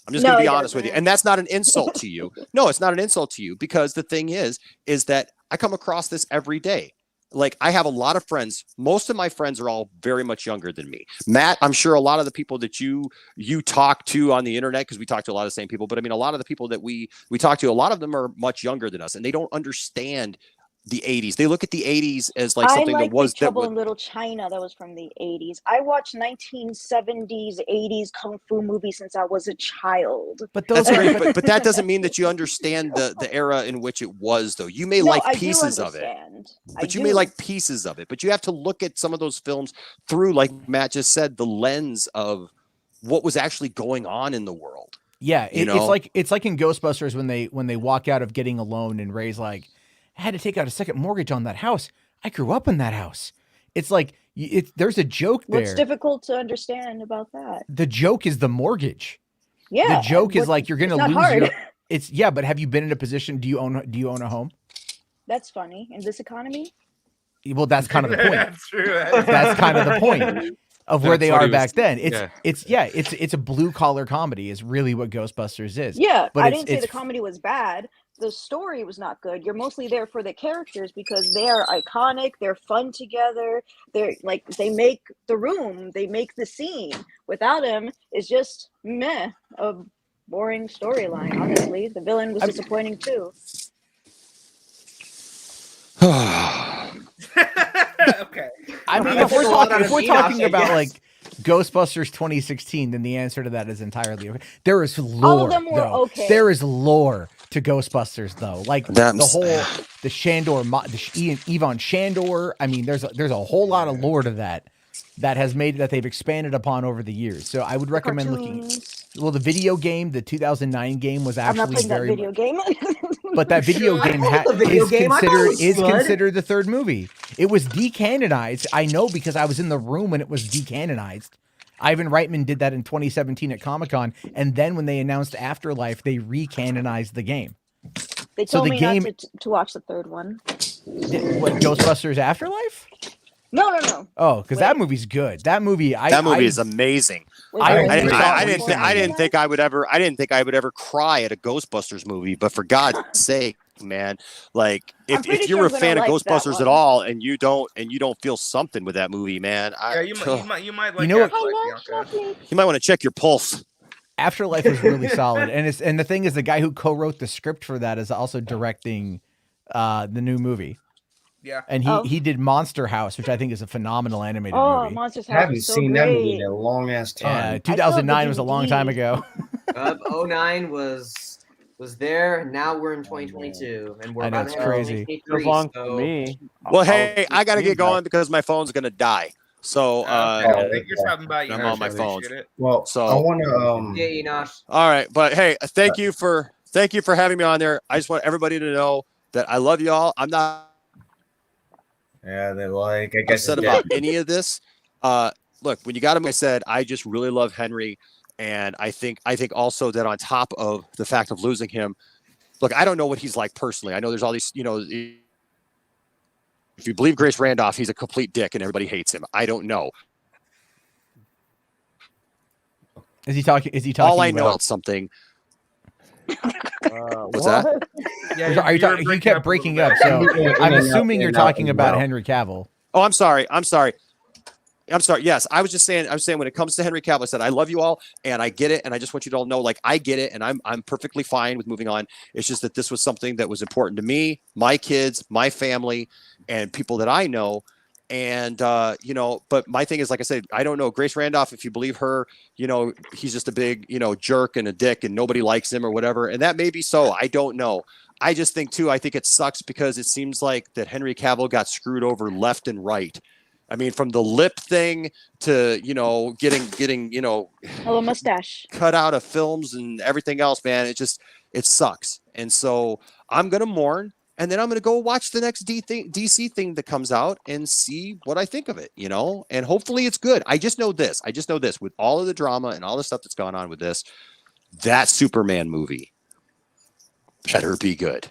I'm just going to be honest with you. And that's not an insult to you. No, it's not an insult to you, because the thing is that I come across this every day. Like, I have a lot of friends. Most of my friends are all very much younger than me. Matt, I'm sure a lot of the people that you talk to on the internet, because we talk to a lot of the same people, but I mean, a lot of the people that we talk to, a lot of them are much younger than us, and they don't understand the 80s. They look at the 80s as like I something like that was Big Trouble in Little China. That was from the 80s. I watched 1970s, 80s kung fu movies since I was a child. But That's great, but that doesn't mean that you understand the era in which it was, though. You may No, like I do pieces of it, understand. but I you may do. like pieces of it. But you have to look at some of those films through, like Matt just said, the lens of what was actually going on in the world. Yeah, You it's know? like in Ghostbusters when they walk out of getting a loan and Ray's like, I had to take out a second mortgage on that house. I grew up in that house. It's like there's a joke there. What's difficult to understand about that? The joke is the mortgage. Yeah, The joke is what- like you're going to it's not lose hard. your. It's yeah, but have you been in a position? Do you own a home? That's funny. In this economy? Well, that's kind of the point. That's true. That's kind of the point of where they That's what are he was- back then. yeah. It's a blue collar comedy is really what Ghostbusters is. Yeah, but I it's, didn't say it's the comedy was bad. The story was not good. You're mostly there for the characters because they are iconic. They're fun together. They're like they make the room. They make the scene. Without them, it's just meh, a boring storyline. Honestly, the villain was disappointing too. Okay. I mean, I'm if we're gonna pull out talking, if on we're Enoch, talking I about guess. like Ghostbusters 2016, then the answer to that is entirely okay. There is lore. All of them were though. okay. There is lore to Ghostbusters, though. Like That's- the whole the Shandor, Yvonne Shandor. I mean, there's a whole lot of lore to that has made that they've expanded upon over the years. So I would recommend looking. Cartoons. Well, the video game, the 2009 game, was I'm not actually playing that very. video game. But that video I game played the video is game. I thought it was good. considered the third movie. It was decanonized. I know because I was in the room when it was decanonized. Ivan Reitman did that in 2017 at Comic-Con, and then when they announced Afterlife, they recanonized the game. They So told the me game- not to watch the third one. What, Ghostbusters Afterlife? No. Oh, because that movie's good. That movie, That movie is amazing. I didn't think I would ever cry at a Ghostbusters movie, but for God's sake, man, like I'm if pretty you're sure a I'm gonna fan of like that Ghostbusters at one. all and you don't feel something with that movie, man, Yeah, you might like. You know what- Bianca. you might want to check your pulse. Afterlife was really solid, and the thing is, the guy who co-wrote the script for that is also directing the new movie. Yeah, and he did Monster House, which I think is a phenomenal animated Oh, movie. Monsters I House haven't is so seen that movie in great. a long ass time. 2009 was a long time ago. 09 was there, and now we're in 2022, and we're I know, about it's to have crazy. 2023, As long so- for me. Well, hey, I got to get going because my phone's gonna die. So Thank you for stopping by. I'm on my phone. Appreciate it. Well, So I want to. Yeah, Enoch. All right, but hey, thank you for having me on there. I just want everybody to know that I love you all. I'm not Yeah, they're like I guess upset it's about dead. any of this. Look, when you got him, I said I just really love Henry, and I think also that on top of the fact of losing him, look, I don't know what he's like personally. I know there's all these, if you believe Grace Randolph, he's a complete dick and everybody hates him. I don't know. Is he talking? All I know about? is something. What's that? Yeah, Are you talking? You kept breaking up, so I'm assuming you're talking about Henry Cavill. Oh, I'm sorry. Yes, I was saying when it comes to Henry Cavill, I said I love you all and I get it, and I just want you to all know, like, I get it, and I'm perfectly fine with moving on. It's just that this was something that was important to me, my kids, my family, and people that I know. And but my thing is, like I said, I don't know Grace Randolph. If you believe her, he's just a big, jerk and a dick, and nobody likes him or whatever. And that may be so. I don't know. I just think too. I think it sucks because it seems like that Henry Cavill got screwed over left and right. I mean, from the lip thing to getting Oh, a mustache. cut out of films and everything else, man. It sucks. And so I'm gonna mourn. And then I'm going to go watch the next DC thing that comes out and see what I think of it, and hopefully it's good. I just know this with all of the drama and all the stuff that's gone on with this, that Superman movie better be good.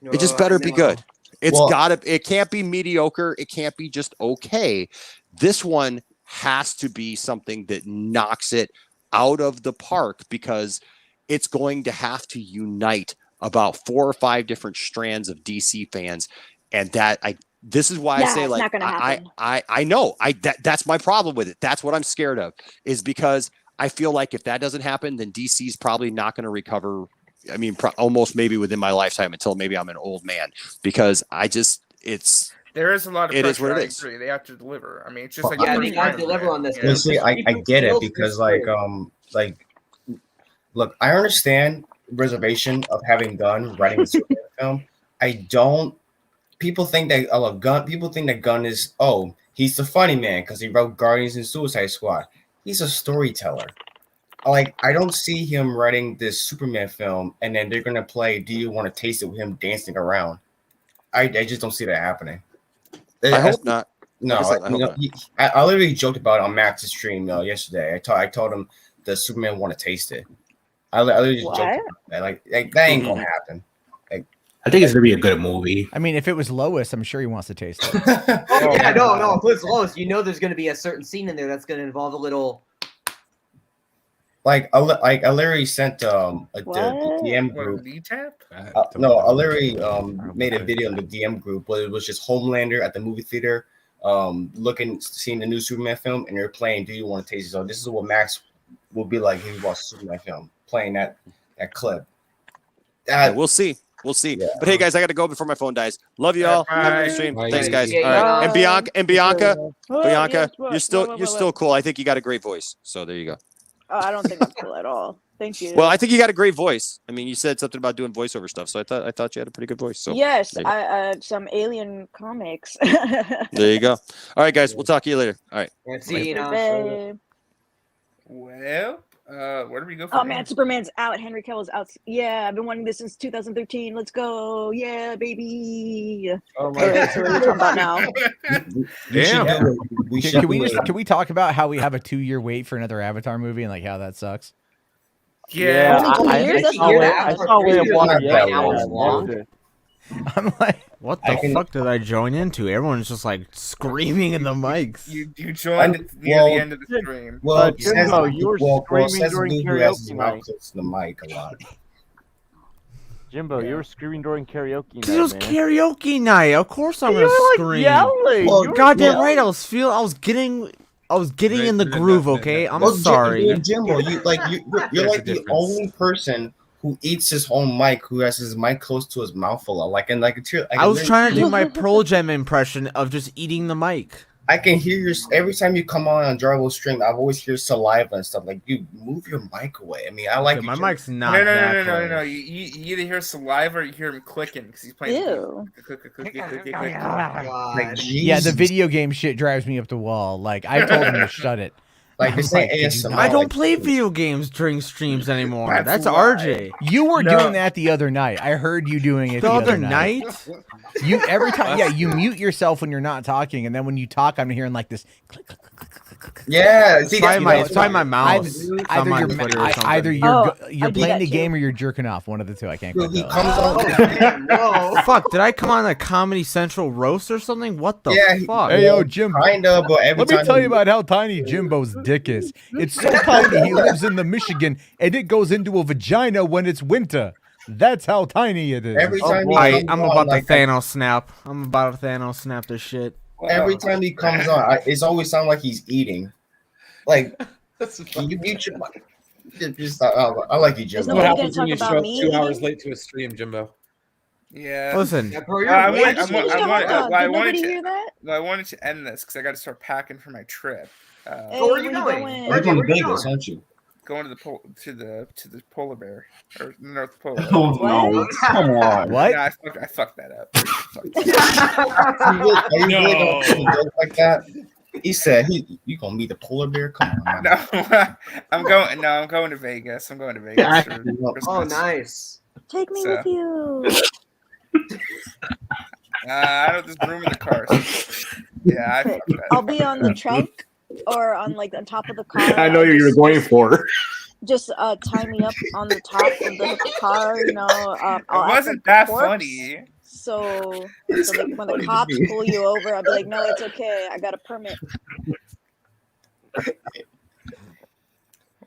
It just better be good. It can't be mediocre. It can't be just okay. This one has to be something that knocks it out of the park because it's going to have to unite about 4 or 5 different strands of DC fans, and this is why I say, it's like, not gonna happen. I know that's my problem with it. That's what I'm scared of, is because I feel like if that doesn't happen, then DC's probably not going to recover I mean, almost maybe within my lifetime until maybe I'm an old man, because there is a lot of it pressure. is what it I is. agree. They have to deliver. I mean, it's just like they gotta deliver on this. Well, see, I get it because like look, I understand reservation of having Gunn writing a Superman film. I don't. People think that Gunn. People think that Gunn is he's the funny man because he wrote Guardians and Suicide Squad. He's a storyteller. Like, I don't see him writing this Superman film and then they're gonna play "Do You Want to Taste It" with him dancing around. I just don't see that happening. I hope not. No, I literally joked about it on Max's stream yesterday. I told him the Superman want to taste it. I literally just joked about that. Like that ain't gonna happen. Like, I think it's gonna be a good movie. I mean, if it was Lois, I'm sure he wants to taste it. No. If it's Lois, there's going to be a certain scene in there that's going to involve a little. I literally sent the DM group. No, I literally made a video in the DM group, but it was just Homelander at the movie theater, seeing the new Superman film, and they're playing "Do You Want to Taste It?" So this is what Max will be like if he watches Superman film, playing that clip. We'll see. Yeah. But hey, guys, I got to go before my phone dies. Love you all. Have a good stream. Thanks, guys. All right. And Bianca, you're still cool. I think you got a great voice. So there you go. Oh, I don't think I'm cool at all. Thank you. Well, I think you got a great voice. I mean, you said something about doing voiceover stuff, so I thought you had a pretty good voice. So yes, I some Alien comics. There you go. All right, guys, we'll talk to you later. All right. See you. Well, where do we go? Oh man, Superman's out. Henry Cavill's out. Yeah, I've been wanting this since 2013. Let's go. Yeah, baby. Oh my God. So what are we talking about now? Damn. Can we talk about how we have a 2-year wait for another Avatar movie and like how that sucks? Yeah, I saw Way of Water yesterday. I'm like, what the fuck did I join into? Everyone's just like screaming in the mics. You joined near the end of the stream. Well, Jimbo, you were screaming during karaoke night. The mic a lot. Jimbo, you were screaming during karaoke night. It was karaoke night. Of course I'm You gonna were, scream. yelling. Well, You were goddamn yelling. right. I was getting in the groove. Okay, I'm Well, sorry. Jimbo, you're like the only person who eats his own mic, who has his mic close to his mouth a lot. I was trying to do my Pearl Jam impression of just eating the mic. I can hear every time you come on Jarvo stream. I've always hear saliva and stuff. Like, you move your mic away. I mean, I like my mic's not. No. You either hear saliva or you hear him clicking because he's playing. Ew. yeah, the video game shit drives me up the wall. Like, I told him to shut it. Like, this ain't ASMR. I don't play video games during streams anymore. That's RJ. You were doing that the other night. I heard you doing it the other night. You every time, you mute yourself when you're not talking, and then when you talk, I'm hearing like this click, click, click, click, click, click. Yeah, see, try my mouse. Either you're playing the game or you're jerking off. One of the two. I can't. He comes on. Fuck! Did I come on a Comedy Central roast or something? What the fuck? Hey yo, Jim. Kind of, but every Let me time tell you about how tiny Jimbo's dick is. It's so tiny he lives in the Michigan, and it goes into a vagina when it's winter. That's how tiny it is. Every time I'm about to Thanos snap. I'm about to Thanos snap this shit. Every time he comes on, it's always sound like he's eating. Like, you mute your mic. I like you, Jimbo. What happens when you show up 2 hours late to a stream, Jimbo? Yeah. Listen. I wanted to end this because I got to start packing for my trip. Where are you going? You're going to Vegas, aren't you? Going to the polar bear or North Pole. Oh no! Come on! What? Yeah, I fucked that up. Are you really going to joke like that? He said, "You gonna meet the polar bear? Come on!" No, I'm going to Vegas. I'm going to Vegas. Oh, nice. Take me with you. I don't. There's room in the car. Yeah, I fucked that. I'll be on the trunk or on like on top of the car. I know what you're going for. Just tie me up on the top of the car. You know, it wasn't that funny. So like when the cops pull you over, I'll be like, no, it's okay. I got a permit.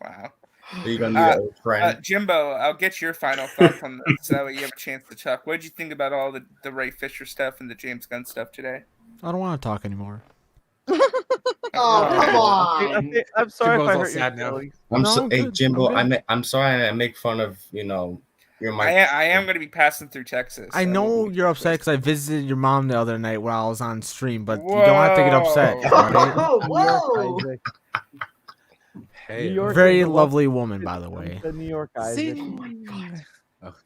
Wow. Are you gonna be a friend? Jimbo, I'll get your final thoughts on this so you have a chance to talk. What did you think about all the Ray Fisher stuff and the James Gunn stuff today? I don't want to talk anymore. Oh, come on! I'm sorry if I Jimbo's hurt all your sad now. feelings. Hey Jimbo, I'm sorry I make fun of I am going to be passing through Texas. I know you're upset because I visited your mom the other night while I was on stream, but you don't have to get upset. Whoa! Hey, New York very is a lovely woman, by the way. The New York guys.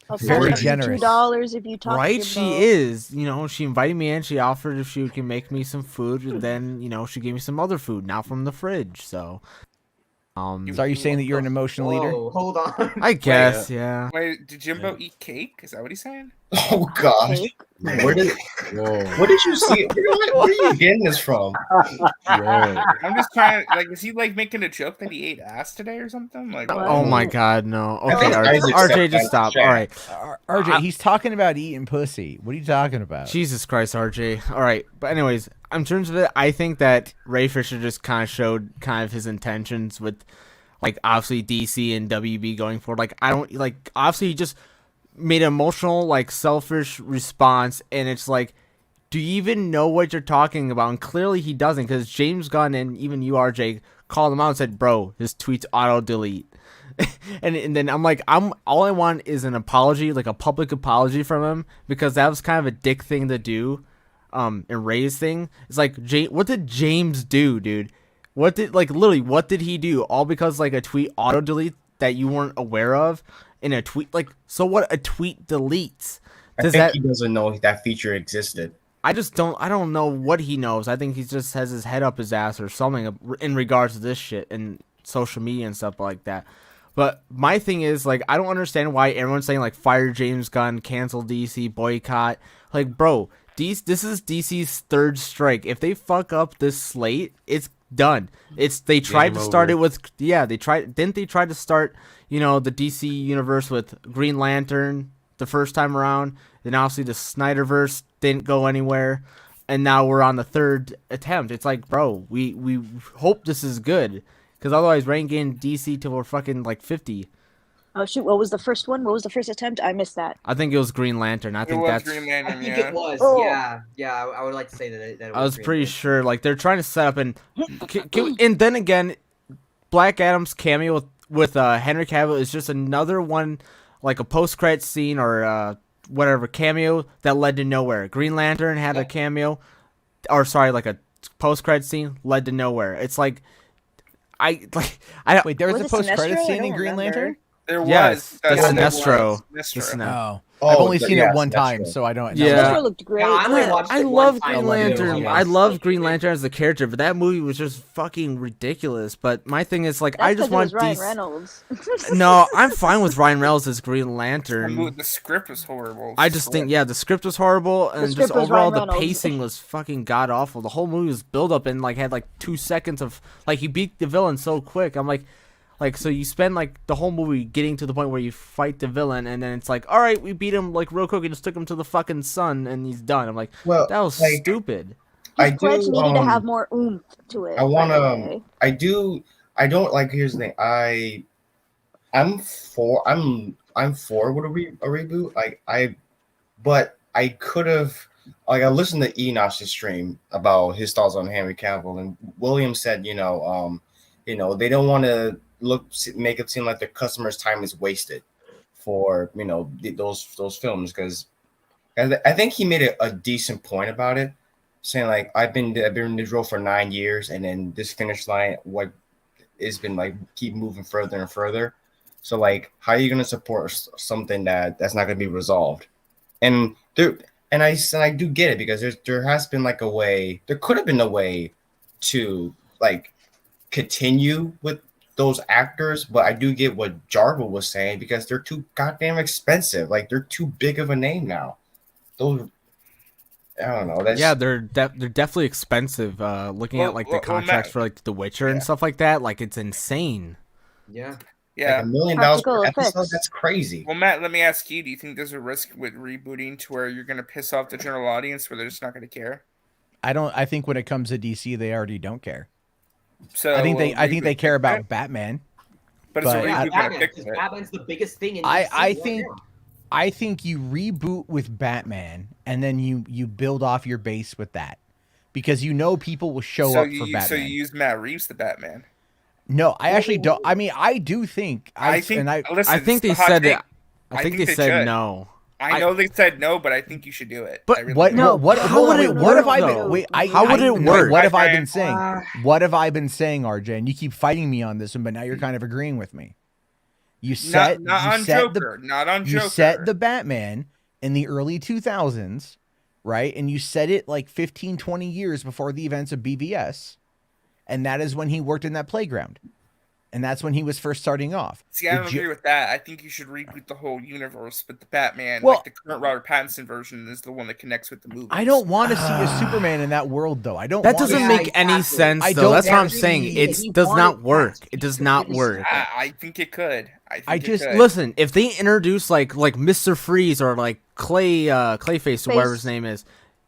I'll Very send you generous. $2 if you talk Right, to she Jimbo. is. You know, she invited me in. She offered if she can make me some food, and then she gave me some other food, now from the fridge. So, So are you saying that you're an emotional eater? Hold on. I guess, yeah. Wait, did Jimbo eat cake? Is that what he's saying? Oh gosh, where did you see it? Where are you getting this from? I'm just trying to, is he making a joke that he ate ass today or something? Oh my God, no. I Okay, think Isaac RJ, stepped just out stop. of the All right. RJ, he's talking about eating pussy. What are you talking about? Jesus Christ, RJ. All right, but anyways, in terms of it, I think that Ray Fisher just kind of showed his intentions with, obviously DC and WB going forward. Obviously he just made an emotional, selfish response, and it's do you even know what you're talking about? And clearly he doesn't, because James Gunn and even you, RJ, called him out and said, bro, his tweets auto-delete. and then I'm all I want is an apology, a public apology from him, because that was kind of a dick thing to do, and Ray's thing. It's what did James do, dude? What did, literally, what did he do? All because, a tweet auto-delete that you weren't aware of? In a tweet, so what? A tweet deletes. I think he doesn't know that feature existed. I don't know what he knows. I think he just has his head up his ass or something in regards to this shit and social media and stuff like that. But my thing is, I don't understand why everyone's saying, fire James Gunn, cancel DC, boycott. Bro, this is DC's third strike. If they fuck up this slate, it's done. They tried to start it with, didn't they try to start, the DC universe with Green Lantern the first time around? Then obviously the Snyderverse didn't go anywhere, and now we're on the third attempt. It's bro, we hope this is good, because otherwise we ain't getting DC till we're fucking 50. Oh shoot! What was the first one? What was the first attempt? I missed that. I think it was Green Lantern. I think that's. Green Lantern, I think it was. Oh. Yeah. I would like to say that. It I was Green pretty Lantern. sure they're trying to set up and then again, Black Adam's cameo with Henry Cavill is just another one, a post-credit scene or whatever cameo that led to nowhere. Green Lantern had a cameo, or sorry, a post-credit scene led to nowhere. It's wait, there was a post-credit scene in Green Lantern? There was. Yes, That's Sinestro. Oh. I've only seen it one time, so I don't know. Sinestro looked great. I love Green Lantern. I love Green Lantern as a character, but that movie was just fucking ridiculous. But my thing is, I just want Ryan Reynolds. No, I'm fine with Ryan Reynolds as Green Lantern. The script was horrible. I just think, the script was horrible, and just overall the pacing was fucking god awful. The whole movie was build up and had 2 seconds of he beat the villain so quick. I'm so you spend the whole movie getting to the point where you fight the villain, and then it's all right, we beat him real quick and just took him to the fucking sun, and he's done. I'm well, that was stupid. I Pledge do. needed to have more oomph to it. I want to. I do. I don't here's the thing. I'm for with a reboot. But I could have. I listened to Enosh's stream about his thoughts on Henry Cavill, and William said, they don't want to make it seem like the customer's time is wasted for those films, because I think he made a decent point about it, saying I've been in this role for 9 years, and then this finish line has been keep moving further and further. So how are you going to support something that's not going to be resolved? And I do get it, because there has been a way, there could have been a way to continue with those actors, but I do get what Jarvis was saying, because they're too goddamn expensive. They're too big of a name now. Those, I don't know. They're definitely expensive. Looking at the contracts for The Witcher and stuff like that, it's insane. Yeah. Yeah. $1 million per episode. That's crazy. Well, Matt, let me ask you: do you think there's a risk with rebooting to where you're going to piss off the general audience, where they're just not going to care? I think when it comes to DC, they already don't care. So I think they care about Batman. But it's a reboot. Because Batman's the biggest thing in DC I think you reboot with Batman, and then you build off your base with that, because people will show up for Batman. So you use Matt Reeves the Batman. No, I actually don't. I mean, I do think. I think they said that. I think they said should. no. I know they said no, but I think you should do it. But I really what? do. No. What? How would it What have work, I though? been? Wait. How would it work? What have I Brian? been saying? What have I been saying, RJ? And you keep fighting me on this one, but now you're kind of agreeing with me. You set not you on set Joker. Not on you Joker. set the Batman in the early 2000s, right? And you set it like 15, 20 years before the events of BVS, and that is when he worked in that playground. And that's when he was first starting off. See, I don't agree with that. I think you should reboot the whole universe, but the Batman, Well- like the current Robert Pattinson version, is the one that connects with the movie. I don't want to see a Superman in that world, though. I don't. That want doesn't to. make any sense, though. That's what I'm saying. It does not work. It does not work. I think it could. I just listen. If they introduce like Mr. Freeze or like Clayface or whatever his name is,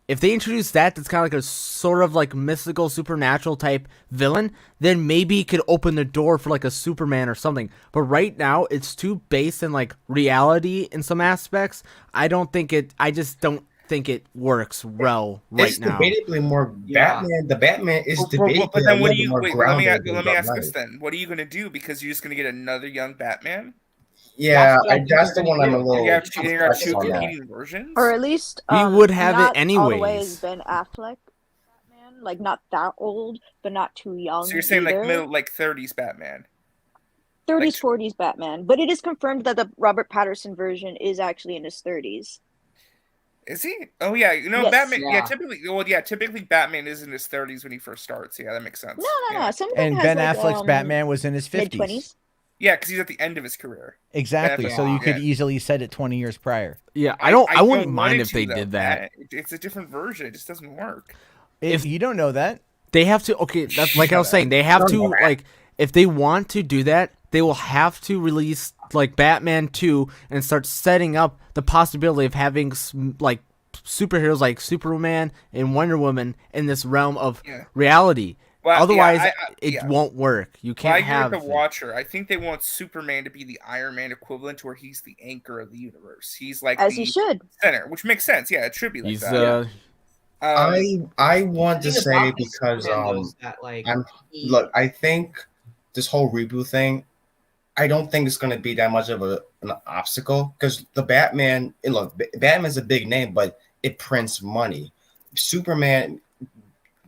if they introduce that's kind of like a sort of like mystical supernatural type villain, then maybe it could open the door for like a Superman or something. But right now, it's too based in like reality in some aspects. I just don't think it works well right It's now. debatably more Batman. The Batman is debatably But then a what little do you more wait? Let me grounded than ask Dark this Knight. then. What are you gonna do? Because you're just gonna get another young Batman? Yeah, That's that's the one I'm a little. You have two skeptical on that. competing versions. Or at least We would have it not all the way anyways. as Ben Affleck Batman, like not that old, but not too young. So you're saying either. like middle, like 30s Batman? 30s, 40s Batman, but it is confirmed that the Robert Patterson version is actually in his 30s. Is he? Oh yeah, Yes. Batman. Yeah. Yeah. typically Batman is in his 30s when he first starts. Yeah, that makes sense. No. Some And has Ben like, Affleck's Batman was in his 50s. mid-20s. Yeah, because he's at the end of his career. Exactly. Ben So you Affleck, could yeah. easily set it 20 years prior. Yeah, I wouldn't want mind it if to, they though, did that. Matt. It's a different version. It just doesn't work. If you don't know that, They have to. Okay, that's like I was saying. They have to like if they want to do that, they will have to release like Batman 2 and start setting up the possibility of having like superheroes like Superman and Wonder Woman in this realm of reality. Well, yeah, Otherwise, it yeah. won't work. You Well, can't I agree have. with the Watcher. I think they want Superman to be the Iron Man equivalent, to where he's the anchor of the universe. He's like As the he should. center, which makes sense. Yeah, it should be like He's that. I want to The thing say about because Superman, though, is that, like, look, I think this whole reboot thing, I don't think it's going to be that much of an obstacle because the Batman, Batman's a big name, but it prints money. Superman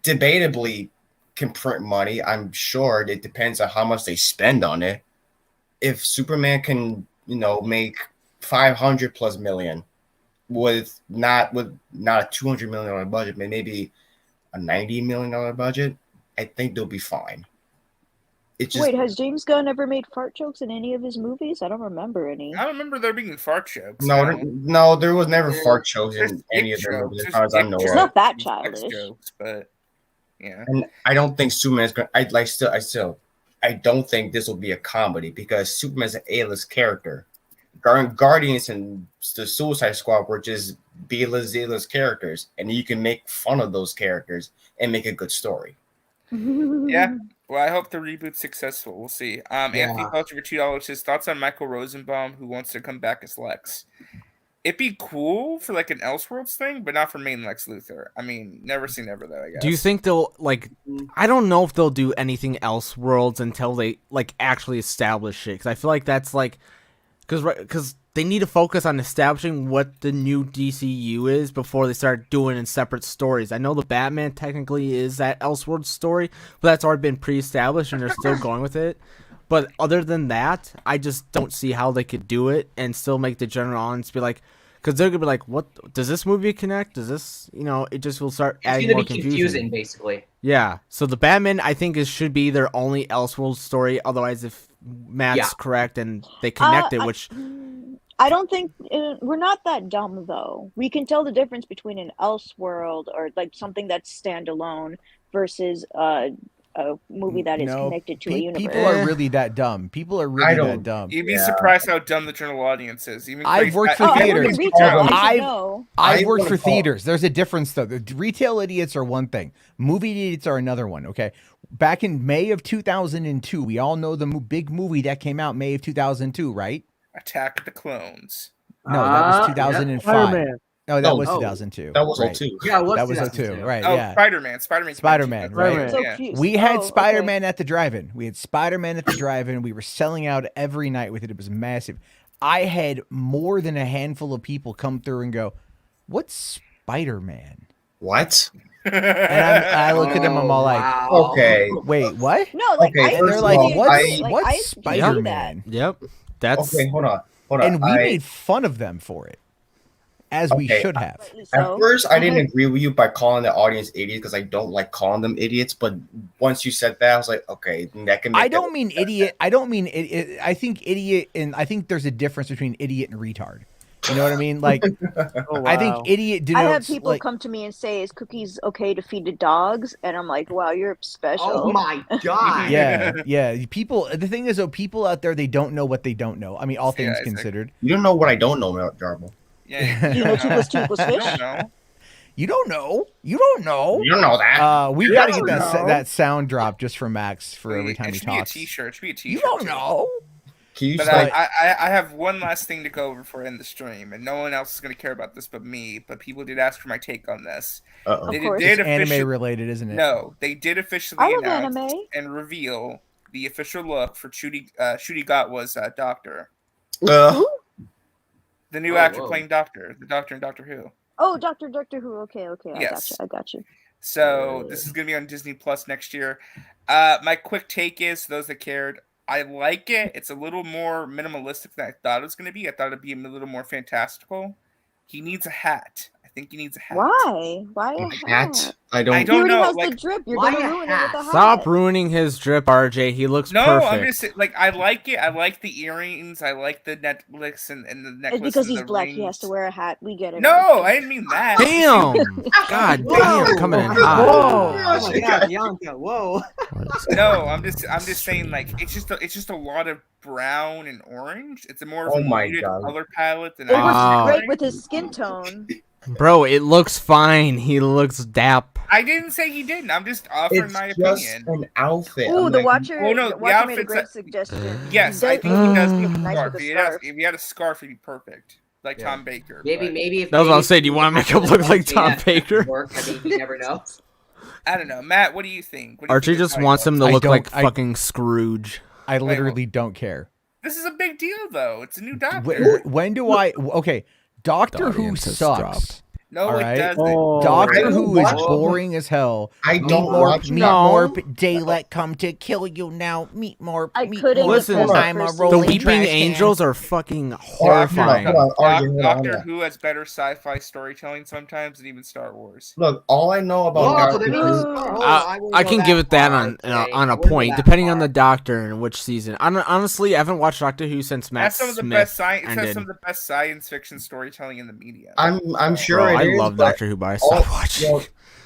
debatably can print money. I'm sure it depends on how much they spend on it. If Superman can, make 500 plus million with not a $200 million budget, but maybe a $90 million budget, I think they'll be fine. Wait, has James Gunn ever made fart jokes in any of his movies? I don't remember any. I don't remember there being fart jokes. No, there was never fart shows in any of their movies, as far as I know. It's not that childish. Jokes, but yeah. And I don't think Superman's going. I don't think this will be a comedy because Superman's an A-list character. Guardians and the Suicide Squad were just B-list, Z-list characters, and you can make fun of those characters and make a good story. Yeah. Well, I hope the reboot's successful. We'll see. Anthony Culture for $2 says thoughts on Michael Rosenbaum, who wants to come back as Lex. It'd be cool for like an Elseworlds thing, but not for main Lex Luthor. I mean, never say never though, I guess. Do you think they'll like? I don't know if they'll do anything else worlds until they like actually establish it. Because I feel like that's like, because they need to focus on establishing what the new DCU is before they start doing in separate stories. I know the Batman technically is that Elseworlds story, but that's already been pre-established and they're still going with it. But other than that, I just don't see how they could do it and still make the general audience be like, because they're gonna be like, "What does this movie connect? Does this, it just will start adding It's more gonna be confusion." confusing, basically. Yeah. So the Batman, I think, should be their only Elseworlds story. Otherwise, if Matt's correct and they connect it, which I don't think we're not that dumb though. We can tell the difference between an Elseworld or like something that's standalone versus a movie that is connected to a universe. People are really that dumb. People are really that dumb. You'd be surprised how dumb the general audience is. Even I've worked for theaters. I've worked for theaters. There's a difference though. The retail idiots are one thing. Movie idiots are another one. Okay. Back in May of 2002, we all know the big movie that came out May of 2002, right? Attack of the Clones. No, that was 2005. Spider-Man. No, that was 2002. That was right. 02. Yeah, it was That was 2002. 02. Right. Oh, Yeah. Spider-Man, right? So yeah. cute. We had Oh, Spider-Man at the drive-in. We had Spider-Man at the drive-in. We were selling out every night with it. It was massive. I had more than a handful of people come through and go, "What's Spider-Man?" What? And I look at them, I'm all like, Okay. Wait, what? No, like Okay, I And they're first like, of all, "What's I- like, I Spider-Man?" Yep. That's Okay, hold on. And we I- made fun of them for it, as we Okay, should have. At first, I didn't agree with you by calling the audience idiots because I don't like calling them idiots. But once you said that, I was like, okay, that can. Make I don't mean idiot. I don't mean it. I think idiot, and I think there's a difference between idiot and retard. You know what I mean? Like, I think idiot denotes. I have people like, come to me and say, "Is cookies okay to feed to dogs?" And I'm like, "Wow, you're special." Oh my god. yeah. People. The thing is, though, people out there, they don't know what they don't know. I mean, all things considered. You don't know what I don't know, Jarbo. Yeah. You know 2 + 2 = fish. You don't know. You don't know. You don't know that. We You got to don't get know. that sound drop just for Max for every time It he should be a talks. T-shirt. It should be a T-shirt. You don't know. Can you But stop? I have one last thing to go over for in the stream, and no one else is going to care about this but me. But people did ask for my take on this. Uh-oh. They Of course. did It's anime officially- related, isn't it? No, they did officially I love announce anime. and reveal the official look for Shooty Gatwa's Doctor. Uh, The new Oh, actor whoa. playing Doctor, the Doctor in Doctor Who. Oh, Doctor Who. Okay. Yes. I got you. So this is going to be on Disney Plus next year. My quick take is, those that cared, I like it. It's a little more minimalistic than I thought it was going to be. I thought it'd be a little more fantastical. He needs a hat. I think he needs a hat. Why? Why a hat? I don't. I He don't already know. has Like, the drip. You're why gonna a ruin it with the hat. Stop ruining his drip, RJ. He looks no, perfect. I'm just saying, like, I like it. I like the earrings. I like the Netflix and the necklace. It's because and he's the black. rings. He has to wear a hat. We get it. No, I didn't mean that. Damn. God damn. Coming in hot. Oh my god, Bianca, whoa. No, I'm just saying, like, it's just a lot of brown and orange. It's a more of Oh a my muted God. color palette than It I was Wow. great with his skin tone. Bro, it looks fine. He looks dap. I didn't say he didn't. I'm just offering It's my just opinion. an outfit. Ooh, I'm the like, Watcher. Well, no, the the Watcher made a outfit's great a- suggestion. Yes, I Does- think he does look need a nice scarf. with a If he had a scarf, he'd be perfect, like Yeah. Tom Baker. Maybe but if That was what I maybe was saying. Do you want to make him look like Tom yeah, Baker? Work. I mean, you never know. I don't know, Matt. What do you think? What do you Archie think of just White wants House? him to I look don't- like I- fucking Scrooge. I literally don't care. This is a big deal, though. It's a new Doctor. When do I? Okay, Doctor Who audience has sucks. dropped. No, All it right. doesn't. I Doctor don't Who is watch- boring as hell. I Meet don't Morp, watch Meet that. Morp, daylight come to kill you now. Meet Morp, I Meet couldn't Morp. Listen, get past I'm a first The rolling Weeping trash can. Angels are fucking Hold horrifying. on, hold on. Doctor Who has better sci-fi storytelling sometimes than even Star Wars. Look, all I know about Whoa, Doctor there Who. is- hold on, I wouldn't I go can that give it that far, on okay? on I a wouldn't go point, that depending on far. the Doctor and which season. Honestly, I haven't watched Doctor Who since Matt That's some of the Smith best science. It has ended. some of the best science fiction storytelling in the media. I'm sure Bro, it I is, love but Doctor Who, but I all- stopped watching. well,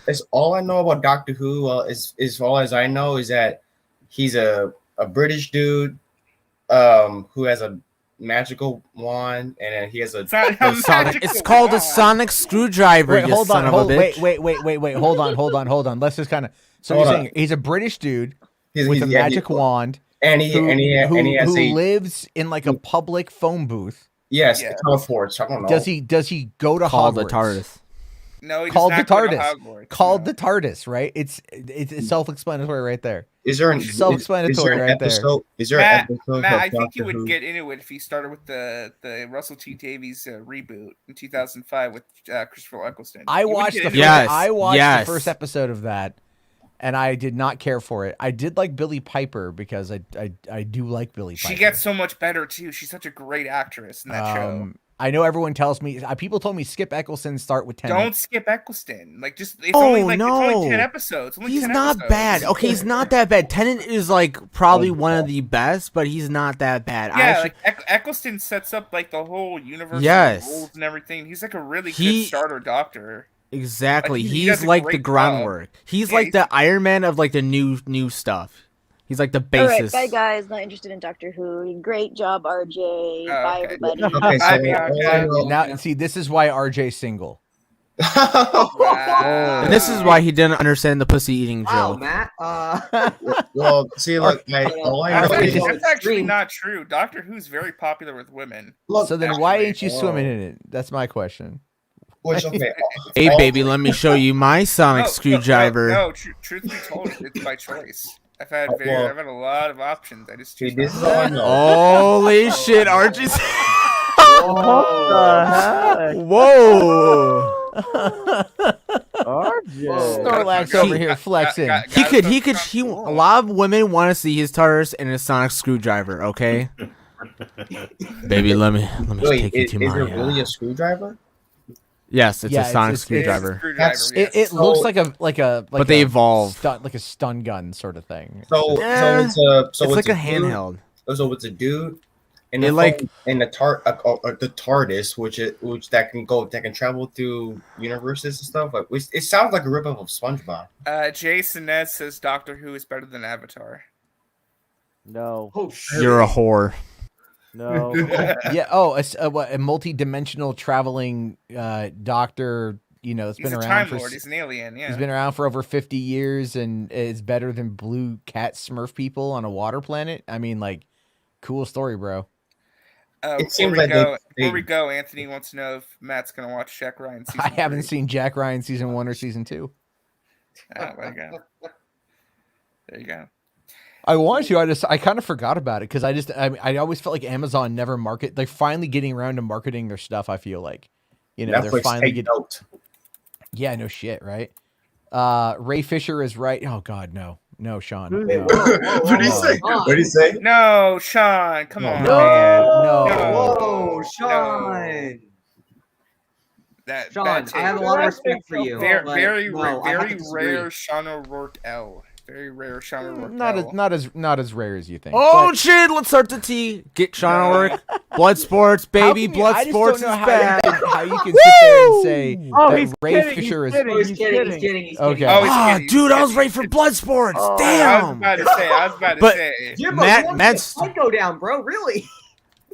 it's all I know about Doctor Who. As far as I know, is that he's a British dude, who has a magical wand, and then he has a. It's not a Sonic, magical it's called a wand. sonic screwdriver. Wait, you hold son on, of a bitch. wait. Hold on. Let's just kind of. So Hold you're on. saying he's a British dude He's, with he's- a yeah, magic wand and he who, and he who, and he has who a lives in like a public phone booth. yes, Yeah. teleports. I don't know. Does he go to Called Hogwarts? the TARDIS. No, he does Called the not go to TARDIS. Hogwarts, Called no. the TARDIS, right? It's self-explanatory right there. Is there an Self-explanatory is there an right there. episode? Is there Matt, an episode Matt, of I think you Doctor would Who? get into it if he started with the Russell T Davies reboot in 2005 with Christopher Eccleston. I You would watched get the into first, Yes, I watched yes. the first episode of that, and I did not care for it. I did like Billie Piper because I do like Billie it. Piper. She gets so much better too. She's such a great actress in that show. I know everyone tells me people told me skip Eccleston, start with 10. Don't skip Eccleston. Like just it's Oh, only like it's no. only 10 episodes. Only He's 10 not episodes. bad. Okay, he's not that bad. Tennant is like probably one of the best, but he's not that bad. I Yeah, actually, like Eccleston sets up like the whole universe, Yes. and rules and everything. He's like a really He- good starter doctor. exactly. Like, he He's does a like the great groundwork. He's like the Iron Man of like the new stuff. He's like the All right, basis. bye guys. Not interested in Doctor Who. Great job, RJ. Bye okay. everybody. Okay, so I mean, okay. Now see, this is why RJ's single. Wow. And this is why he didn't understand the pussy eating Wow, joke. Matt. Well, see, look, all I know That's, is that's actually not true. Doctor Who's very popular with women. look. So then why actually, ain't you swimming in it? That's my question. Which okay, Hey, all- baby, let me show you my sonic screwdriver. No, truth be told, it's by choice. I've had Well- I've had a lot of options. I just See, choose this is not all I to. know. Holy shit, Archie's. Whoa. Snorlax over here flexing. A lot of women want to see his TARDIS and a sonic screwdriver, okay? Baby, let me Wait, take you to is my. it really a screwdriver? Yes, it's a sonic screwdriver. It looks like a but they evolve. like a stun gun sort of thing. So it's like a dude- handheld. So it's a dude, and It the like- phone- and the the TARDIS, which that can travel through universes and stuff. Like, it sounds like a ripoff of SpongeBob. Jason Ness says Doctor Who is better than Avatar. No. Oh, You're a whore. No. Yeah. Oh, a multi-dimensional traveling doctor. You know, that's He's been a around Time Lord. He's an alien. Yeah. He's been around for over 50 years and is better than blue cat Smurf people on a water planet. I mean, like, cool story, bro. It Before seems we like go, they- before we go, Anthony wants to know if Matt's gonna watch Jack Ryan season. I haven't 3. seen Jack Ryan season 1 or season 2. Oh, there you go. There you go. I wanted to. I kind of forgot about it because I always felt like Amazon never market. They're finally getting around to marketing their stuff. I feel like, you know, they're Netflix, finally take getting. note. Yeah, no shit, right? Ray Fisher is right. Oh God, no, Sean. No. What did he say? What did he say? No, Sean, come on. No. Whoa, Sean. Sean, I have a lot of respect for you. Very, but very, no, I have to very disagree. rare Sean O'Rourke L. Very rare Sean O'Rourke L. Not as rare as you think. Oh but- shit! Let's start the tea. Get Sean O'Rourke. Blood sports, baby. Blood sports is back. How you can sit there and say Oh, that he's Ray kidding, Fisher he's is. kidding, he's kidding. He's Okay. Oh, he's Ah, kidding, dude, he's I was kidding. ready for blood sports. I was Damn. about to say. I was about to But- say. Jimbo, Matt- you want Matt's- to go down, bro? Really?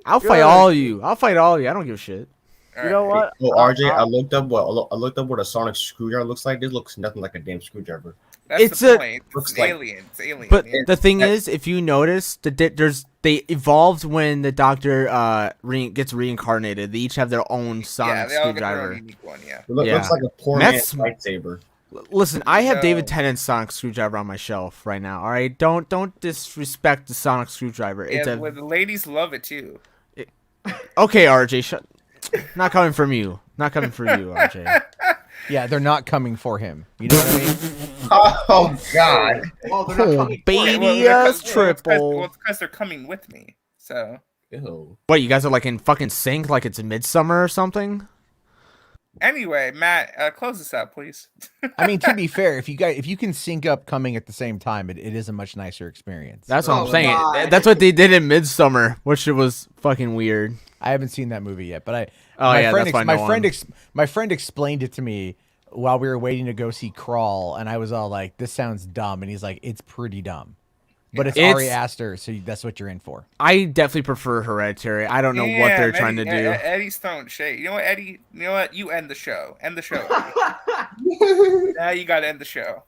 I'll fight all of you. I don't give a shit. You know what? Oh, RJ, I looked up what a sonic screwdriver looks like. This looks nothing like a damn screwdriver. That's It's the a- point. looks It's like- alien. It's alien. But yeah. the thing is, if you notice, they evolved when the Doctor gets reincarnated. They each have their own sonic yeah, they all get their own screwdriver. unique one. Yeah. It looks like a poor Matt's- man's lightsaber. Listen, I have So- David Tennant's sonic screwdriver on my shelf right now. All right, don't disrespect the sonic screwdriver. It's Yeah, a well, the ladies love it too. okay, RJ. Not coming from you. Not coming for you, RJ. Yeah, they're not coming for him. You know what I mean? Oh God! Oh, they're not coming. Baby ass triple. Well, it's because they're coming with me. So. Ew. What, you guys are like in fucking sync, like it's Midsummer or something? Anyway, Matt, close this out, please. I mean, to be fair, if you can sync up coming at the same time, it is a much nicer experience. That's what Oh, I'm saying. God. That's what they did in Midsummer, which was fucking weird. I haven't seen that movie yet, but Oh, yeah, that's why no one- my friend explained it to me while we were waiting to go see Crawl, and I was all like, "This sounds dumb," and he's like, "It's pretty dumb." But it's Ari Aster, so that's what you're in for. I definitely prefer Hereditary. I don't know what they're trying to do. Eddie's throwing shade. You know what, Eddie? You know what? You end the show. End the show. Now you got to end the show.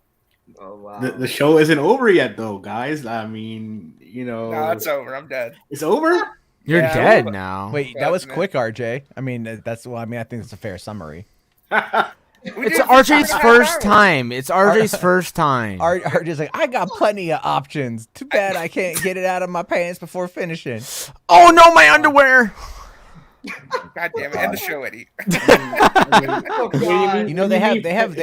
Oh wow. The show isn't over yet, though, guys. I mean, you know, No, it's over. I'm dead. it's over. You're Yeah, dead well, now. Wait, that was quick, RJ. I mean, that's well. I mean, I think it's a fair summary. It's RJ's first time. It's RJ's first time. RJ's like, I got plenty of options. Too bad I can't get it out of my pants before finishing. Oh no, my underwear! God damn it! End the show, Eddie. You know they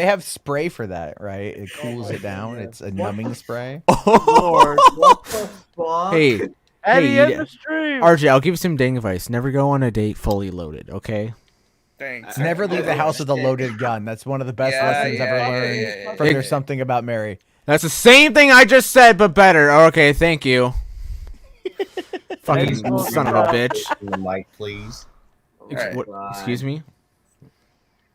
have spray for that, right? It cools it down. It's a numbing spray. Lord, what the fuck? Hey, Eddie hey, in the stream. RJ, I'll give you some dang advice. Never go on a date fully loaded, okay? Thanks. Never leave the house with a loaded gun. That's one of the best lessons ever learned from There's Something About Mary. That's the same thing I just said, but better. Okay, thank you. Fucking son of a bitch. The mic, please. Alright. Excuse me?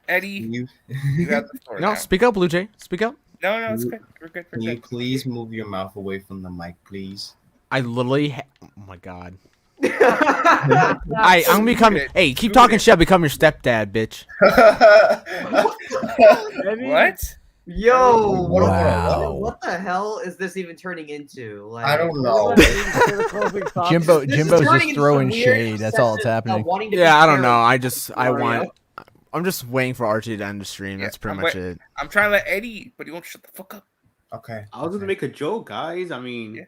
Eddie, you got the floor No, now. speak up, Blue Jay. Speak up. No, it's good. We're good. Can you please move your mouth away from the mic, please? I literally. Oh my god. I'm becoming. Hey, keep talking shit. I'll become your stepdad, bitch. What? Yo, Wow. what the hell is this even turning into? Like, I don't know. Jimbo's This is just turning into throwing some weird shade. That's all that's obsession of happening. wanting to be Yeah, I don't know. Mario. I'm just waiting for RJ to end the stream. That's pretty much it. I'm trying to let Eddie, but he won't shut the fuck up. Okay. I was gonna make a joke, guys. I mean,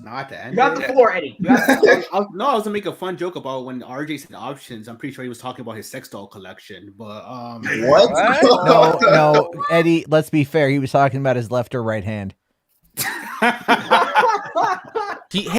Not the end. You got the floor, Eddie. You got the floor. I was gonna make a fun joke about when RJ said options. I'm pretty sure he was talking about his sex doll collection. But No, no, Eddie. Let's be fair. He was talking about his left or right hand.